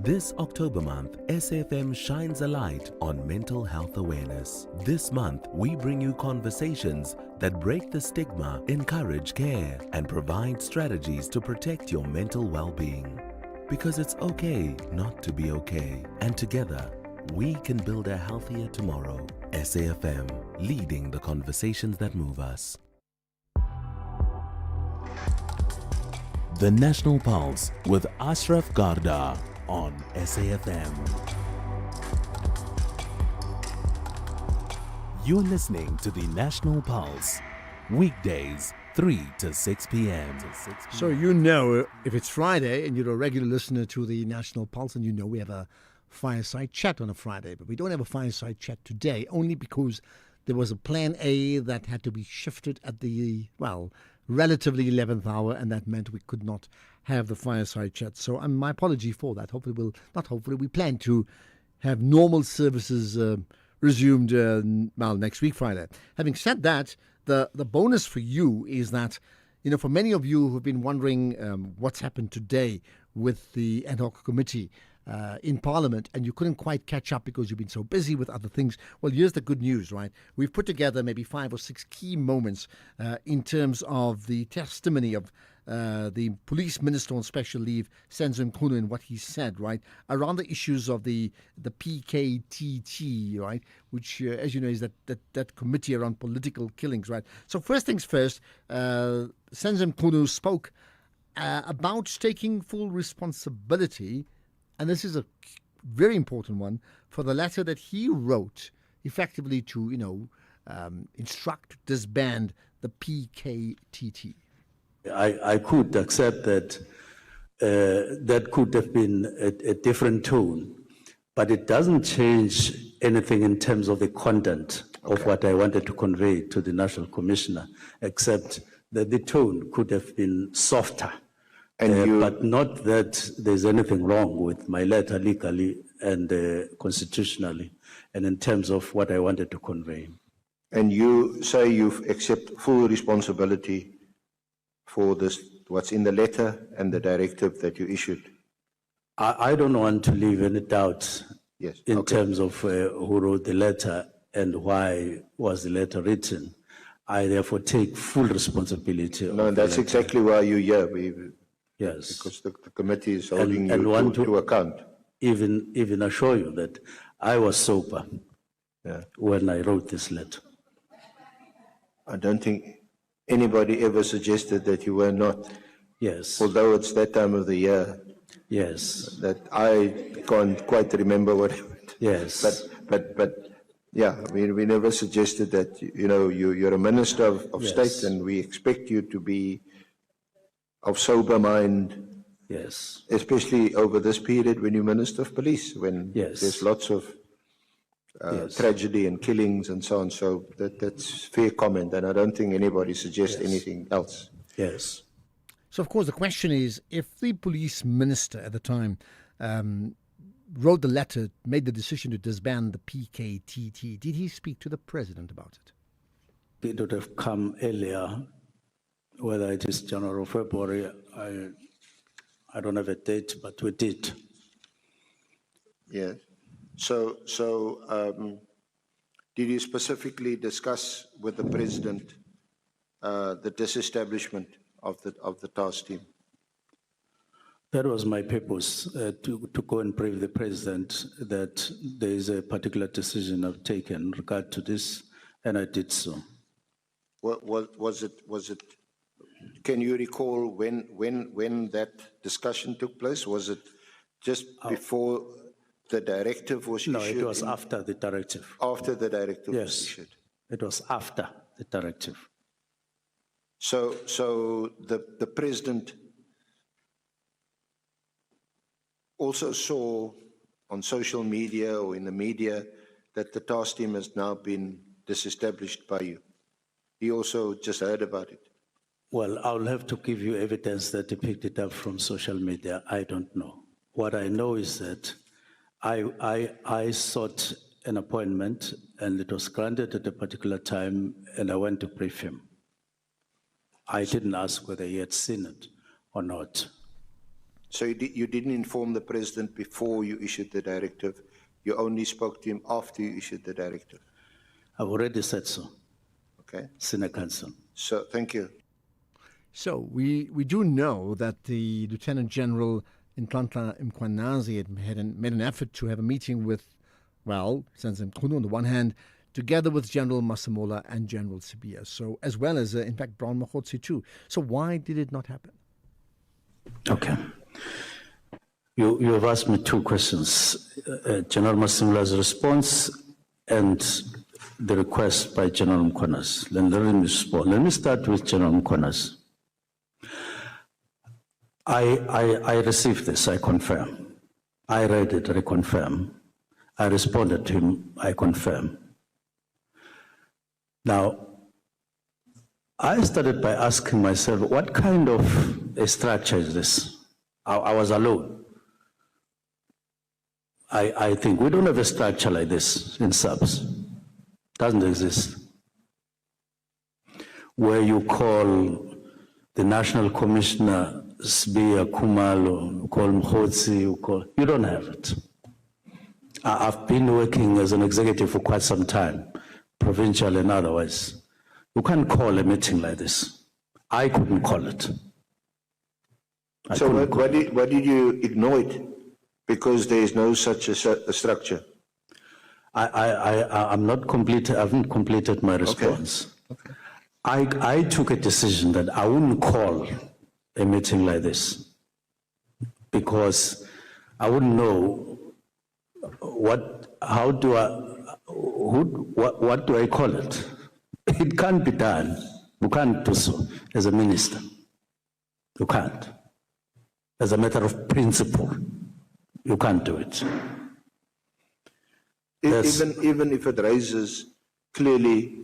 This October month, SAFM shines a light on mental health awareness. This month, we bring you conversations that break the stigma, encourage care, and provide strategies to protect your mental well-being. Because it's okay not to be okay. And together, we can build a healthier tomorrow. SAFM, leading the conversations that move us. The National Pulse with Ashraf Garda on SAFM. You're listening to the National Pulse, weekdays 3 to 6 p.m. So you know, if it's Friday and you're a regular listener to the National Pulse, and you know we have a fireside chat on a Friday, but we don't have a fireside chat today, only because there was a plan A that had to be shifted at the, relatively 11th hour, and that meant we could not have the fireside chat. So my apology for that. We plan to have normal services resumed next week, Friday. Having said that, the bonus for you is that, for many of you who've been wondering what's happened today with the ad hoc committee in Parliament, and you couldn't quite catch up because you've been so busy with other things. Well, here's the good news, right? We've put together maybe 5 or 6 key moments in terms of the testimony of the police minister on special leave, Senzo Mchunu, and what he said, right, around the issues of the PKTT, right, which, as you know, is that committee around political killings, right? So first things first, Senzo Mchunu spoke about taking full responsibility, and this is a very important one, for the letter that he wrote effectively to, instruct, disband the PKTT. I could accept that that could have been a different tone, but it doesn't change anything in terms of the content of what I wanted to convey to the National Commissioner, except that the tone could have been softer. But not that there's anything wrong with my letter legally and constitutionally, and in terms of what I wanted to convey. And you say you've accepted full responsibility for this, what's in the letter and the directive that you issued? I don't want to leave any doubt in terms of who wrote the letter and why was the letter written. I therefore take full responsibility. No, and that's exactly why you're here. Yes. Because the committee is holding you to account. Even assure you that I was sober when I wrote this letter. I don't think anybody ever suggested that you were not. Yes. Although it's that time of the year. Yes. That I can't quite remember what. Yes. But yeah, we never suggested that, you're a minister of state, and we expect you to be of sober mind. Yes. Especially over this period when you're Minister of Police, when there's lots of tragedy and killings and so on. So that's fair comment, and I don't think anybody suggests anything else. Yes. So, of course, the question is, if the police minister at the time wrote the letter, made the decision to disband the PKTT, did he speak to the president about it? It would have come earlier, whether it is January or February. I don't have a date, but we did. Yes. So, did you specifically discuss with the president the disestablishment of the task team? That was my purpose, to go and brief the president that there is a particular decision I've taken in regard to this, and I did so. What was it? Can you recall when that discussion took place? Was it just before the directive was issued? No, it was after the directive. After the directive was issued? It was after the directive. So the president also saw on social media or in the media that the task team has now been disestablished by you. He also just heard about it. Well, I'll have to give you evidence that he picked it up from social media. I don't know. What I know is that I sought an appointment and it was granted at a particular time and I went to brief him. I didn't ask whether he had seen it or not. So you didn't inform the president before you issued the directive. You only spoke to him after you issued the directive. I've already said so. Okay. Senior Counsel. So thank you. So we do know that the Lieutenant General Nhlanhla Mkhwanazi had made an effort to have a meeting with, well, Senzim Mchunu on the one hand, together with General Masemola and General Sibiya, so as well as, in fact, Brown Mokhotsi too. So why did it not happen? Okay. You have asked me two questions, General Masemola's response and the request by General Mkhwanazi. Let me respond. Let me start with General Mkhwanazi. I received this, I confirm. I read it, I confirm. I responded to him, I confirm. Now, I started by asking myself, what kind of a structure is this? I was alone. I think we don't have a structure like this in SAPS. Doesn't exist. Where you call the National Commissioner Sibiya, Khumalo, you call Mokhotsi, you don't have it. I've been working as an executive for quite some time, provincial and otherwise. You can't call a meeting like this. I couldn't call it. So why did you ignore it? Because there is no such a structure. I'm not complete. I haven't completed my response. Okay. I took a decision that I wouldn't call a meeting like this because I wouldn't know what do I call it? It can't be done. You can't do so as a minister. You can't. As a matter of principle, you can't do it. Even if it raises clearly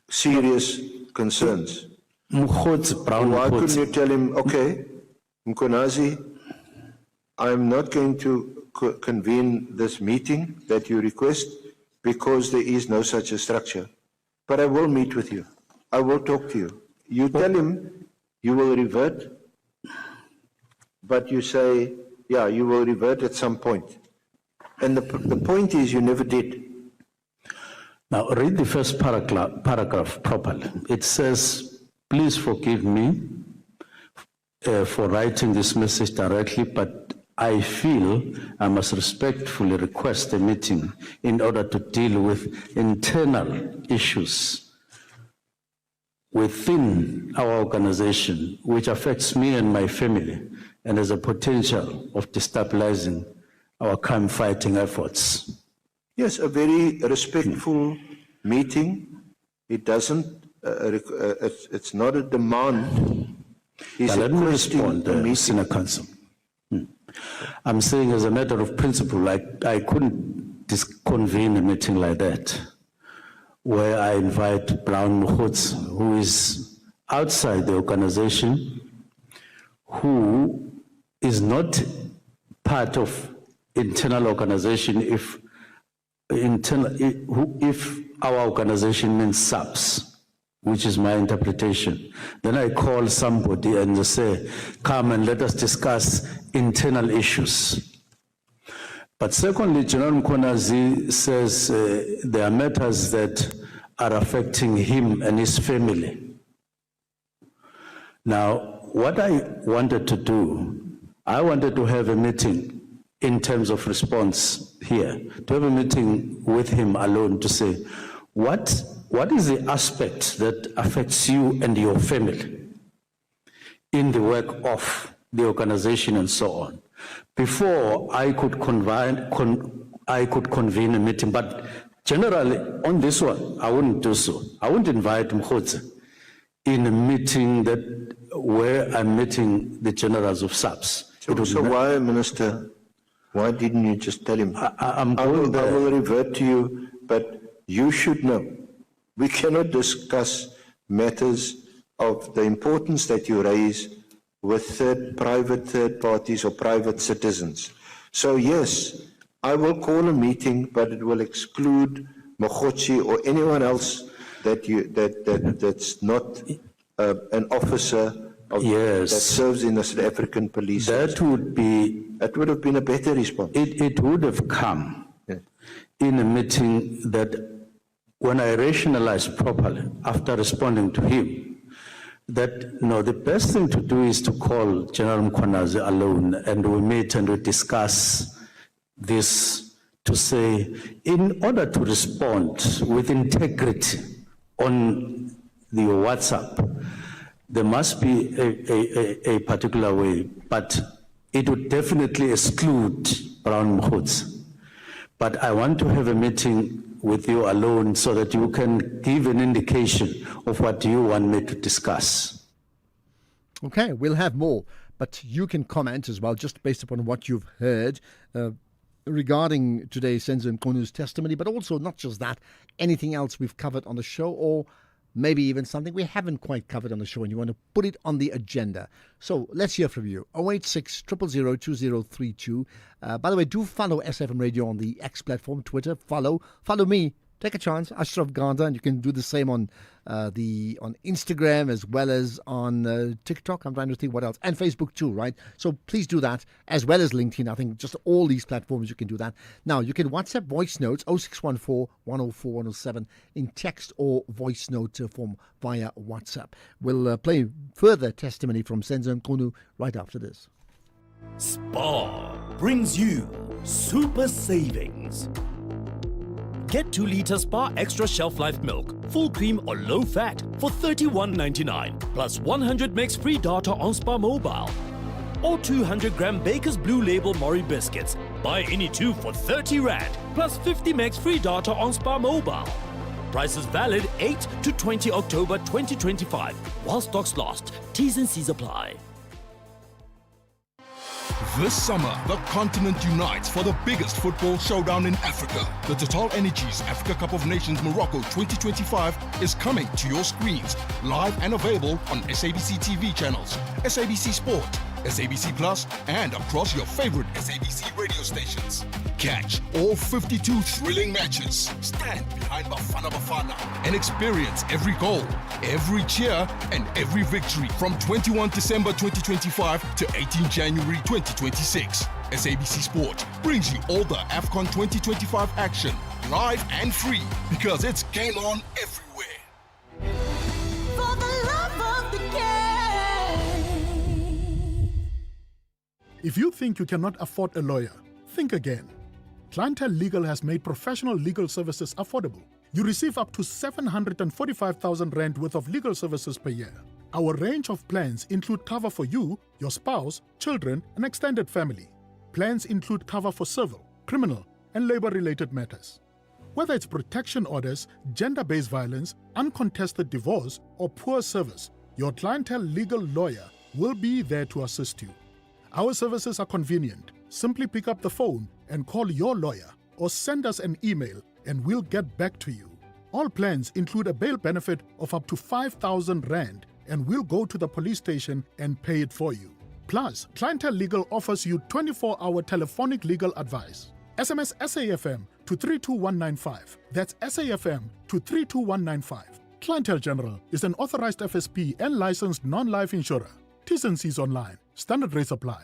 serious concerns. Why couldn't you tell him, okay, Mkhwanazi, I'm not going to convene this meeting that you request because there is no such a structure. But I will meet with you. I will talk to you. You tell him you will revert, but you say, yeah, you will revert at some point. And the point is you never did. Now read the first paragraph properly. It says, please forgive me for writing this message directly, but I feel I must respectfully request a meeting in order to deal with internal issues within our organization, which affects me and my family, and has a potential of destabilizing our crime fighting efforts. Yes, a very respectful meeting. It doesn't, it's not a demand. Now, let me respond, Senior Counsel. I'm saying as a matter of principle, I couldn't convene a meeting like that, where I invite Brown Mokhotsi, who is outside the organization, who is not part of internal organization if our organization means SAPS, which is my interpretation. Then I call somebody and they say, come and let us discuss internal issues. But secondly, General Mkhwanazi says there are matters that are affecting him and his family. Now, what I wanted to do, I wanted to have a meeting in terms of response here, to have a meeting with him alone to say, what is the aspect that affects you and your family in the work of the organization and so on, before I could convene a meeting. But generally, on this one, I wouldn't do so. I wouldn't invite Mokhotsi. in a meeting where I'm meeting the generals of SAPS. So why, Minister, why didn't you just tell him? I will revert to you, but you should know. We cannot discuss matters of the importance that you raise with private third parties or private citizens. So yes, I will call a meeting, but it will exclude Mogotsi or anyone else that's not an officer that serves in the South African police. That would have been a better response. It would have come in a meeting that, when I rationalized properly after responding to him, that the best thing to do is to call General Mkhwanazi alone, and we meet and we discuss this, to say, in order to respond with integrity on the WhatsApp, there must be a particular way, but it would definitely exclude Brown Mkhotsi. But I want to have a meeting with you alone so that you can give an indication of what you want me to discuss. Okay, we'll have more, but you can comment as well, just based upon what you've heard regarding today's Senzo Mkunu's testimony, but also not just that, anything else we've covered on the show, or maybe even something we haven't quite covered on the show and you want to put it on the agenda. So let's hear from you. 086 000 2032. By the way, do follow SFM Radio on the X platform, Twitter. Follow me. Take a chance, Ashraf Garda, and you can do the same on Instagram as well as on TikTok. I'm trying to think what else, and Facebook too, right? So please do that, as well as LinkedIn. I think just all these platforms you can do that. Now you can WhatsApp voice notes 0614 104 107 in text or voice note form via WhatsApp. We'll play further testimony from Senzo Mkunu right after this. Spar brings you super savings. Get 2 litre Spar Extra Shelf Life Milk, full cream or low fat for $31.99, plus 100 megs free data on Spar Mobile. Or 200 gram Baker's Blue Label Mori biscuits. Buy any 2 for 30 Rand, plus 50 megs free data on Spar Mobile. Prices valid 8 to 20 October 2025, while stocks last. T's and C's apply. This summer, the continent unites for the biggest football showdown in Africa. The Total Energies Africa Cup of Nations Morocco 2025 is coming to your screens, live and available on SABC TV channels, SABC Sport, SABC Plus, and across your favorite SABC radio stations. Catch all 52 thrilling matches, stand behind Bafana Bafana, and experience every goal, every cheer, and every victory from 21 December 2025 to 18 January 2026. SABC Sport brings you all the AFCON 2025 action, live and free, because it's game on everywhere. For the love of the game. If you think you cannot afford a lawyer, think again. Clientele Legal has made professional legal services affordable. You receive up to 745,000 Rand worth of legal services per year. Our range of plans include cover for you, your spouse, children, and extended family. Plans include cover for civil, criminal, and labor-related matters. Whether it's protection orders, gender-based violence, uncontested divorce, or poor service, your Clientele Legal lawyer will be there to assist you. Our services are convenient. Simply pick up the phone and call your lawyer, or send us an email and we'll get back to you. All plans include a bail benefit of up to 5,000 Rand, and we'll go to the police station and pay it for you. Plus, Clientele Legal offers you 24-hour telephonic legal advice. SMS SAFM to 32195. That's SAFM to 32195. Clientele General is an authorized FSP and licensed non-life insurer. T's and C's online. Standard rates apply.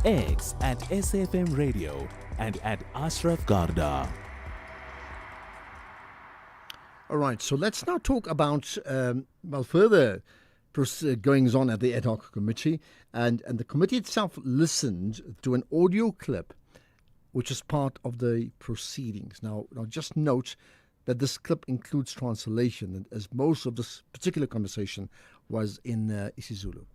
X at SFM Radio and at Ashraf Garda. All right, so let's now talk about further goings on at the ad hoc committee, and the committee itself listened to an audio clip which is part of the proceedings. Now just note that this clip includes translation, as most of this particular conversation was in isiZulu.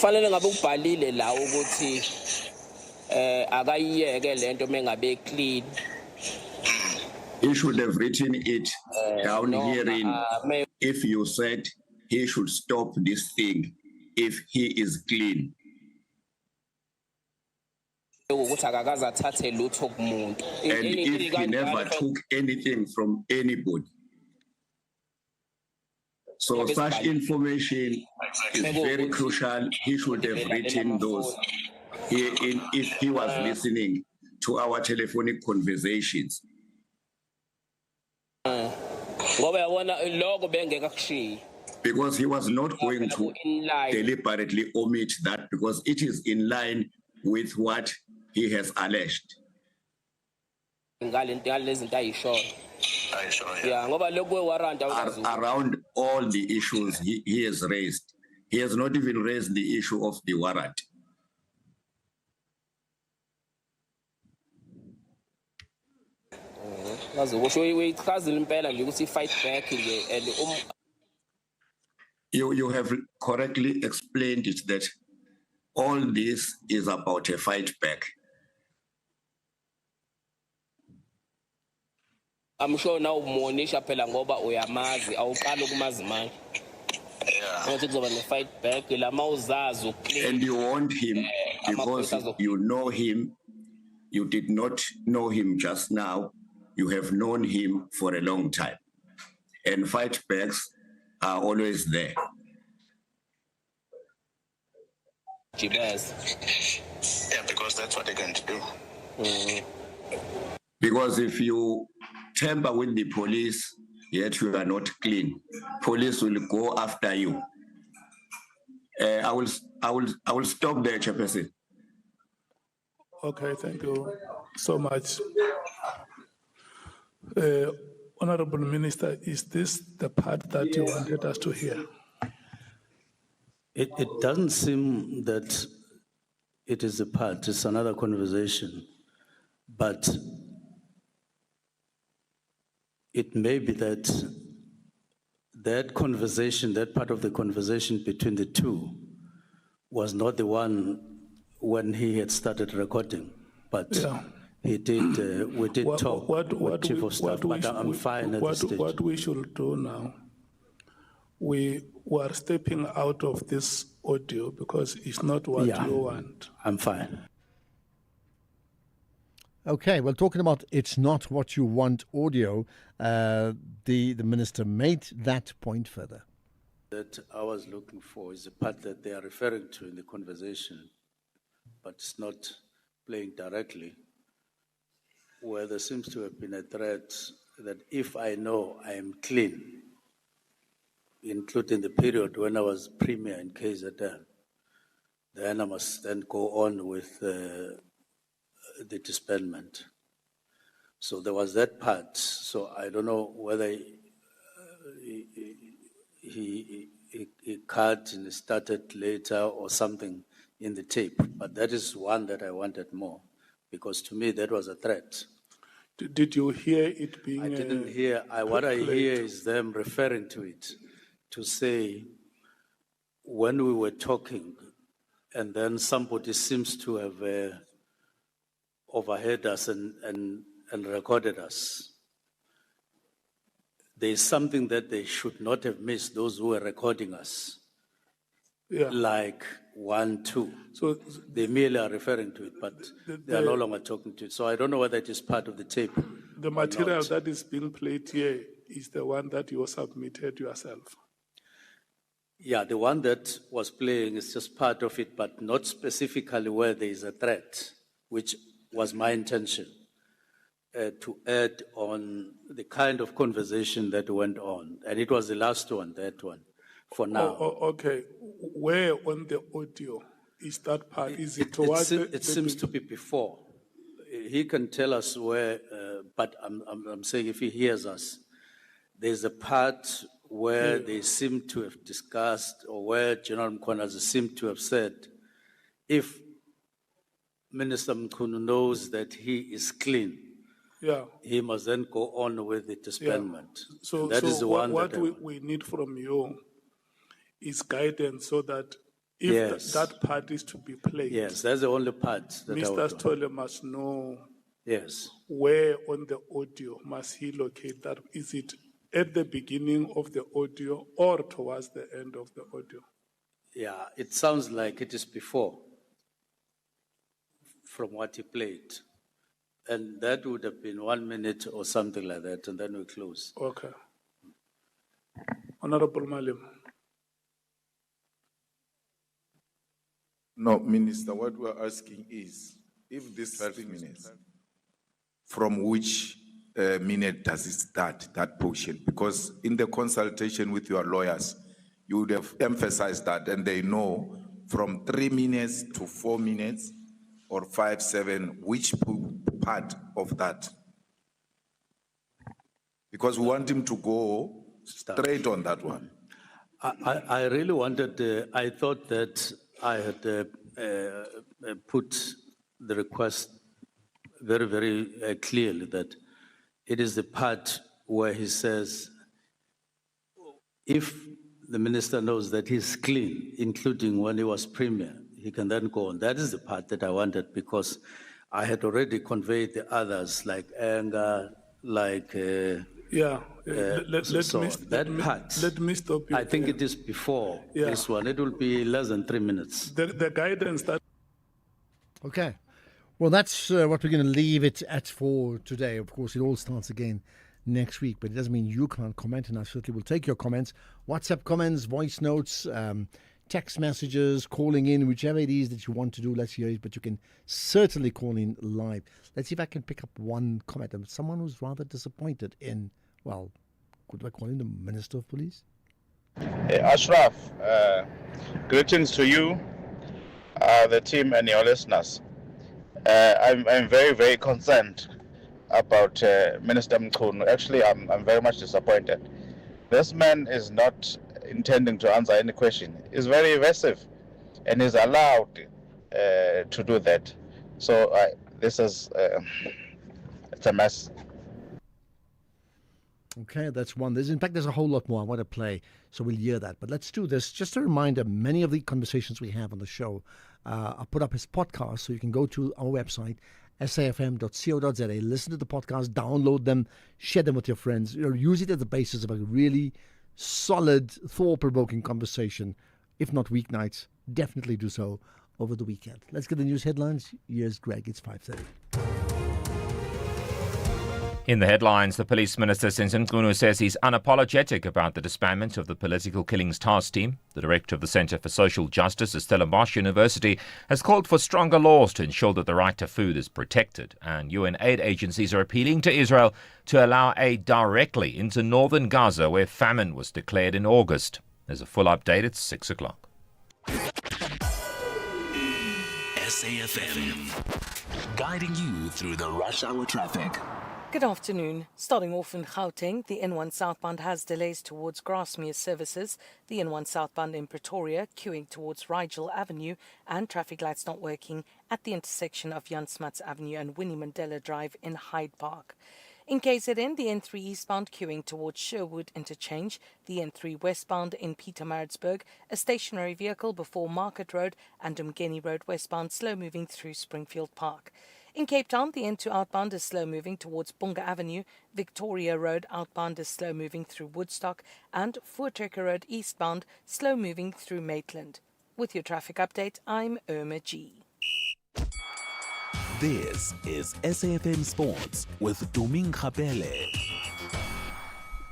kufanele ngabe ubhalile la ukuthi akayiyeke lento mengabe clean. He should have written it down herein. If you said he should stop this thing if he is clean. ukuthi akakaze athathe lutho kumuntu. And if he never took anything from anybody. So such information is very crucial. He should have written those if he was listening to our telephonic conversations. Because he was not going to deliberately omit that, because it is in line with what he has alleged. Around all the issues he has raised, he has not even raised the issue of the warrant. You have correctly explained it that all this is about a fight back. I'm sure now Monisha phela ngoba uyamazi awuqala ukumazi manje. Ukuthi kuzoba ne fight back la mawuzazi uclean. And you want him because you know him. You did not know him just now. You have known him for a long time. And fight backs are always there. Jibas. Yeah, because that's what they're going to do. Because if you tamper with the police, yet you are not clean, police will go after you. I will stop there, Chairperson. Okay, thank you so much. Honorable Minister, is this the part that you wanted us to hear? It doesn't seem that it is a part, it's another conversation, but it may be that that conversation, that part of the conversation between the two was not the one when he had started recording, but he did, we did talk with Chief of Staff, but I'm fine at this stage. What we should do now, we were stepping out of this audio because it's not what you want. I'm fine. Okay, well, talking about it's not what you want audio, the minister made that point further. That I was looking for is the part that they are referring to in the conversation, but it's not playing directly, where there seems to have been a threat that if I know I am clean, including the period when I was premier in KZN, then I must then go on with the disbandment. So there was that part. So I don't know whether he cut and started later or something in the tape, but that is one that I wanted more, because to me that was a threat. Did you hear it being? I didn't hear. What I hear is them referring to it, to say when we were talking, and then somebody seems to have overheard us and recorded us. There is something that they should not have missed, those who were recording us. Like 1, 2. So they merely are referring to it, but they are no longer talking to it. So I don't know whether it is part of the tape. The material that is being played here is the one that you submitted yourself. Yeah, the one that was playing is just part of it, but not specifically where there is a threat, which was my intention, to add on the kind of conversation that went on. And it was the last one, that one, for now. Okay. Where on the audio is that part? Is it towards it seems to be before. He can tell us where, but I'm saying if he hears us, there's a part where they seem to have discussed, or where General Mkhwanazi seemed to have said, if Minister Mkhunu knows that he is clean, he must then go on with the disbandment. So that is the one. What we need from you is guidance, so that If Yes. that part is to be played, Yes, that's the only part that I Mr. would do. Stole must know Yes. where on the audio must he locate that. Is it at the beginning of the audio or towards the end of the audio? Yeah, it sounds like it is before, from what he played. And that would have been 1 minute or something like that, and then we close. Okay. Honorable Malim. No, Minister, what we're asking is, if this 5 minutes, from which minute does it start, that portion? Because in the consultation with your lawyers, you would have emphasized that, and they know from 3 minutes to 4 minutes or 5, 7, which part of that? Because we want him to go straight on that one. I really wanted, I thought that I had put the request very, very clearly that it is the part where he says, if the minister knows that he's clean, including when he was premier, he can then go on. That is the part that I wanted, because I had already conveyed the others, like anger, like that part. Let me stop you. I think it is before this one. It will be less than 3 minutes. The guidance that. Okay. Well, that's what we're going to leave it at for today. Of course, it all starts again next week, but it doesn't mean you can't comment, and I certainly will take your comments. WhatsApp comments, voice notes, text messages, calling in, whichever it is that you want to do. Let's hear it, but you can certainly call in live. Let's see if I can pick up one comment. Someone who's rather disappointed in, well, could I call him the Minister of Police? Hey, Ashraf, greetings to you, the team, and your listeners. I'm very, very concerned about Minister Mchunu. Actually, I'm very much disappointed. This man is not intending to answer any question. He's very evasive, and he's allowed to do that. So this is it's a mess. Okay, that's one. In fact, there's a whole lot more I want to play, so we'll hear that. But let's do this. Just a reminder, many of the conversations we have on the show are put up as podcasts, so you can go to our website, safm.co.za, listen to the podcast, download them, share them with your friends. Use it as the basis of a really solid, thought-provoking conversation. If not weeknights, definitely do so over the weekend. Let's get the news headlines. Here's Greg. It's 5:30. In the headlines, the Police Minister Senzo Mchunu says he's unapologetic about the disbandment of the Political Killings Task Team. The Director of the Centre for Social Justice at Stellenbosch University has called for stronger laws to ensure that the right to food is protected. And UN aid agencies are appealing to Israel to allow aid directly into northern Gaza, where famine was declared in August. There's a full update at 6 o'clock. SAFM, guiding you through the rush hour traffic. Good afternoon. Starting off in Gauteng, the N1 southbound has delays towards Grasmere services, the N1 southbound in Pretoria queuing towards Rigel Avenue, and traffic lights not working at the intersection of Jan Smuts Avenue and Winnie Mandela Drive in Hyde Park. In KZN, the N3 eastbound queuing towards Sherwood Interchange, the N3 westbound in Pietermaritzburg, a stationary vehicle before Market Road, and Umgeni Road westbound slow moving through Springfield Park. In Cape Town, the N2 outbound is slow moving towards Bunga Avenue, Victoria Road outbound is slow moving through Woodstock, and Voortrekker Road eastbound slow moving through Maitland. With your traffic update, I'm Irma G. This is SAFM Sports with Doming Khapele.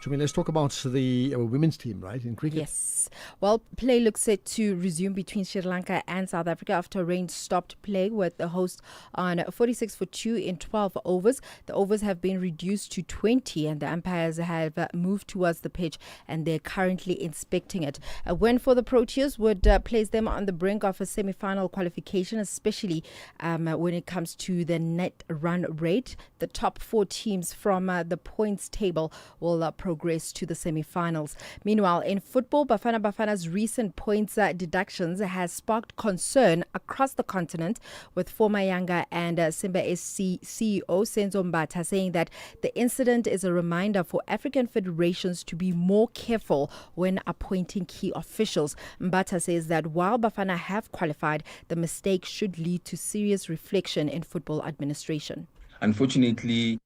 Jimmy, let's talk about the women's team, right, in cricket? Yes. Well, play looks set to resume between Sri Lanka and South Africa after rain stopped play with the host on 46 for 2 in 12 overs. The overs have been reduced to 20 and the umpires have moved towards the pitch and they're currently inspecting it. A win for the Proteas would place them on the brink of a semi-final qualification, especially when it comes to the net run rate. The top 4 teams from the points table will progress to the semi-finals. Meanwhile, in football, Bafana Bafana's recent points deductions has sparked concern across the continent, with former Yanga and Simba SC CEO Senzo Mbatha saying that the incident is a reminder for African federations to be more careful when appointing key officials. Mbatha says that while Bafana have qualified, the mistake should lead to serious reflection in football administration. Unfortunately,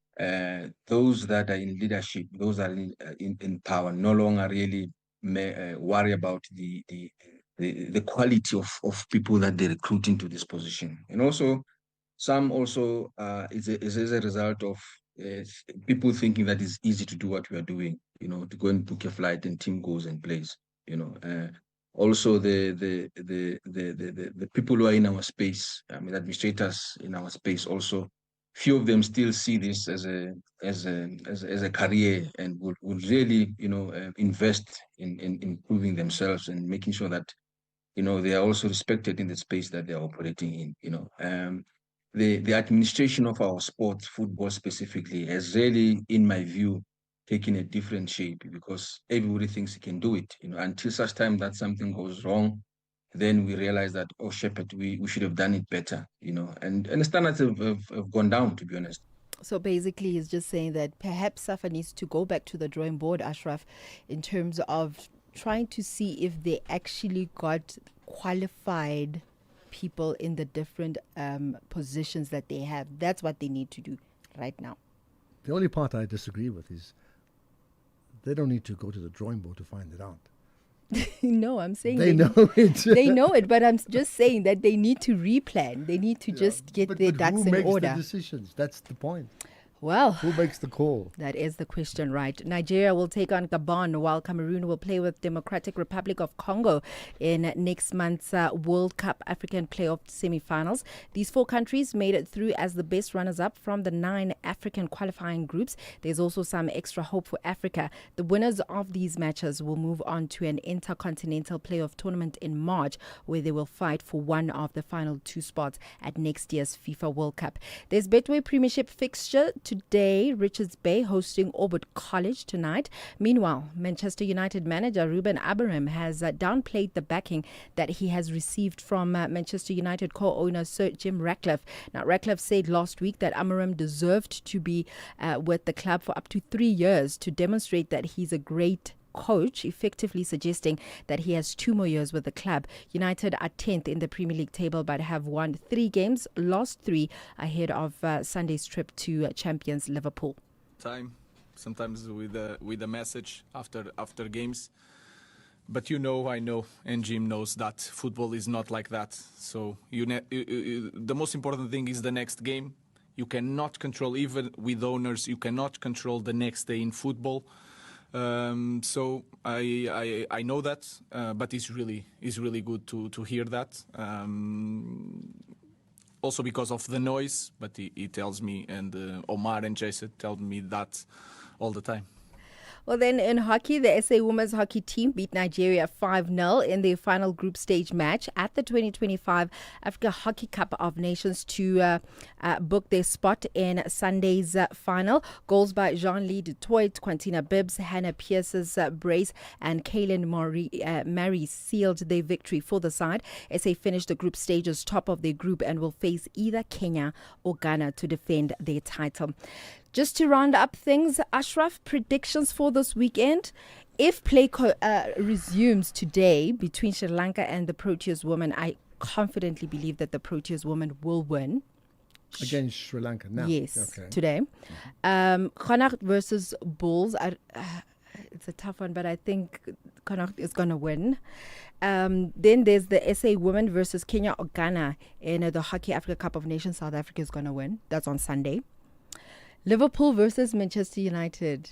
those that are in leadership, those that are in power, no longer really worry about the quality of people that they recruit into this position. And also, some also is as a result of people thinking that it's easy to do what we are doing, to go and book a flight and team goes and plays, Also, the people who are in our space, the administrators in our space, also few of them still see this as a career and would really invest in improving themselves and making sure that they are also respected in the space that they are operating in. The administration of our sport, football specifically, has really, in my view, taken a different shape because everybody thinks he can do it. Until such time that something goes wrong, then we realize that, oh, Shepherd, we should have done it better, and the standards have gone down, to be honest. So basically, he's just saying that perhaps SAFA needs to go back to the drawing board, Ashraf, in terms of trying to see if they actually got qualified people in the different positions that they have. That's what they need to do right now. The only part I disagree with is they don't need to go to the drawing board to find it out. No, I'm saying they know it. They know it, but I'm just saying that they need to replan. They need to just get their ducks in order. Who makes the decisions? That's the point. Well, who makes the call? That is the question, right? Nigeria will take on Gabon, while Cameroon will play with Democratic Republic of Congo in next month's World Cup African Playoff semi-finals. These four countries made it through as the best runners-up from the 9 African qualifying groups. There's also some extra hope for Africa. The winners of these matches will move on to an intercontinental playoff tournament in March, where they will fight for one of the final 2 spots at next year's FIFA World Cup. There's Betway Premiership fixture today, Richards Bay hosting Orbit College tonight. Meanwhile, Manchester United manager Ruben Amorim has downplayed the backing that he has received from Manchester United co-owner Sir Jim Ratcliffe. Now, Ratcliffe said last week that Amorim deserved to be with the club for up to 3 years to demonstrate that he's a great coach, effectively suggesting that he has 2 more years with the club. United are 10th in the Premier League table but have won 3 games, lost 3 ahead of Sunday's trip to champions Liverpool. Sometimes with a message after games, but I know, and Jim knows that football is not like that. So the most important thing is the next game. You cannot control, even with owners, you cannot control the next day in football. So I know that, but it's really good to hear that. Also because of the noise, but he tells me, and Omar and Jason tell me that all the time. Well, then in hockey, the SA women's hockey team beat Nigeria 5-0 in their final group stage match at the 2025 Africa Hockey Cup of Nations to book their spot in Sunday's final. Goals by Jean-Lee Dutoit, Quantina Bibbs, Hannah Pierce's brace, and Kaylin Murray sealed their victory for the side. SA finished the group stage as top of their group and will face either Kenya or Ghana to defend their title. Just to round up things, Ashraf, predictions for this weekend. If play resumes today between Sri Lanka and the Proteas women, I confidently believe that the Proteas women will win. Against Sri Lanka now? Yes, okay. Today. Connacht versus Bulls. It's a tough one, but I think Connacht is going to win. Then there's the SA women versus Kenya or Ghana in the Hockey Africa Cup of Nations. South Africa is going to win. That's on Sunday. Liverpool versus Manchester United.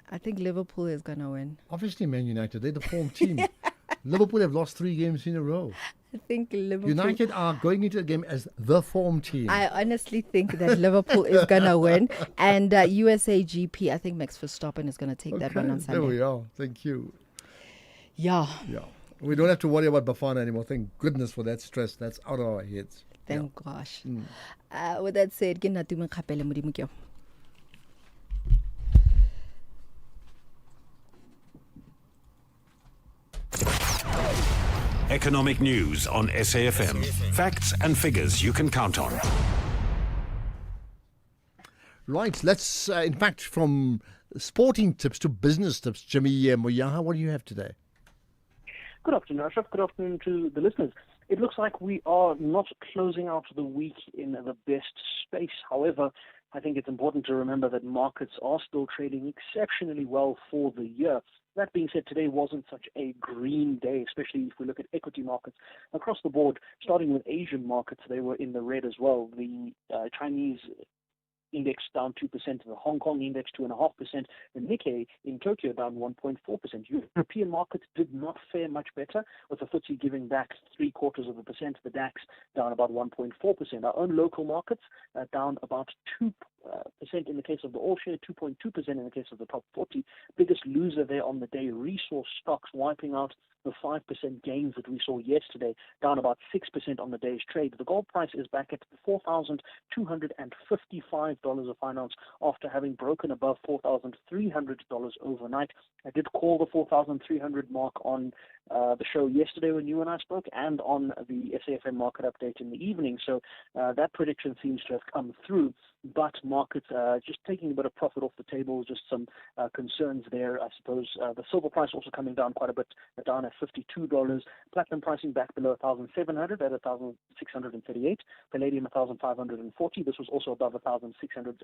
I think Liverpool is going to win. Obviously, Man United, they're the form team. Liverpool have lost 3 games in a row. I think Liverpool... United are going into the game as the form team. I honestly think that Liverpool is going to win. And USA GP, I think Max Verstappen is going to take that one on Sunday. There we are. Thank you. Yeah. We don't have to worry about Bafana anymore. Thank goodness for that stress. That's out of our heads. Thank gosh. With that said, Economic news on SAFM. Facts and figures you can count on. Right, let's, in fact, from sporting tips to business tips. Jimmy Moyaha, what do you have today? Good afternoon, Ashraf. Good afternoon to the listeners. It looks like we are not closing out the week in the best space. However, I think it's important to remember that markets are still trading exceptionally well for the year. That being said, today wasn't such a green day, especially if we look at equity markets across the board. Starting with Asian markets, they were in the red as well. The Chinese index down 2%, the Hong Kong index 2.5%, the Nikkei in Tokyo down 1.4%. European markets did not fare much better, with the FTSE giving back 0.75%, the DAX down about 1.4%. Our own local markets down about 2% in the case of the All Share, 2.2% in the case of the top 40. Biggest loser there on the day, resource stocks wiping out the 5% gains that we saw yesterday, down about 6% on the day's trade. The gold price is back at $4,255 a fine ounce after having broken above $4,300 overnight. I did call the 4,300 mark on the show yesterday when you and I spoke, and on the SAFM market update in the evening. So that prediction seems to have come through, but markets just taking a bit of profit off the table, just some concerns there, I suppose. The silver price also coming down quite a bit, down at $52. Platinum pricing back below 1,700 at 1,638. Palladium 1,540. This was also above 1,600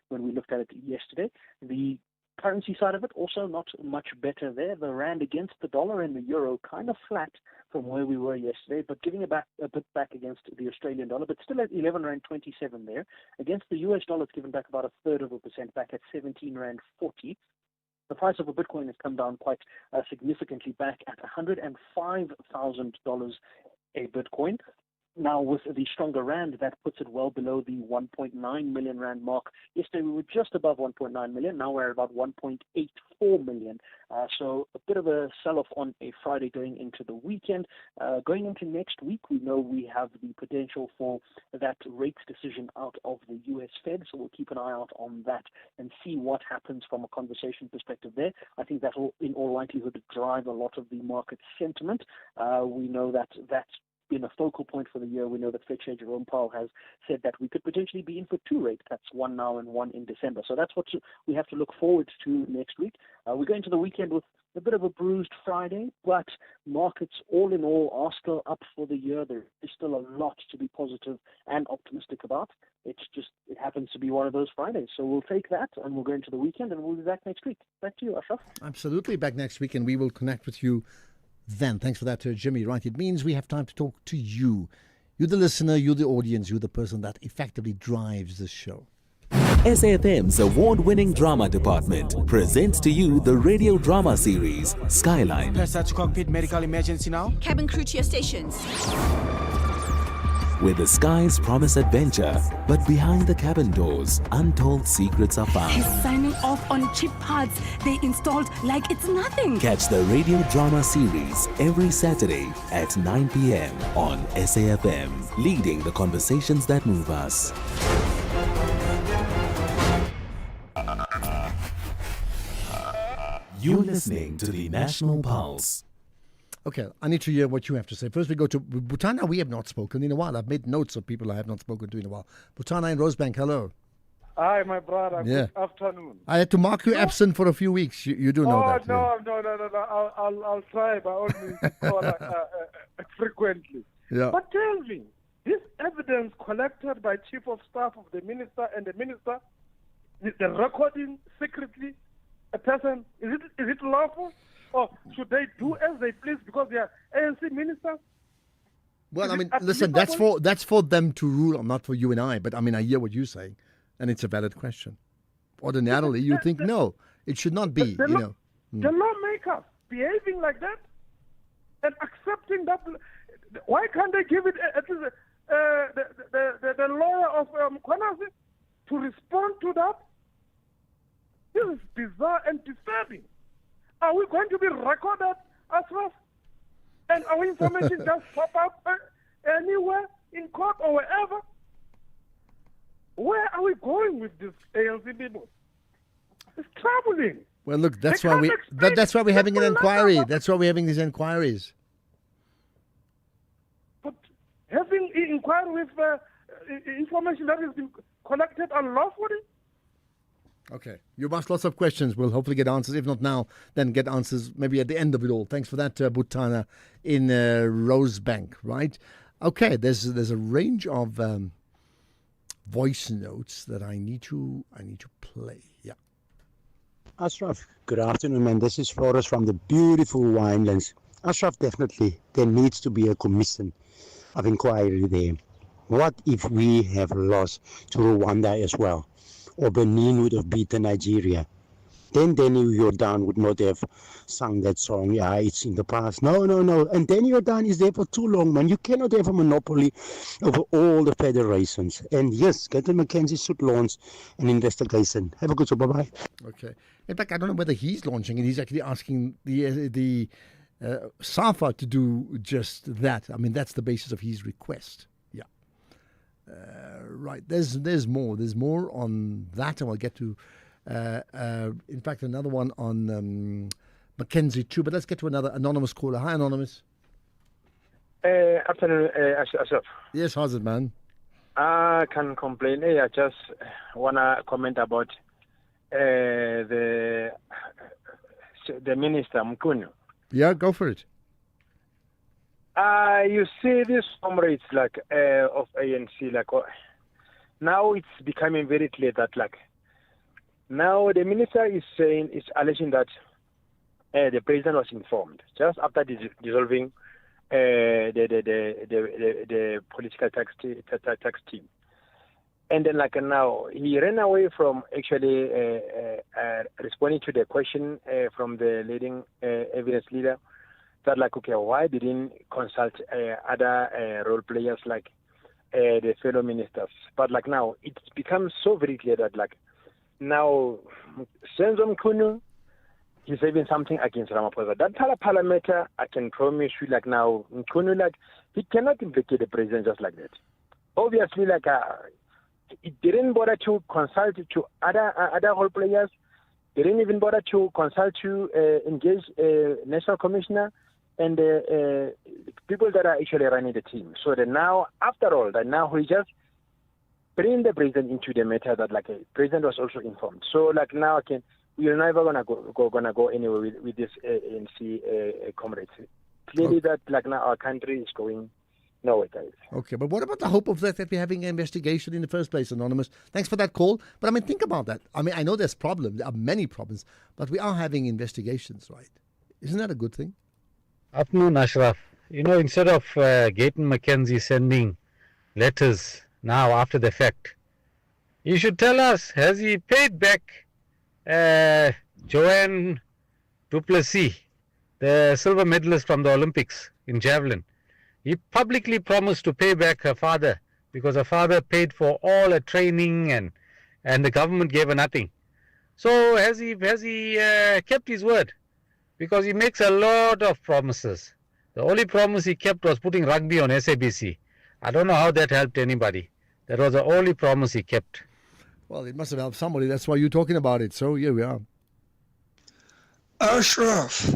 when we looked at it yesterday. The currency side of it also not much better there. The rand against the dollar and the euro kind of flat from where we were yesterday, but giving it back a bit back against the Australian dollar, but still at 11 rand 27 there. Against the US dollar, it's given back about 1/3%, back at 17 rand 40. The price of a Bitcoin has come down quite significantly, back at $105,000 a Bitcoin. Now, with the stronger rand, that puts it well below the 1.9 million rand mark. Yesterday, we were just above 1.9 million. Now we're at about 1.84 million. So a bit of a sell-off on a Friday going into the weekend. Going into next week, we know we have the potential for that rates decision out of the U.S. Fed. So we'll keep an eye out on that and see what happens from a conversation perspective there. I think that will, in all likelihood, drive a lot of the market sentiment. We know that that's been a focal point for the year. We know that Fed Chair Jerome Powell has said that we could potentially be in for 2 rate cuts, one now and one in December. So that's what we have to look forward to next week. We go into the weekend with a bit of a bruised Friday, but markets all in all are still up for the year. There is still a lot to be positive and optimistic about. It happens to be one of those Fridays. So we'll take that and we'll go into the weekend and we'll be back next week. Back to you, Ashraf. Absolutely, back next week, and we will connect with you then. Thanks for that, Jimmy. Right, it means we have time to talk to you. You're the listener, you're the audience, you're the person that effectively drives this show. SAFM's award-winning drama department presents to you the radio drama series Skyline. Press cockpit medical emergency now. Cabin crew to your stations. Where the skies promise adventure, but behind the cabin doors, untold secrets are found. He's signing off on cheap parts they installed like it's nothing. Catch the radio drama series every Saturday at 9 p.m. on SAFM, leading the conversations that move us. You're listening to the National Pulse. Okay, I need to hear what you have to say. First, we go to Butana. We have not spoken in a while. I've made notes of people I have not spoken to in a while. Butana in Rosebank, hello. Hi, my brother. Yeah. Good afternoon. I had to mark you absent for a few weeks. You do know that. No. I'll try by all means to call frequently. Yeah. But tell me, this evidence collected by Chief of Staff of the Minister and the Minister, the recording secretly, a person, is it lawful? Or should they do as they please because they are ANC ministers? Well, I mean, listen, that's for them to rule, not for you and I. But I mean, I hear what you're saying, and it's a valid question. Ordinarily, you think no, it should not be. The lawmakers behaving like that and accepting that. Why can't they give it at least the lawyer of Konasi to respond to that? This is bizarre and disturbing. Are we going to be recorded as well? And our information just pop up anywhere in court or wherever? Where are we going with this ANC people? It's troubling. Well, look, that's why we're having an inquiry. That's why we're having these inquiries. inquire with information that has been collected unlawfully? Okay. You've asked lots of questions. We'll hopefully get answers. If not now, then get answers maybe at the end of it all. Thanks for that, Butana in Rosebank, right? Okay, there's a range of voice notes that I need to play. Yeah. Ashraf, good afternoon, man. This is Flores from the beautiful Winelands. Ashraf, definitely there needs to be a commission of inquiry there. What if we have lost to Rwanda as well? Or Benin would have beaten Nigeria? Then Danny Jordan would not have sung that song. Yeah, it's in the past. No. And Danny Jordan is there for too long, man. You cannot have a monopoly over all the federations. And yes, Gaten McKenzie should launch an investigation. Have a good show. Bye-bye. Okay. In fact, I don't know whether he's launching and he's actually asking the SAFA to do just that. I mean, that's the basis of his request. Yeah. Right. There's more. There's more on that, and we'll get to, in fact, another one on Mackenzie too. But let's get to another anonymous caller. Hi, anonymous. Afternoon, Ashraf. Yes, how's it, man? I can't complain. I just wanna comment about the minister Mkunu. Yeah, go for it. You see these comrades like of ANC, like now it's becoming very clear that like now the minister is alleging that the president was informed just after dissolving the political tax team, and then like now he ran away from actually responding to the question from the leading evidence leader. That like, okay, why didn't consult other role players like the fellow ministers? But like now, it's become so very clear that like now, Senzo Mkunu, he's having something against Ramaphosa. That parliament, I can promise you, like now, Mkunu, like he cannot investigate the president just like that. Obviously, like it didn't bother to consult to other role players. They didn't even bother to consult to engage national commissioner and people that are actually running the team. So that now, after all, that now we just bring the president into the matter that like the president was also informed. So like now we are never gonna go anywhere with this ANC comrades. Clearly that like now our country is going nowhere, guys. Okay, but what about the hope of that we're having an investigation in the first place, Anonymous? Thanks for that call. But I mean, think about that. I mean, I know there's problems. There are many problems, but we are having investigations, right? Isn't that a good thing? Afternoon, Ashraf. You know, instead of Gaten McKenzie sending letters now after the fact, you should tell us, has he paid back Joanne du Plessis, the silver medalist from the Olympics in javelin? He publicly promised to pay back her father because her father paid for all her training and the government gave her nothing. So has he kept his word? Because he makes a lot of promises. The only promise he kept was putting rugby on SABC. I don't know how that helped anybody. That was the only promise he kept. Well, it must have helped somebody. That's why you're talking about it. So here we are. Ashraf,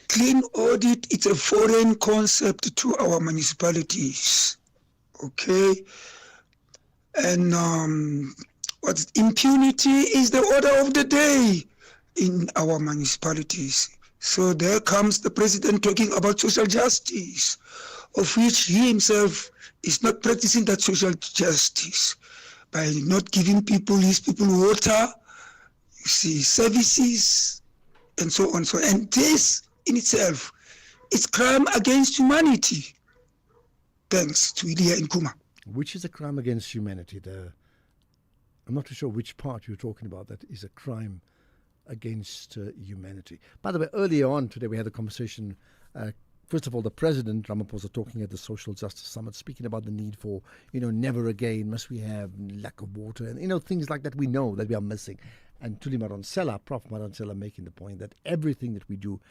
clean audit, it's a foreign concept to our municipalities. Okay? And impunity is the order of the day in our municipalities. So there comes the president talking about social justice, of which he himself is not practicing that social justice by not giving his people water, services, and so on. And this in itself is crime against humanity. Thanks to Ilya Nkuma. Which is a crime against humanity? I'm not too sure which part you're talking about that is a crime against humanity. By the way, earlier on today we had a conversation, first of all, the President, Ramaphosa, talking at the Social Justice Summit, speaking about the need for, never again must we have lack of water and, things like that we know that we are missing. And Tuli Madonsela, Prof. Madonsela, making the point that everything that we do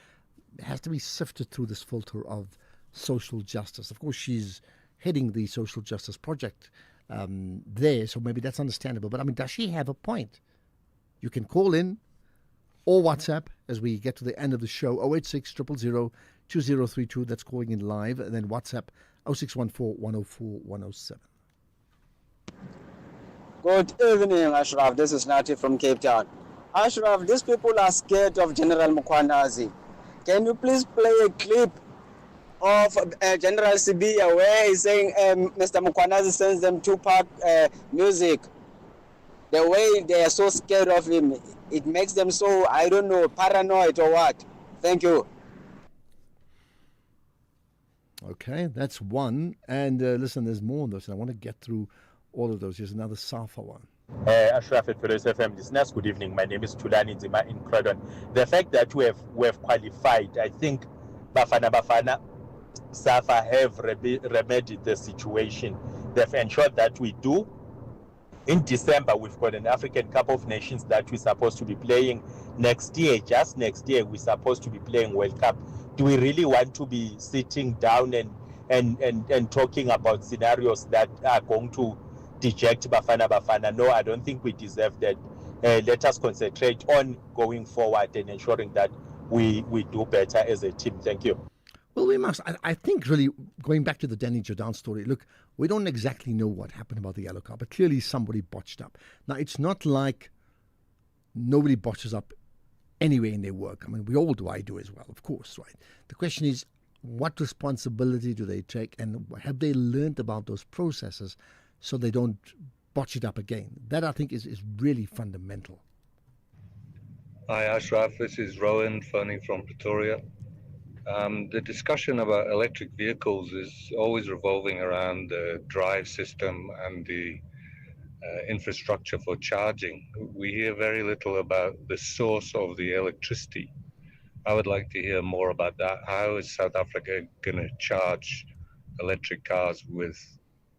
has to be sifted through this filter of social justice. Of course, she's heading the social justice project there, so maybe that's understandable. But, I mean, does she have a point? You can call in or WhatsApp as we get to the end of the show, 086 000 2032. That's calling in live. And then WhatsApp 0614 104 107. Good evening, Ashraf. This is Nati from Cape Town. Ashraf, these people are scared of General Mkhwanazi. Can you please play a clip of General Sibiya where he's saying Mr. Mkhwanazi sends them Tupac music? The way they are so scared of him, it makes them so, I don't know, paranoid or what. Thank you. Okay, that's one. And listen, there's more on those. I want to get through all of those. Here's another Safa one. Ashraf at Velos FM, listeners, good evening. My name is Tulani Nzima in Croydon. The fact that we have qualified, I think Bafana Safa have remedied the situation. They've ensured that we do. In December, we've got an African Cup of Nations that we're supposed to be playing next year. Just next year, we're supposed to be playing World Cup. Do we really want to be sitting down and talking about scenarios that are going to deject Bafana? No, I don't think we deserve that. Let us concentrate on going forward and ensuring that we do better as a team. Thank you. Well, we must. I think really going back to the Danny Jordan story, look, we don't exactly know what happened about the yellow card, but clearly somebody botched up. Now, it's not like nobody botches up anywhere in their work. I mean, we all do. I do as well, of course, right? The question is, what responsibility do they take, and have they learned about those processes so they don't botch it up again? That, I think, is really fundamental. Hi, Ashraf. This is Rowan phoning from Pretoria. The discussion about electric vehicles is always revolving around the drive system and the infrastructure for charging. We hear very little about the source of the electricity. I would like to hear more about that. How is South Africa going to charge electric cars with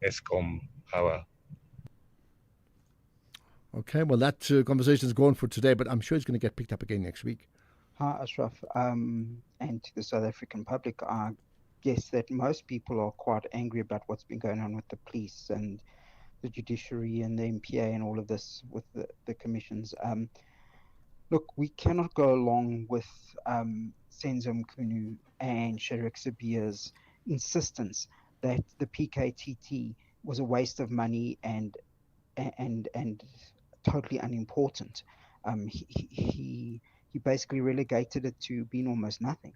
Eskom power? Okay, well, that conversation is gone for today, but I'm sure it's going to get picked up again next week. Hi, Ashraf, and to the South African public. I guess that most people are quite angry about what's been going on with the police and the judiciary and the MPA and all of this with the commissions. Look, we cannot go along with Senzo Mkhunu and Sherek Sibiya's insistence that the PKTT was a waste of money and totally unimportant. He basically relegated it to being almost nothing.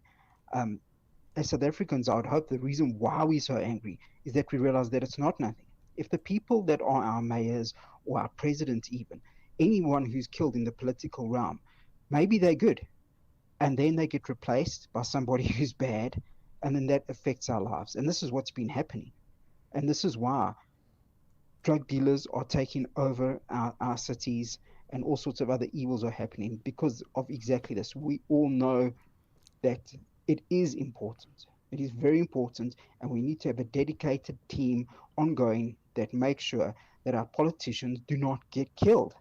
As South Africans, I would hope the reason why we're so angry is that we realize that it's not nothing. If the people that are our mayors or our president, even anyone who's killed in the political realm, maybe they're good, and then they get replaced by somebody who's bad, and then that affects our lives. And this is what's been happening. And this is why drug dealers are taking over our cities, and all sorts of other evils are happening because of exactly this. We all know that it is important. It is very important, and we need to have a dedicated team ongoing that makes sure that our politicians do not get killed.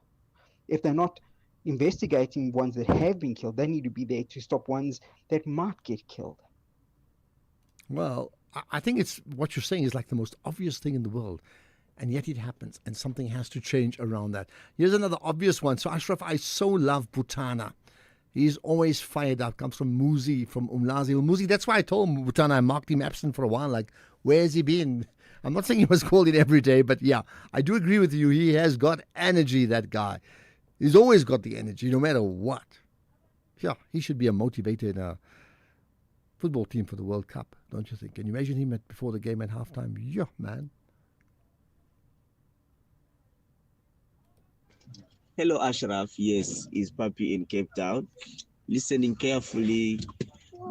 If they're not investigating ones that have been killed, they need to be there to stop ones that might get killed. Well, I think it's what you're saying is like the most obvious thing in the world. And yet it happens, and something has to change around that. Here's another obvious one. So, Ashraf, I so love Butana. He's always fired up. Comes from Muzi, from Umlazi. Muzi, that's why I told him, Butana, I marked him absent for a while. Like, where's he been? I'm not saying he was called in every day, but yeah, I do agree with you. He has got energy, that guy. He's always got the energy, no matter what. Yeah, he should be a motivated football team for the World Cup, don't you think? Can you imagine him before the game at halftime? Yeah, man. Hello, Ashraf. Yes, it's Papi in Cape Town. Listening carefully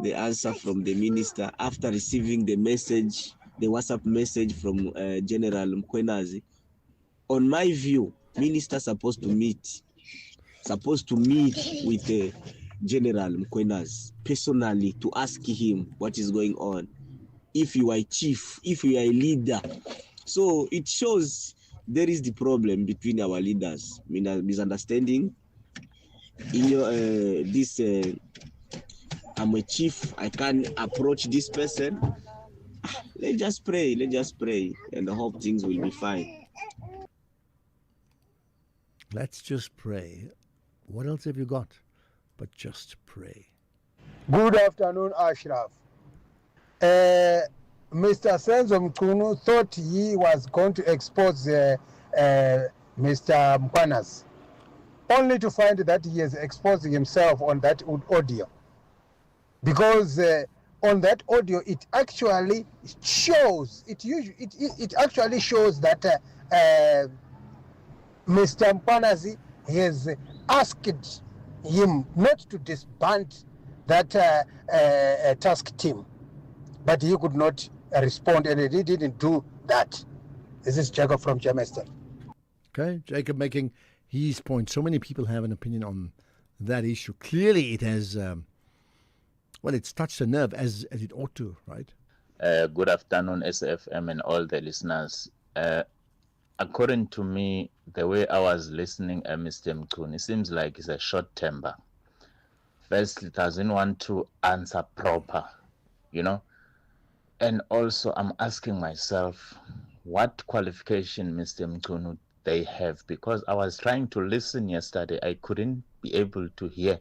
the answer from the minister after receiving the message, the WhatsApp message from General Mkhwanazi. On my view, minister supposed to meet with General Mkhwanazi personally to ask him what is going on. If you are a chief, if you are a leader, so it shows. There is the problem between our leaders, misunderstanding. I'm a chief, I can't approach this person. Let's just pray, and hope things will be fine. Let's just pray. What else have you got but just pray? Good afternoon, Ashraf. Mr. Senzo Mchunu thought he was going to expose Mr. Mkhwanazi, only to find that he is exposing himself on that audio. Because on that audio, it actually shows, it actually shows that Mr. Mkhwanazi has asked him not to disband that task team, but he could not respond, and he didn't do that. This is Jacob from Germiston. Okay, Jacob making his point. So many people have an opinion on that issue. Clearly, it has, it's touched a nerve as it ought to, right? Good afternoon, SFM and all the listeners. According to me, the way I was listening at Mr. Mchunu, it seems like it's a short temper. First, it doesn't want to answer proper, And also, I'm asking myself, what qualification Mr. Mchunu they have? Because I was trying to listen yesterday, I couldn't be able to hear.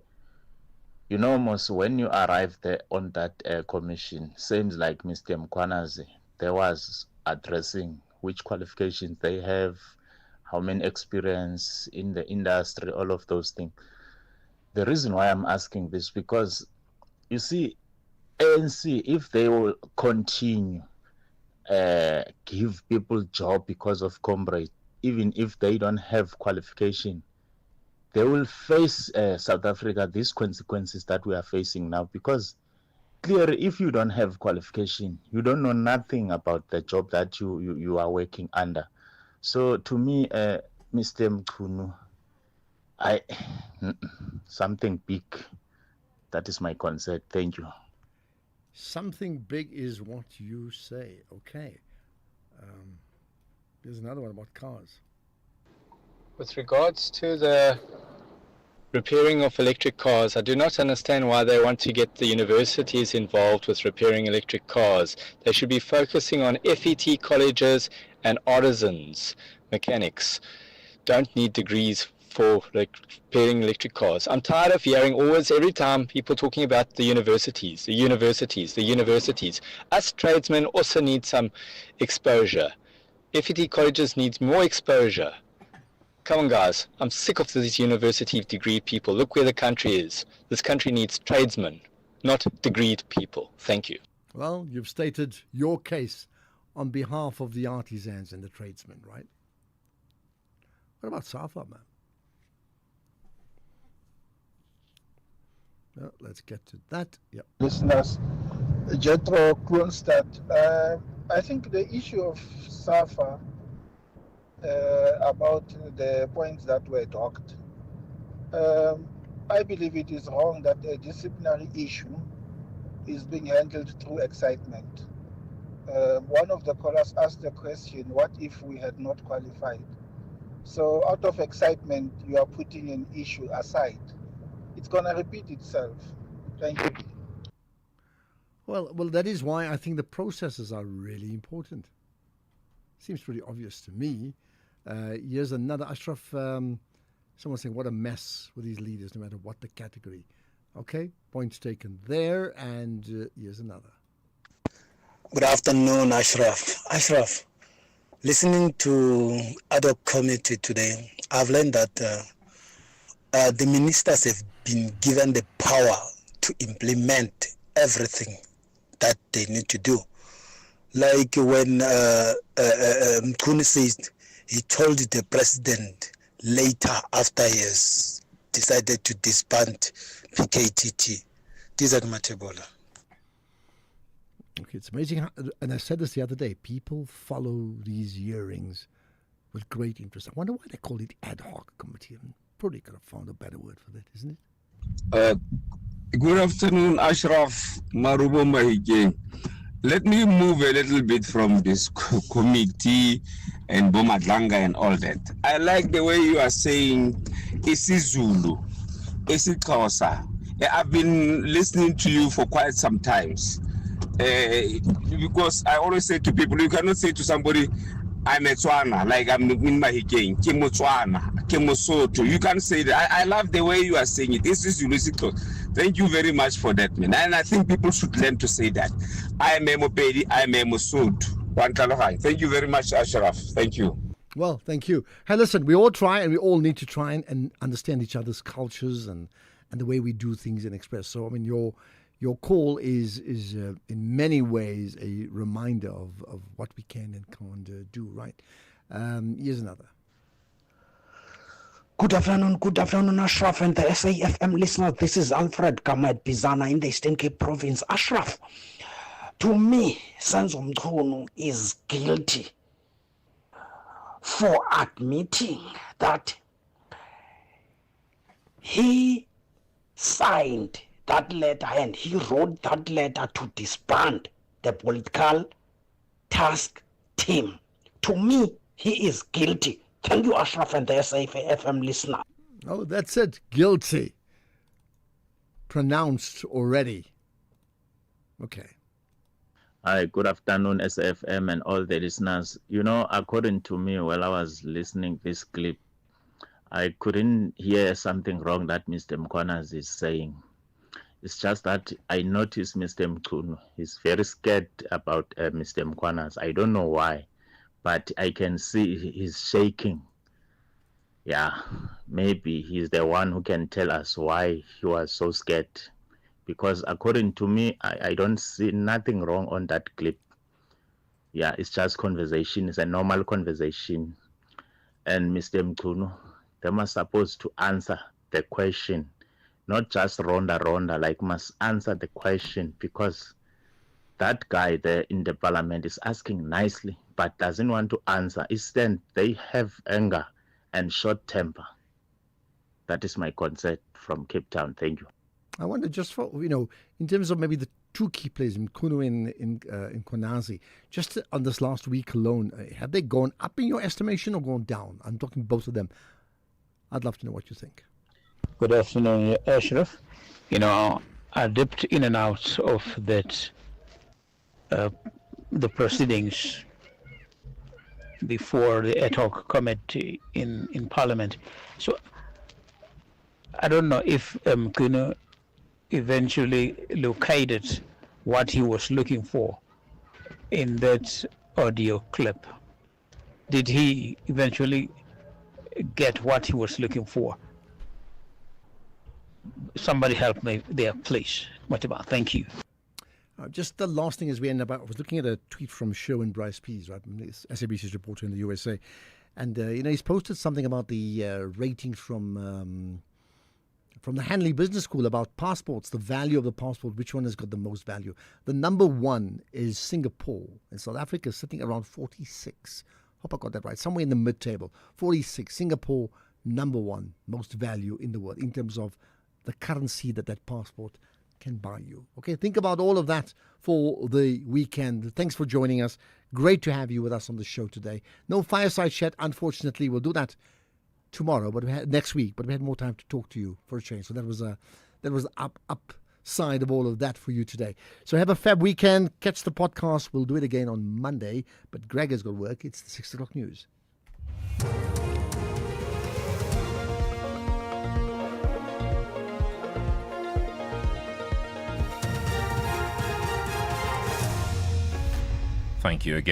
Most when you arrive there on that commission, seems like Mr. Mkhwanazi, there was addressing which qualifications they have, how many experience in the industry, all of those things. The reason why I'm asking this, because you see, ANC, if they will continue give people job because of comrade, even if they don't have qualification, they will face South Africa these consequences that we are facing now. Because clearly, if you don't have qualification, you don't know nothing about the job that you are working under. So to me, Mr. Mchunu, something big. That is my concern. Thank you. Something big is what you say. Okay. There's another one about cars. With regards to the repairing of electric cars, I do not understand why they want to get the universities involved with repairing electric cars. They should be focusing on FET colleges and artisans, mechanics. Don't need degrees for repairing electric cars. I'm tired of hearing always, every time, people talking about the universities. Us tradesmen also need some exposure. FET colleges needs more exposure. Come on, guys. I'm sick of these university degree people. Look where the country is. This country needs tradesmen, not degreed people. Thank you. Well, you've stated your case on behalf of the artisans and the tradesmen, right? What about SAFA, man? Well, let's get to that. Yep. Listeners, Jethro Kronstadt. I think the issue of SAFA, about the points that were talked, I believe it is wrong that a disciplinary issue is being handled through excitement. One of the callers asked the question, what if we had not qualified? So out of excitement, you are putting an issue aside. It's going to repeat itself. Thank you. Well, that is why I think the processes are really important. Seems pretty obvious to me. Here's another, Ashraf, someone saying, what a mess with these leaders, no matter what the category. Okay, points taken there, and here's another. Good afternoon, Ashraf. Ashraf, listening to ad hoc committee today, I've learned that the ministers have been given the power to implement everything that they need to do. Like when Mkhunu says he told the president later after he has decided to disband PKTT. This is Matebola. Okay, it's amazing how, and I said this the other day, people follow these hearings with great interest. I wonder why they call it ad hoc committee. I probably could have found a better word for that, isn't it? Good afternoon, Ashraf Marubo Mahige. Let me move a little bit from this committee and Bomadlanga and all that. I like the way you are saying isiZulu, isiXhosa. I've been listening to you for quite some times. Because I always say to people, you cannot say to somebody, I'm a Tswana, like I'm in Mahikeng, ke Motswana, ke Mosotho. You can say that. I love the way you are saying it. This is Ulisiko. Thank you very much for that, man. And I think people should learn to say that. I am a Mopedi, I am a Mosotho. Thank you very much, Ashraf. Thank you. Well, thank you. Hey, listen, we all try and we all need to try and understand each other's cultures and the way we do things and express. So, I mean, your call is in many ways a reminder of what we can and can't do, right? Here's another. Good afternoon, Ashraf and the SAFM listeners. This is Alfred Kamed Bizana in the Eastern Cape Province. Ashraf, to me, Senzo Mchunu is guilty for admitting that he signed that letter and he wrote that letter to disband the political task team. To me, he is guilty. Thank you, Ashraf and the SAFM listener. Oh, that's it. Guilty. Pronounced already. Okay. Hi, good afternoon, SFM and all the listeners. You know, according to me, while I was listening this clip, I couldn't hear something wrong that Mr. Mkhwanazi is saying. It's just that I noticed Mr. Mchunu. He's very scared about Mr. Mkhwanazi. I don't know why, but I can see he's shaking. Yeah, maybe he's the one who can tell us why he was so scared. Because according to me, I don't see nothing wrong on that clip. Yeah, it's just conversation. It's a normal conversation. And Mr. Mchunu, they must supposed to answer the question, not just ronda, like must answer the question, because that guy there in the parliament is asking nicely, but doesn't want to answer. Instead, they have anger and short temper. That is my concern from Cape Town. Thank you. I wonder, just for, in terms of maybe the two key players, Mchunu and Mkhwanazi, just on this last week alone, have they gone up in your estimation or gone down? I'm talking both of them. I'd love to know what you think. Good afternoon, Ashraf. I dipped in and out of that, the proceedings before the ad hoc committee in Parliament. So I don't know if Mchunu eventually located what he was looking for in that audio clip. Did he eventually get what he was looking for? Somebody help me there, please. Matiba, thank you. Just the last thing as we end up, I was looking at a tweet from Sherwin Bryce Pease, right, SABC's reporter in the USA, and he's posted something about the ratings from the Hanley Business School about passports, the value of the passport, which one has got the most value. The number one is Singapore, and South Africa is sitting around 46. Hope I got that right, somewhere in the mid-table. 46, Singapore, number one, most value in the world in terms of the currency that passport can buy you. Okay, think about all of that for the weekend. Thanks for joining us. Great to have you with us on the show today. No fireside chat, unfortunately. We'll do that tomorrow, but next week. But we had more time to talk to you for a change. So that was the upside of all of that for you today. So have a fab weekend. Catch the podcast. We'll do it again on Monday. But Greg has got work. It's the 6 o'clock news. Thank you again.